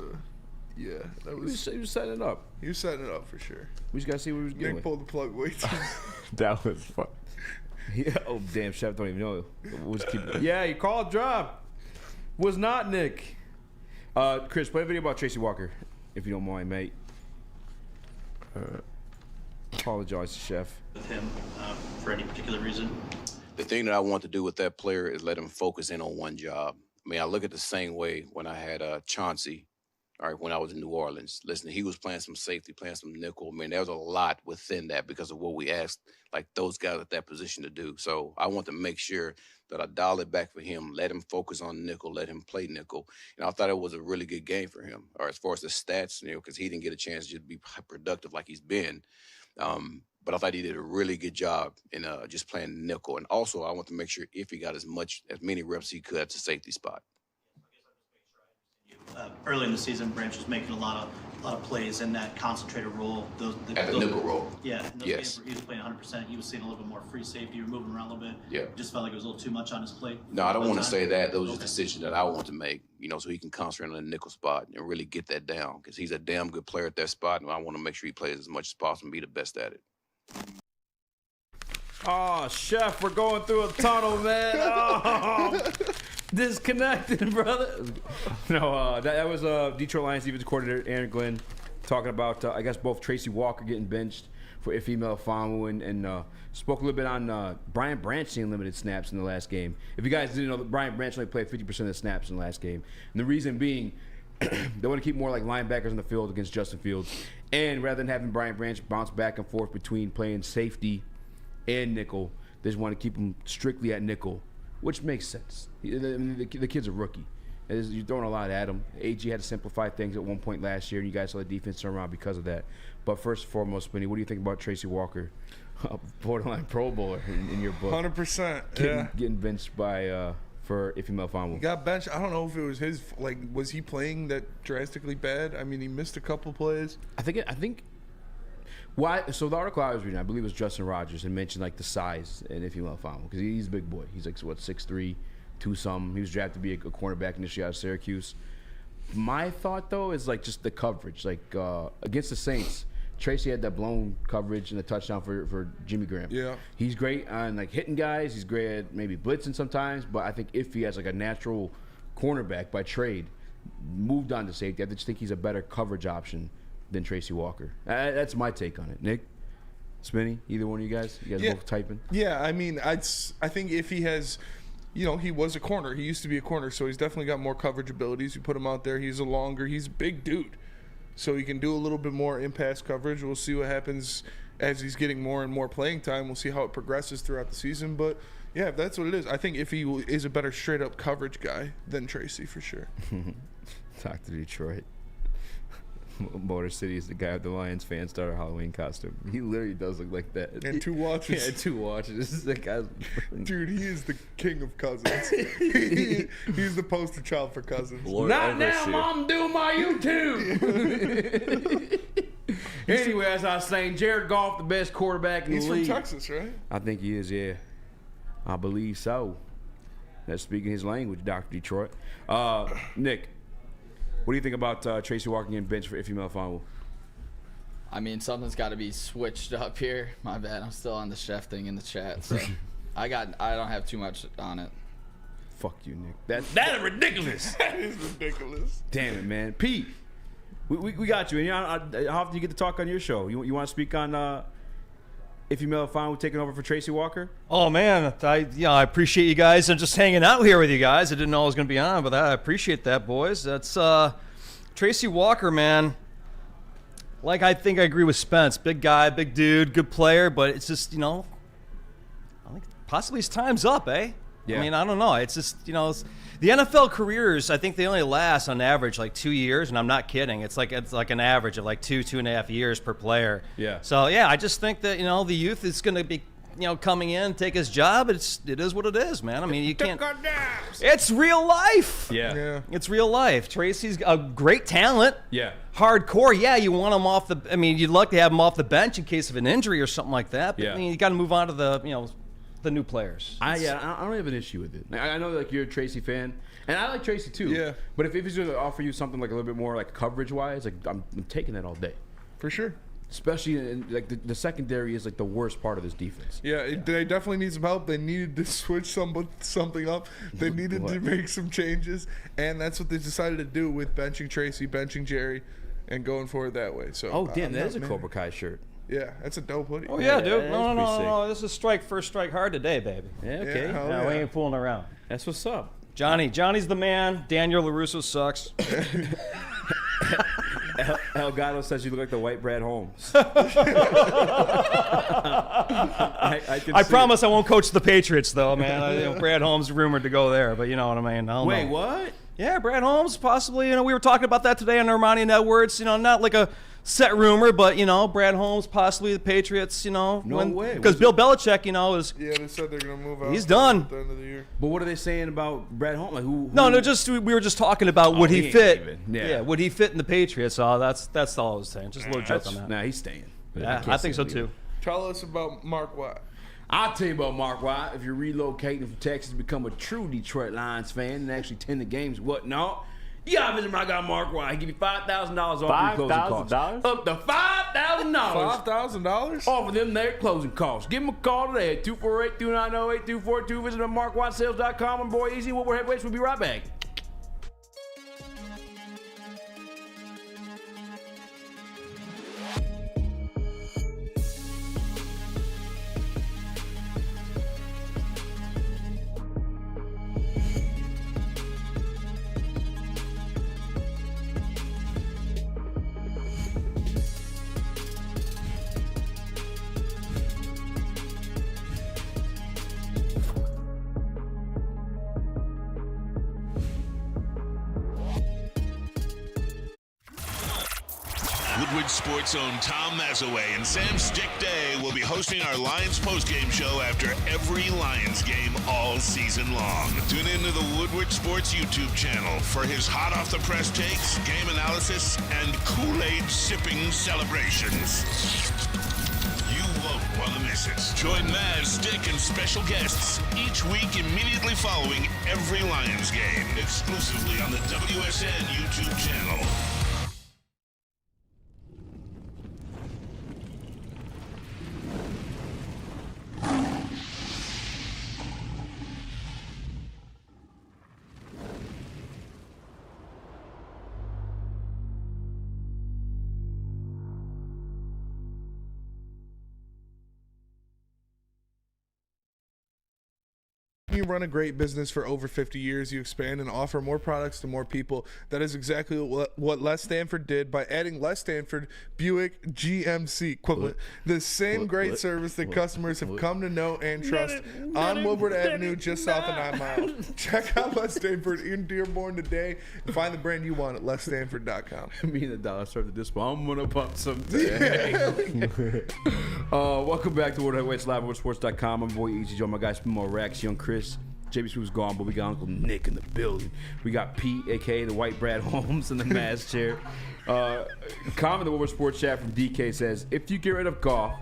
yeah, that was. He was setting it up. He was setting it up for sure. We just gotta see what he was doing. Nick pulled the plug way too. That was fun. Yeah. Oh, damn, Chef don't even know. Yeah, your call dropped. Was not Nick. Chris, play a video about Tracy Walker, if you don't mind, mate. Apologize, Chef. With him for any particular reason? The thing that I want to do with that player is let him focus in on one job. I mean, I look at the same way when I had Chauncey, all right, when I was in New Orleans. Listen, he was playing some safety, playing some nickel. I mean, there was a lot within that because of what we asked, like, those guys at that position to do. So I want to make sure that I dial it back for him, let him focus on nickel, let him play nickel. And I thought it was a really good game for him, or as far as the stats, because he didn't get a chance to be productive like he's been. But I thought he did a really good job in just playing nickel. And also, I want to make sure if he got as many reps he could at the safety spot. Early in the season, Branch was making a lot of plays in that concentrated role. At the nickel role. Yeah. In those Yes. games where he was playing 100%. He was seeing a little bit more free safety. You were moving around a little bit. Yeah. Just felt like it was a little too much on his plate. No, I don't want to Time. say that. Those are decisions that I want to make, so he can concentrate on the nickel spot and really get that down because he's a damn good player at that spot, and I want to make sure he plays as much as possible and be the best at it. Oh, Chef, we're going through a tunnel, man. Oh, disconnected, brother. No, that was Detroit Lions defensive coordinator Aaron Glenn talking about, I guess, both Tracy Walker getting benched for Ifeoma Ofonwu and spoke a little bit on Brian Branch seeing limited snaps in the last game. If you guys didn't know, Brian Branch only played 50% of the snaps in the last game. And the reason being, they want to keep more like linebackers in the field against Justin Fields. And rather than having Brian Branch bounce back and forth between playing safety and nickel, they just want to keep him strictly at nickel, which makes sense. The kid's a rookie. You're throwing a lot at him. AG had to simplify things at one point last year, and you guys saw the defense turn around because of that. But first and foremost, Spinny, what do you think about Tracy Walker, borderline Pro Bowler in your book? 100%. Getting benched by for Ife Melifonwu. He got benched. I don't know if it was his. Like, was he playing that drastically bad? I mean, he missed a couple plays. I think. Why? So the article I was reading, I believe it was Justin Rogers, and mentioned like the size in Ife Melifonwu because he's a big boy. He's like what 6'3", 2-something. He was drafted to be a cornerback initially out of Syracuse. My thought though is like just the coverage. Like against the Saints, Tracy had that blown coverage and the touchdown for Jimmy Graham. Yeah, he's great on like hitting guys. He's great at maybe blitzing sometimes. But I think if he has like a natural cornerback by trade, moved on to safety, I just think he's a better coverage option than Tracy Walker. That's my take on it. Nick, Smitty, either one of you guys? You guys both typing? Yeah, I mean, I think if he has, you know, he was a corner. He used to be a corner, so he's definitely got more coverage abilities. You put him out there, he's a big dude. So he can do a little bit more in-pass coverage. We'll see what happens as he's getting more and more playing time. We'll see how it progresses throughout the season. But, yeah, if that's what it is, I think if he is a better straight-up coverage guy than Tracy for sure. Talk to Detroit. Motor City is the guy with the Lions fan starter Halloween costume. He literally does look like that. And 2 watches. Yeah, 2 watches. That guy's dude, he is the king of cousins. He's the poster child for cousins. Lord Not now, Mom, do my YouTube. Anyway, as I was saying, Jared Goff, the best quarterback in the league. He's from Texas, right? I think he is, yeah. I believe so. That's speaking his language, Dr. Detroit. Nick, what do you think about Tracy Walker getting benched for Ife Melifonwu? I mean, something's got to be switched up here. My bad. I'm still on the chef thing in the chat, so I don't have too much on it. Fuck you, Nick. That is ridiculous. That is ridiculous. Damn it, man. Pete, we got you. And how often do you get to talk on your show? You want to speak on Ife Melifonwu taking over for Tracy Walker? Oh man, I appreciate you guys and just hanging out here with you guys. I didn't know I was going to be on, but I appreciate that, boys. That's Tracy Walker, man. Like, I think I agree with Spence. Big guy, big dude, good player, but it's just, I think possibly his time's up, eh? Yeah. I mean, I don't know. It's just, the NFL careers, I think they only last on average like 2 years, and I'm not kidding. It's like an average of like 2.5 years per player. Yeah. So yeah, I just think that the youth is going to be coming in, take his job. It is what it is, man. I mean, you can't. It's real life. Yeah. It's real life. Tracy's a great talent. Yeah. Hardcore. Yeah, you want him off the. I mean, you'd like to have him off the bench in case of an injury or something like that. But Yeah. I mean, you got to move on to the new players. I don't have an issue with it. I know like you're a Tracy fan, and I like Tracy too. Yeah. But if he's going to offer you something like a little bit more like coverage wise, like I'm taking that all day. For sure. Especially in like the secondary is like the worst part of this defense. Yeah, they definitely need some help. They needed to switch something up. They needed to make some changes, and that's what they decided to do with benching Tracy, benching Jerry, and going forward that way. So Damn, that is a Cobra Kai shirt. Yeah, that's a dope hoodie. Oh yeah, dude. No. This is first strike hard today, baby. Yeah, okay. No, we ain't fooling around. That's what's up. Johnny's the man. Daniel LaRusso sucks. Elgato says you look like the white Brad Holmes. I promise I won't coach the Patriots, though, man. Brad Holmes rumored to go there, but you know what I mean. Wait, what? Yeah, Brad Holmes possibly. We were talking about that today on Ermanni and Edwards. Not like a set rumor, but Brad Holmes possibly the Patriots. No way. Because Bill Belichick, is. Yeah, they said they're gonna move out. He's done at the end of the year. But what are they saying about Brad Holmes? Like who? No, just we were just talking about would he fit? Yeah, would he fit in the Patriots? So that's all I was saying. Just a little joke on that. Nah, he's staying. Yeah, I think so too. Tell us about Mark Watt. I'll tell you about Mark Watt. If you're relocating from Texas to become a true Detroit Lions fan and actually attend the games, whatnot, you gotta visit my guy Mark Watt. He give you $5,000 off your closing costs. Up to $5,000. $5,000 off of them their closing costs. Give him a call today at 248-290-8242. Visit him at markwatsales.com. And boy, Eazy, Woodward Heavyweights. We'll be right back. Woodward Sports' own Tom Mazaway and Sam Stick Day will be hosting our Lions postgame show after every Lions game all season long. Tune into the Woodward Sports YouTube channel for his hot-off-the-press takes, game analysis, and Kool-Aid sipping celebrations. You won't want to miss it. Join Maz, Stick, and special guests each week immediately following every Lions game, exclusively on the WSN YouTube channel. You run a great business for over 50 years. You expand and offer more products to more people. That is exactly what Les Stanford did by adding Les Stanford Buick GMC equivalent. The same great service that customers have come to know and trust on Woodward Avenue just south of 9 Mile. Check out Les Stanford in Dearborn today and find the brand you want at lesstanford.com. Me and the dollar serve the dispo. I'm going to pump some today. Welcome back to Woodward Heavyweights Live, WoodwardSports.com. I'm your boy Eazy, Joe, my guy Spimo Rex, Young Chris. JB Smooth's gone, but we got Uncle Nick in the building. We got Pete, a.k.a. the White Brad Holmes, in the Maz chair. Comment in the Woodward Sports chat from DK says, if you get rid of Goff,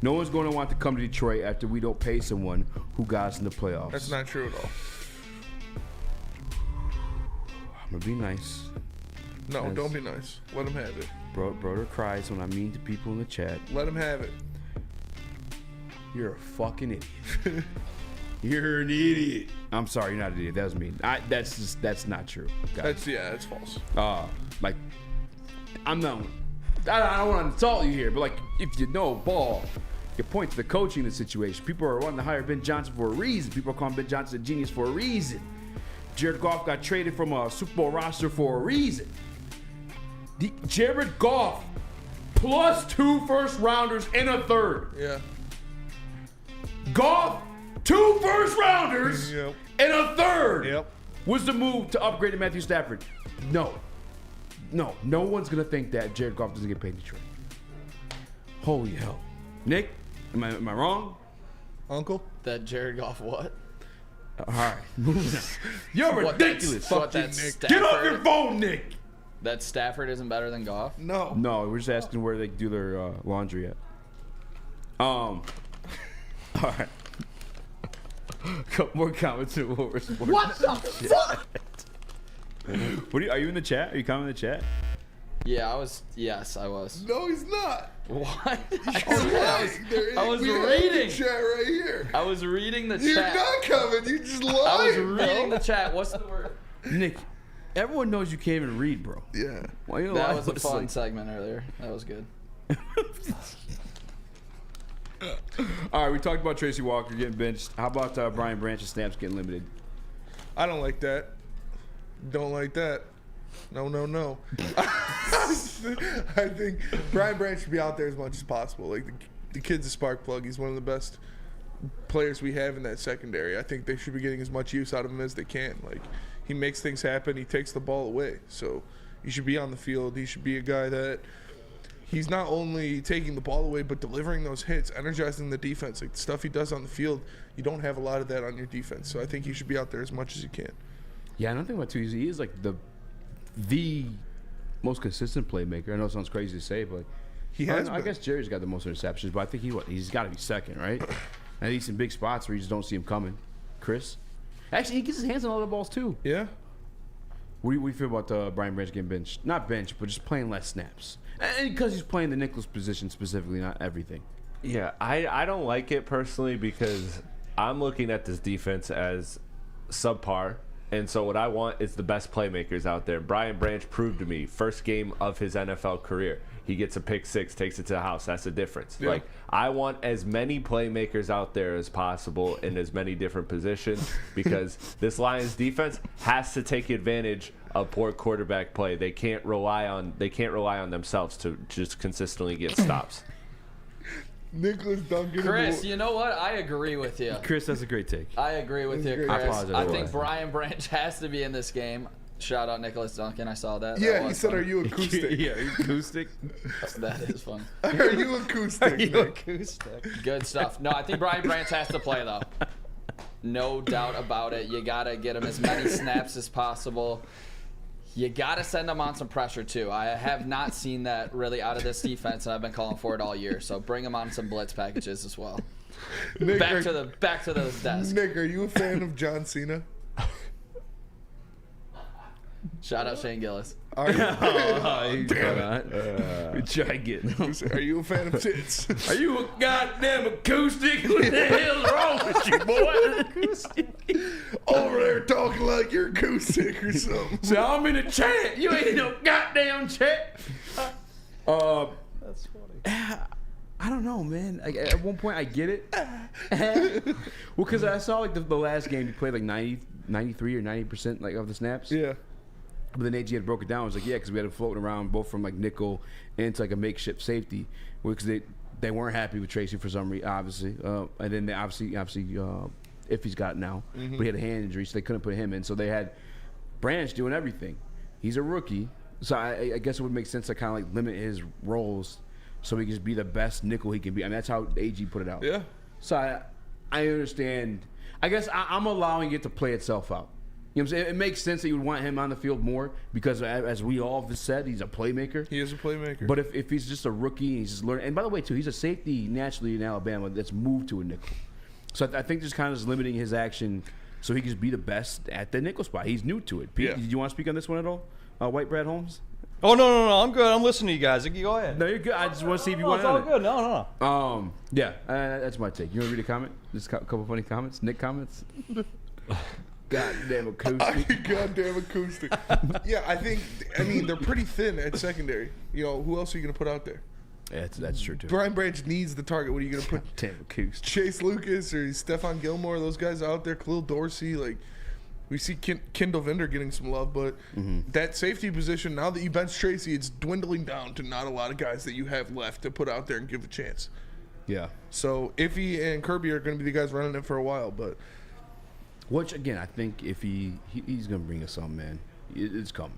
no one's going to want to come to Detroit after we don't pay someone who got us in the playoffs. That's not true at all. I'm going to be nice. No, don't be nice. Let him have it. Broder cries when I mean to people in the chat. Let him have it. You're a fucking idiot. You're an idiot. I'm sorry, you're not an idiot. That was mean. That's not true. Guys. That's false. Like, I don't want to insult you here, but like, if you know ball, you point to the coaching in the situation. People are wanting to hire Ben Johnson for a reason. People are calling Ben Johnson a genius for a reason. Jared Goff got traded from a Super Bowl roster for a reason. Jared Goff plus 2 first-rounders and a third. Yeah. Goff, 2 first-rounders and a third was the move to upgrade to Matthew Stafford. No one's going to think that Jared Goff doesn't get paid in Detroit. Holy hell. Nick, am I wrong? Uncle? That Jared Goff what? All right, moving on. You're ridiculous. Fuck you, Nick. Get off your phone, Nick. That Stafford isn't better than Goff? No, we're just asking where they do their laundry at. All right. Couple more comments to Woodward Sports. What the fuck? Are you in the chat? Are you commenting in the chat? Yeah, I was. Yes, I was. No, he's not. What? I was we reading. The chat right here. I was reading the You're chat. You're not coming. You just lied. I was reading the chat. What's the word? Nick, everyone knows you can't even read, bro. Yeah. Why you that was a fun segment earlier. That was good. All right, we talked about Tracy Walker getting benched. How about Brian Branch's snaps getting limited? I don't like that. Don't like that. No. I think Brian Branch should be out there as much as possible. Like the kid's a spark plug. He's one of the best players we have in that secondary. I think they should be getting as much use out of him as they can. Like he makes things happen. He takes the ball away. So he should be on the field. He should be a guy that he's not only taking the ball away but delivering those hits, energizing the defense. Like the stuff he does on the field, you don't have a lot of that on your defense. So I think he should be out there as much as you can. Yeah, I don't think about too. He is like the most consistent playmaker. I know it sounds crazy to say, but he has. I guess Jerry's got the most interceptions, but I think he's got to be second, right? And he's in big spots where you just don't see him coming. Chris, actually, he gets his hands on all the balls too. Yeah. What do you feel about Brian Branch getting benched? Not benched, but just playing less snaps, and because he's playing the nickel's position specifically, not everything. Yeah, I don't like it personally because I'm looking at this defense as subpar. And so what I want is the best playmakers out there. Brian Branch proved to me, first game of his NFL career, he gets a pick six, takes it to the house. That's the difference. Yeah. Like, I want as many playmakers out there as possible in as many different positions because this Lions defense has to take advantage of poor quarterback play. They can't rely on themselves to just consistently get stops. Nicholas Duncan. Chris, you know what? I agree with you. Chris, that's a great take. I agree with you, Chris. I apologize. I think Brian Branch has to be in this game. Shout out Nicholas Duncan. I saw that. Yeah, That he was said, fun. "Are you acoustic?" Yeah, acoustic. That is fun. Are you acoustic? Are you Nick? acoustic? Good stuff. No, I think Brian Branch has to play, though. No doubt about it. You got to get him as many snaps as possible. You got to send him on some pressure, too. I have not seen that really out of this defense, and I've been calling for it all year. So bring him on some blitz packages as well. Nick, back to the desk. Nick, are you a fan of John Cena? Shout out Shane Gillis. Are you? Try getting him. Are you a fan of tits? Are you a goddamn acoustic? What the hell's wrong with you, boy? Over there talking like you're acoustic or something. So I'm in a chat. You ain't in no goddamn chat. That's funny. I don't know, man. At one point, I get it. Well, because I saw like the last game, he played like 93 or 90% like of the snaps. Yeah. But then AG had broke it down. I was like, yeah, because we had him floating around both from like nickel into like a makeshift safety, because they weren't happy with Tracy for some reason, obviously. And then they obviously if he's got it now, but he had a hand injury, so they couldn't put him in. So they had Branch doing everything. He's a rookie, so I guess it would make sense to kind of like limit his roles so he can just be the best nickel he can be. I mean, that's how AG put it out. Yeah. So I understand. I guess I'm allowing it to play itself out. You know what I'm saying? It makes sense that you would want him on the field more because, as we all have said, he's a playmaker. He is a playmaker. But if he's just a rookie and he's just learning, and by the way, too, he's a safety naturally in Alabama that's moved to a nickel. So I think just kind of is limiting his action so he can just be the best at the nickel spot. He's new to it. Pete, did you want to speak on this one at all? White Brad Holmes? Oh, no. I'm good. I'm listening to you guys. Go ahead. No, you're good. I just want to see if you want to. It's all good. No. Yeah, that's my take. You want to read a comment? Just a couple funny comments? Nick comments? Goddamn acoustic. Goddamn acoustic. Yeah, I mean, they're pretty thin at secondary. You know, who else are you going to put out there? Yeah, that's true, too. Brian Branch needs the target. What are you going to put? Damn acoustic. Chase Lucas or Stephon Gilmore, those guys out there, Khalil Dorsey, like, we see Kendall Vender getting some love, but that safety position, now that you bench Tracy, it's dwindling down to not a lot of guys that you have left to put out there and give a chance. Yeah. So Iffy and Kirby are going to be the guys running it for a while, but... Which, again, I think if he's going to bring us something, man. It's coming.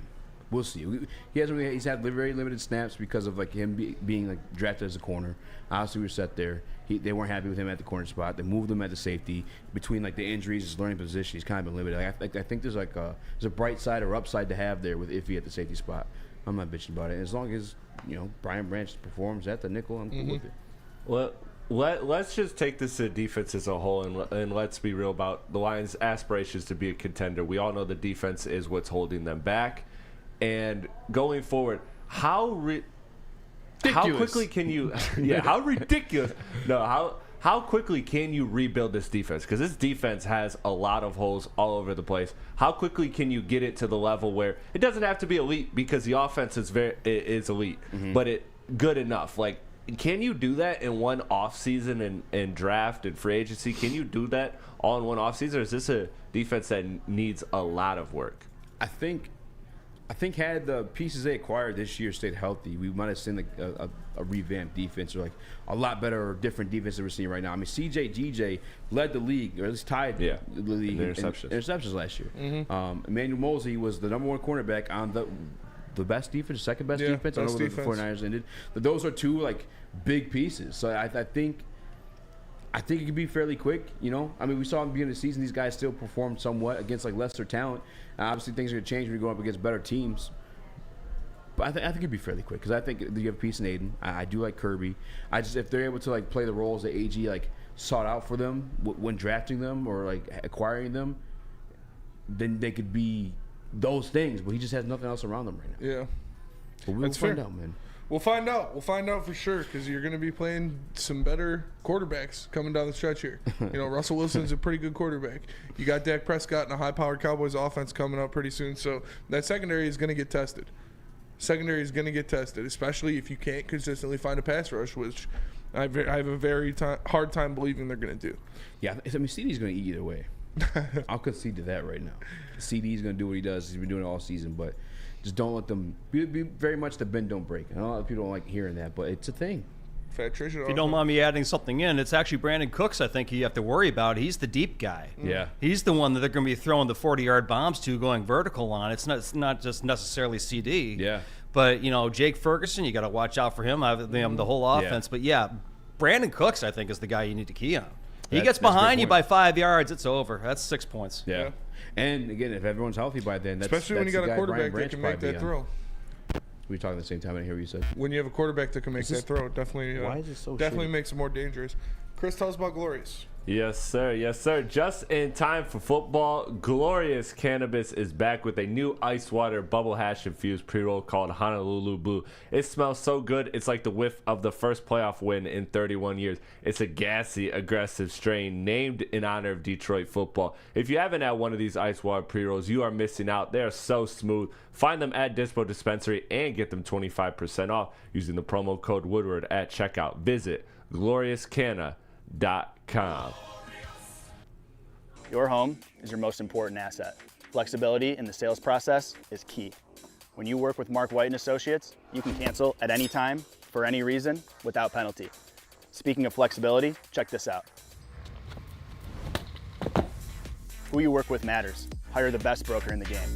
We'll see. He's had very limited snaps because of like him being like drafted as a corner. Obviously, we were set there. They weren't happy with him at the corner spot. They moved him at the safety. Between like the injuries, his learning position, he's kind of been limited. I think there's like there's a bright side or upside to have there with Iffy at the safety spot. I'm not bitching about it. As long as Brian Branch performs at the nickel, I'm cool with it. Well, let's just take this to defense as a whole, and let's be real about the Lions' aspirations to be a contender. We all know the defense is what's holding them back. And going forward, how quickly can you? Yeah, how ridiculous? No, how quickly can you rebuild this defense? Because this defense has a lot of holes all over the place. How quickly can you get it to the level where it doesn't have to be elite, because the offense is elite, but it good enough? Like, can you do that in one offseason and draft and free agency? Can you do that all in one offseason, or is this a defense that needs a lot of work? I think had the pieces they acquired this year stayed healthy, we might have seen like a revamped defense, or like a lot better or different defense that we're seeing right now. I mean, CJ led the league, or at least tied the league in interceptions last year. Emmanuel Mosley was the number one cornerback on the best defense, second best defense. I don't know where the 49ers ended. But those are two like big pieces. So I think it could be fairly quick. I mean, we saw in the beginning of the season these guys still performed somewhat against like lesser talent. Obviously, things are going to change when you go up against better teams. But I think it'd be fairly quick, because I think you have a piece in Aiden. I do like Kirby. If they're able to like play the roles that AG like sought out for them when drafting them or like acquiring them, then they could be those things. But he just has nothing else around them right now. Yeah, but we'll find out, man. We'll find out. We'll find out for sure, because you're going to be playing some better quarterbacks coming down the stretch here. Russell Wilson's a pretty good quarterback. You got Dak Prescott and a high-powered Cowboys offense coming up pretty soon. So that secondary is going to get tested. Especially if you can't consistently find a pass rush, which I have a very hard time believing they're going to do. Yeah, I mean, CD's going to eat either way. I'll concede to that right now. CD's going to do what he does. He's been doing it all season, but just don't let them be very much the bend don't break. And a lot of people don't like hearing that, but it's a thing. Fat Tricia. If you don't mind me adding something in, it's actually Brandon Cooks I think you have to worry about. He's the deep guy. Yeah. He's the one that they're going to be throwing the 40-yard bombs to, going vertical on. It's not just necessarily CD. Yeah. But, Jake Ferguson, you got to watch out for him. The whole offense. But, yeah, Brandon Cooks I think is the guy you need to key on. He gets behind you by 5 yards, it's over. That's 6 points. Yeah. And, again, if everyone's healthy by then, especially when you got a quarterback that can make that throw. We were talking at the same time. I didn't hear what you said. When you have a quarterback that can make that throw, definitely, why is it so definitely shitty? makes it more dangerous. Chris, tell us about Glorious. Yes, sir. Yes, sir. Just in time for football, Glorious Cannabis is back with a new ice water bubble hash infused pre-roll called Honolulu Blue. It smells so good, it's like the whiff of the first playoff win in 31 years. It's a gassy, aggressive strain named in honor of Detroit football. If you haven't had one of these ice water pre-rolls, you are missing out. They are so smooth. Find them at Dispo Dispensary and get them 25% off using the promo code Woodward at checkout. Visit gloriouscanna.com. Your home is your most important asset. Flexibility in the sales process is key. When you work with Mark White & Associates, you can cancel at any time, for any reason, without penalty. Speaking of flexibility, check this out. Who you work with matters. Hire the best broker in the game.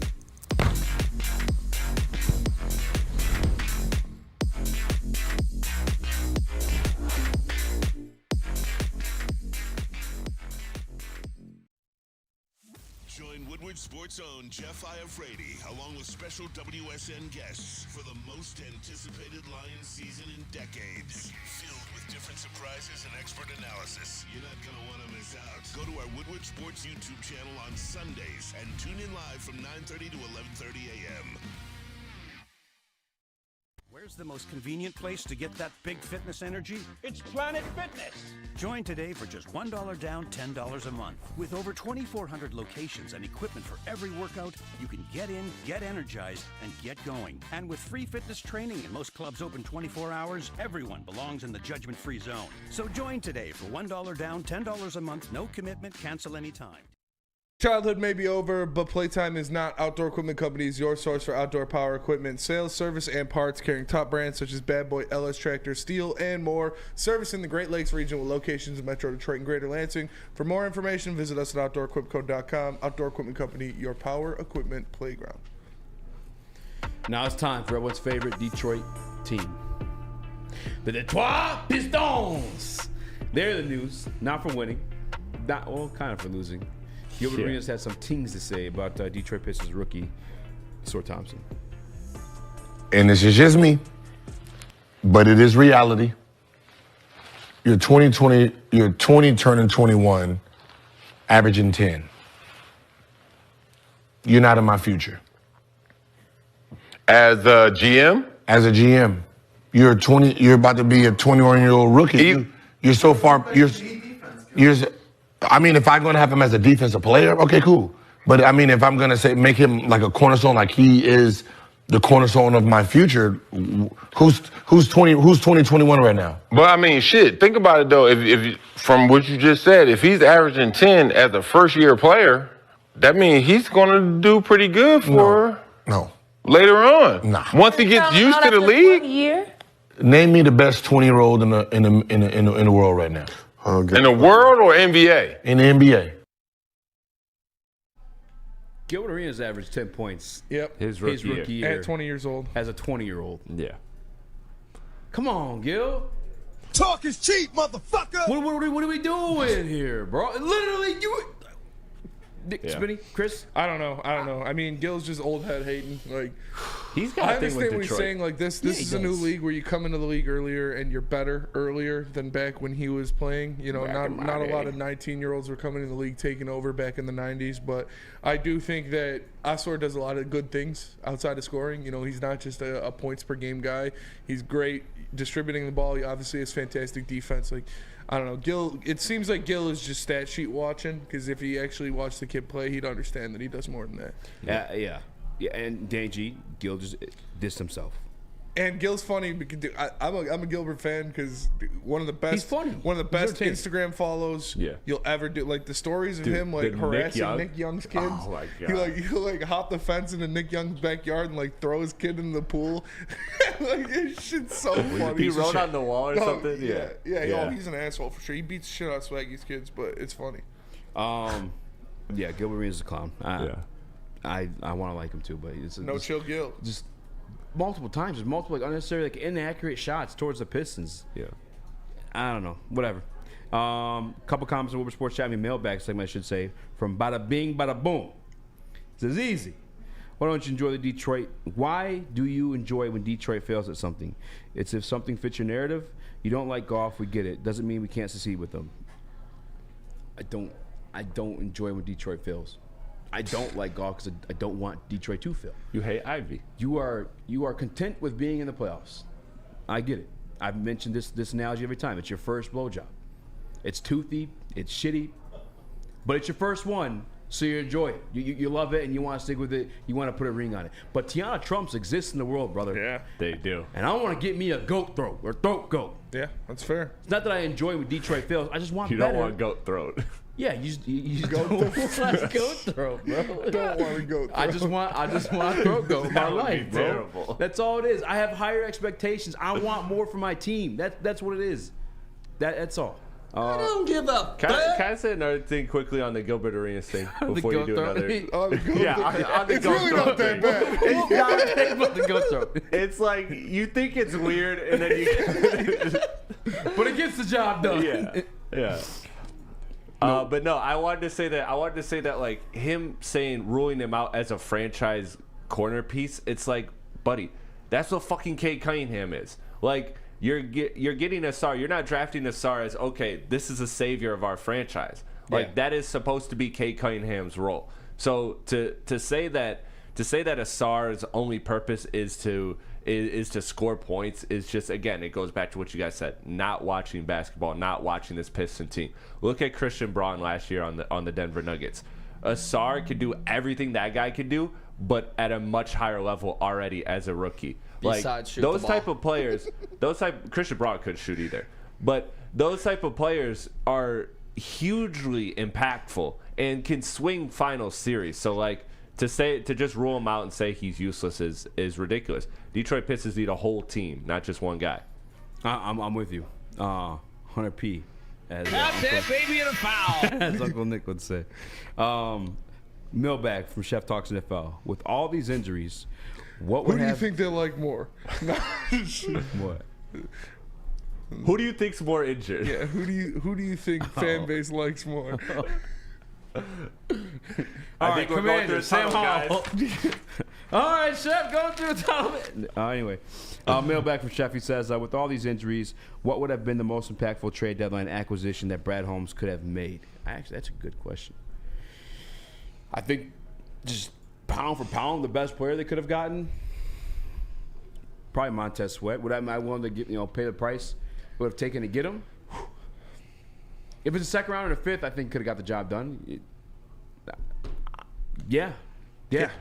Join Woodward Sports' own Jeff Iafrate, along with special WSN guests for the most anticipated Lions season in decades. Filled with different surprises and expert analysis. You're not going to want to miss out. Go to our Woodward Sports YouTube channel on Sundays and tune in live from 9:30 to 11:30 a.m. Where's the most convenient place to get that big fitness energy? It's Planet Fitness. Join today for just $1 down, $10 a month. With over 2,400 locations and equipment for every workout, you can get in, get energized, and get going. And with free fitness training and most clubs open 24 hours, everyone belongs in the judgment-free zone. So join today for $1 down, $10 a month, no commitment, cancel anytime. Childhood may be over, but playtime is not. Outdoor Equipment Company is your source for outdoor power equipment, sales, service, and parts, carrying top brands such as Bad Boy, LS Tractor, Steel, and more. Servicing the Great Lakes region with locations in Metro Detroit and Greater Lansing. For more information, visit us at OutdoorEquipmentCo.com. Outdoor Equipment Company, your power equipment playground. Now it's time for everyone's favorite Detroit team. The Detroit Pistons. They're the news, not for winning, kind of for losing. Gilbert Arenas had some things to say about Detroit Pistons rookie, Sor Thompson. And this is just me, but it is reality. You're 20 turning 21, averaging 10. You're not in my future. As a GM? As a GM. You're about to be a 21-year-old rookie. You're so far, I mean, if I'm going to have him as a defensive player, okay, cool. But I mean, if I'm going to make him like a cornerstone, like he is the cornerstone of my future, who's 2021 right now? But I mean, shit, think about it though. If from what you just said, if he's averaging 10 as a first-year player, that means he's going to do pretty good for no later on. Nah. Once he gets used to the league. Name me the best 20-year-old in the world right now. In the world or NBA? In the NBA. Gilbert Arenas averaged 10 points. Yep. His rookie year. At 20 years old. As a 20-year-old. Yeah. Come on, Gil. Talk is cheap, motherfucker. What are we doing here, bro? Literally, Spinny, Chris? I don't know. I mean, Gil's just old head hating. Like, he's got I a thing with understand what he's Detroit. saying. Like, this is a new league where you come into the league earlier and you're better earlier than back when he was playing. You know, not a lot of 19-year-olds were coming in the league taking over back in the 90s. But I do think that Asor does a lot of good things outside of scoring. You know, he's not just a points per game guy. He's great distributing the ball. He obviously has fantastic defense. Like, I don't know, Gil. It seems like Gil is just stat sheet watching, because if he actually watched the kid play, he'd understand that he does more than that. Yeah. And Danny G, Gil just dissed himself. And Gil's funny because I'm a Gilbert fan because one of the best, He's funny. one of the best He's Instagram follows you'll ever do. Like the stories of him like harassing Nick Young's kids. Oh my God. He like hop the fence into Nick Young's backyard and like throw his kid in the pool. Like this shit's so funny. He wrote on the wall or something. Yeah. Oh, he's an asshole for sure. He beats the shit out of Swaggy's kids, but it's funny. Yeah, Gilbert Arenas is a clown. I want to like him too, but it's no chill Gil. Just multiple times. There's multiple like unnecessary like inaccurate shots towards the Pistons. Yeah. I don't know. Whatever. Couple comments on Woodward Sports Chat, mailbag segment, I should say, from Bada Bing Bada Boom. It says Eazy. Why don't you enjoy the Detroit? Why do you enjoy when Detroit fails at something? It's if something fits your narrative. You don't like golf, we get it. Doesn't mean we can't succeed with them. I don't enjoy when Detroit fails. I don't like golf because I don't want Detroit to fail. You hate Ivy. You are content with being in the playoffs. I get it. I've mentioned this analogy every time. It's your first blowjob. It's toothy. It's shitty. But it's your first one, so you enjoy it. You love it, and you want to stick with it. You want to put a ring on it. But Tiana Trumps exist in the world, brother. Yeah, they do. And I want to get me a goat throat or throat goat. Yeah, that's fair. It's not that I enjoy when Detroit fails. I just want You better. don't want goat throat. Yeah, you just don't want goat throat, bro. Don't want a goat throat. I just want throat goat in my That would be life, bro. terrible. That's all it is. I have higher expectations. I want more from my team. That's what it is. That's all. I don't give up. Can I say another thing quickly on the Gilbert Arenas thing before you do another? On the goat On the it's goat really throat not that thing. bad. It's not big about the goat throat. It's like you think it's weird, and then you. But it gets the job done. Yeah. But no, I wanted to say that like him ruling him out as a franchise corner piece. It's like, buddy, that's what fucking Cade Cunningham is. Like you're getting a star. You're not drafting a star as okay. This is a savior of our franchise. Like that is supposed to be Cade Cunningham's role. So to say that a SAR's only purpose is to score points is just, again, it goes back to what you guys said, not watching basketball, not watching this Piston team. Look at Christian Braun last year on the Denver Nuggets. A SAR could do everything that guy could do, but at a much higher level already as a rookie. Besides shoot those the type ball. of players, Christian Braun couldn't shoot either, but those type of players are hugely impactful and can swing final series. So like to just rule him out and say he's useless is ridiculous. Detroit Pistons need a whole team, not just one guy. I'm with you. 100p. As that baby in a foul. as Uncle Nick would say. Mailbag from Chef Talks NFL. With all these injuries, Who do you think they like more? What? Who do you think's more injured? Yeah, who do you think fan base likes more? All think right, we're going through a Sam tunnel, Howell. All right, Chef, going through a tunnel. Anyway, mailbag from Chef. He says, with all these injuries, what would have been the most impactful trade deadline acquisition that Brad Holmes could have made? Actually, that's a good question. I think just pound for pound, the best player they could have gotten, probably Montez Sweat. Would I be willing to pay the price? Would have taken to get him? If it's a second round or a fifth, I think could have got the job done. Yeah,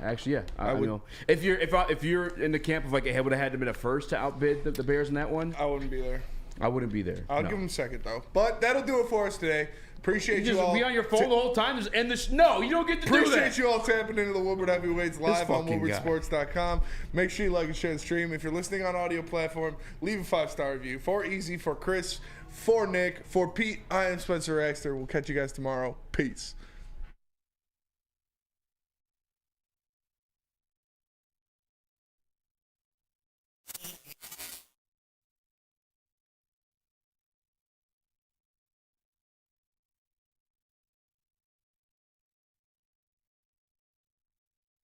actually, yeah. I would. Know. If you're in the camp of like, hey, would have had to been a first to outbid the Bears in that one? I wouldn't be there. I wouldn't be there. I'll give him second though. But that'll do it for us today. Appreciate you all. Be on your phone the whole time. Just end this. No, you don't get to do that. Appreciate you all tapping into the Woodward Heavyweights live on WoodwardSports.com. Make sure you like and share the stream. If you're listening on audio platform, leave a 5-star review. For Eazy, for Chris, for Nick, for Pete, I am Spencer Axter. We'll catch you guys tomorrow. Peace.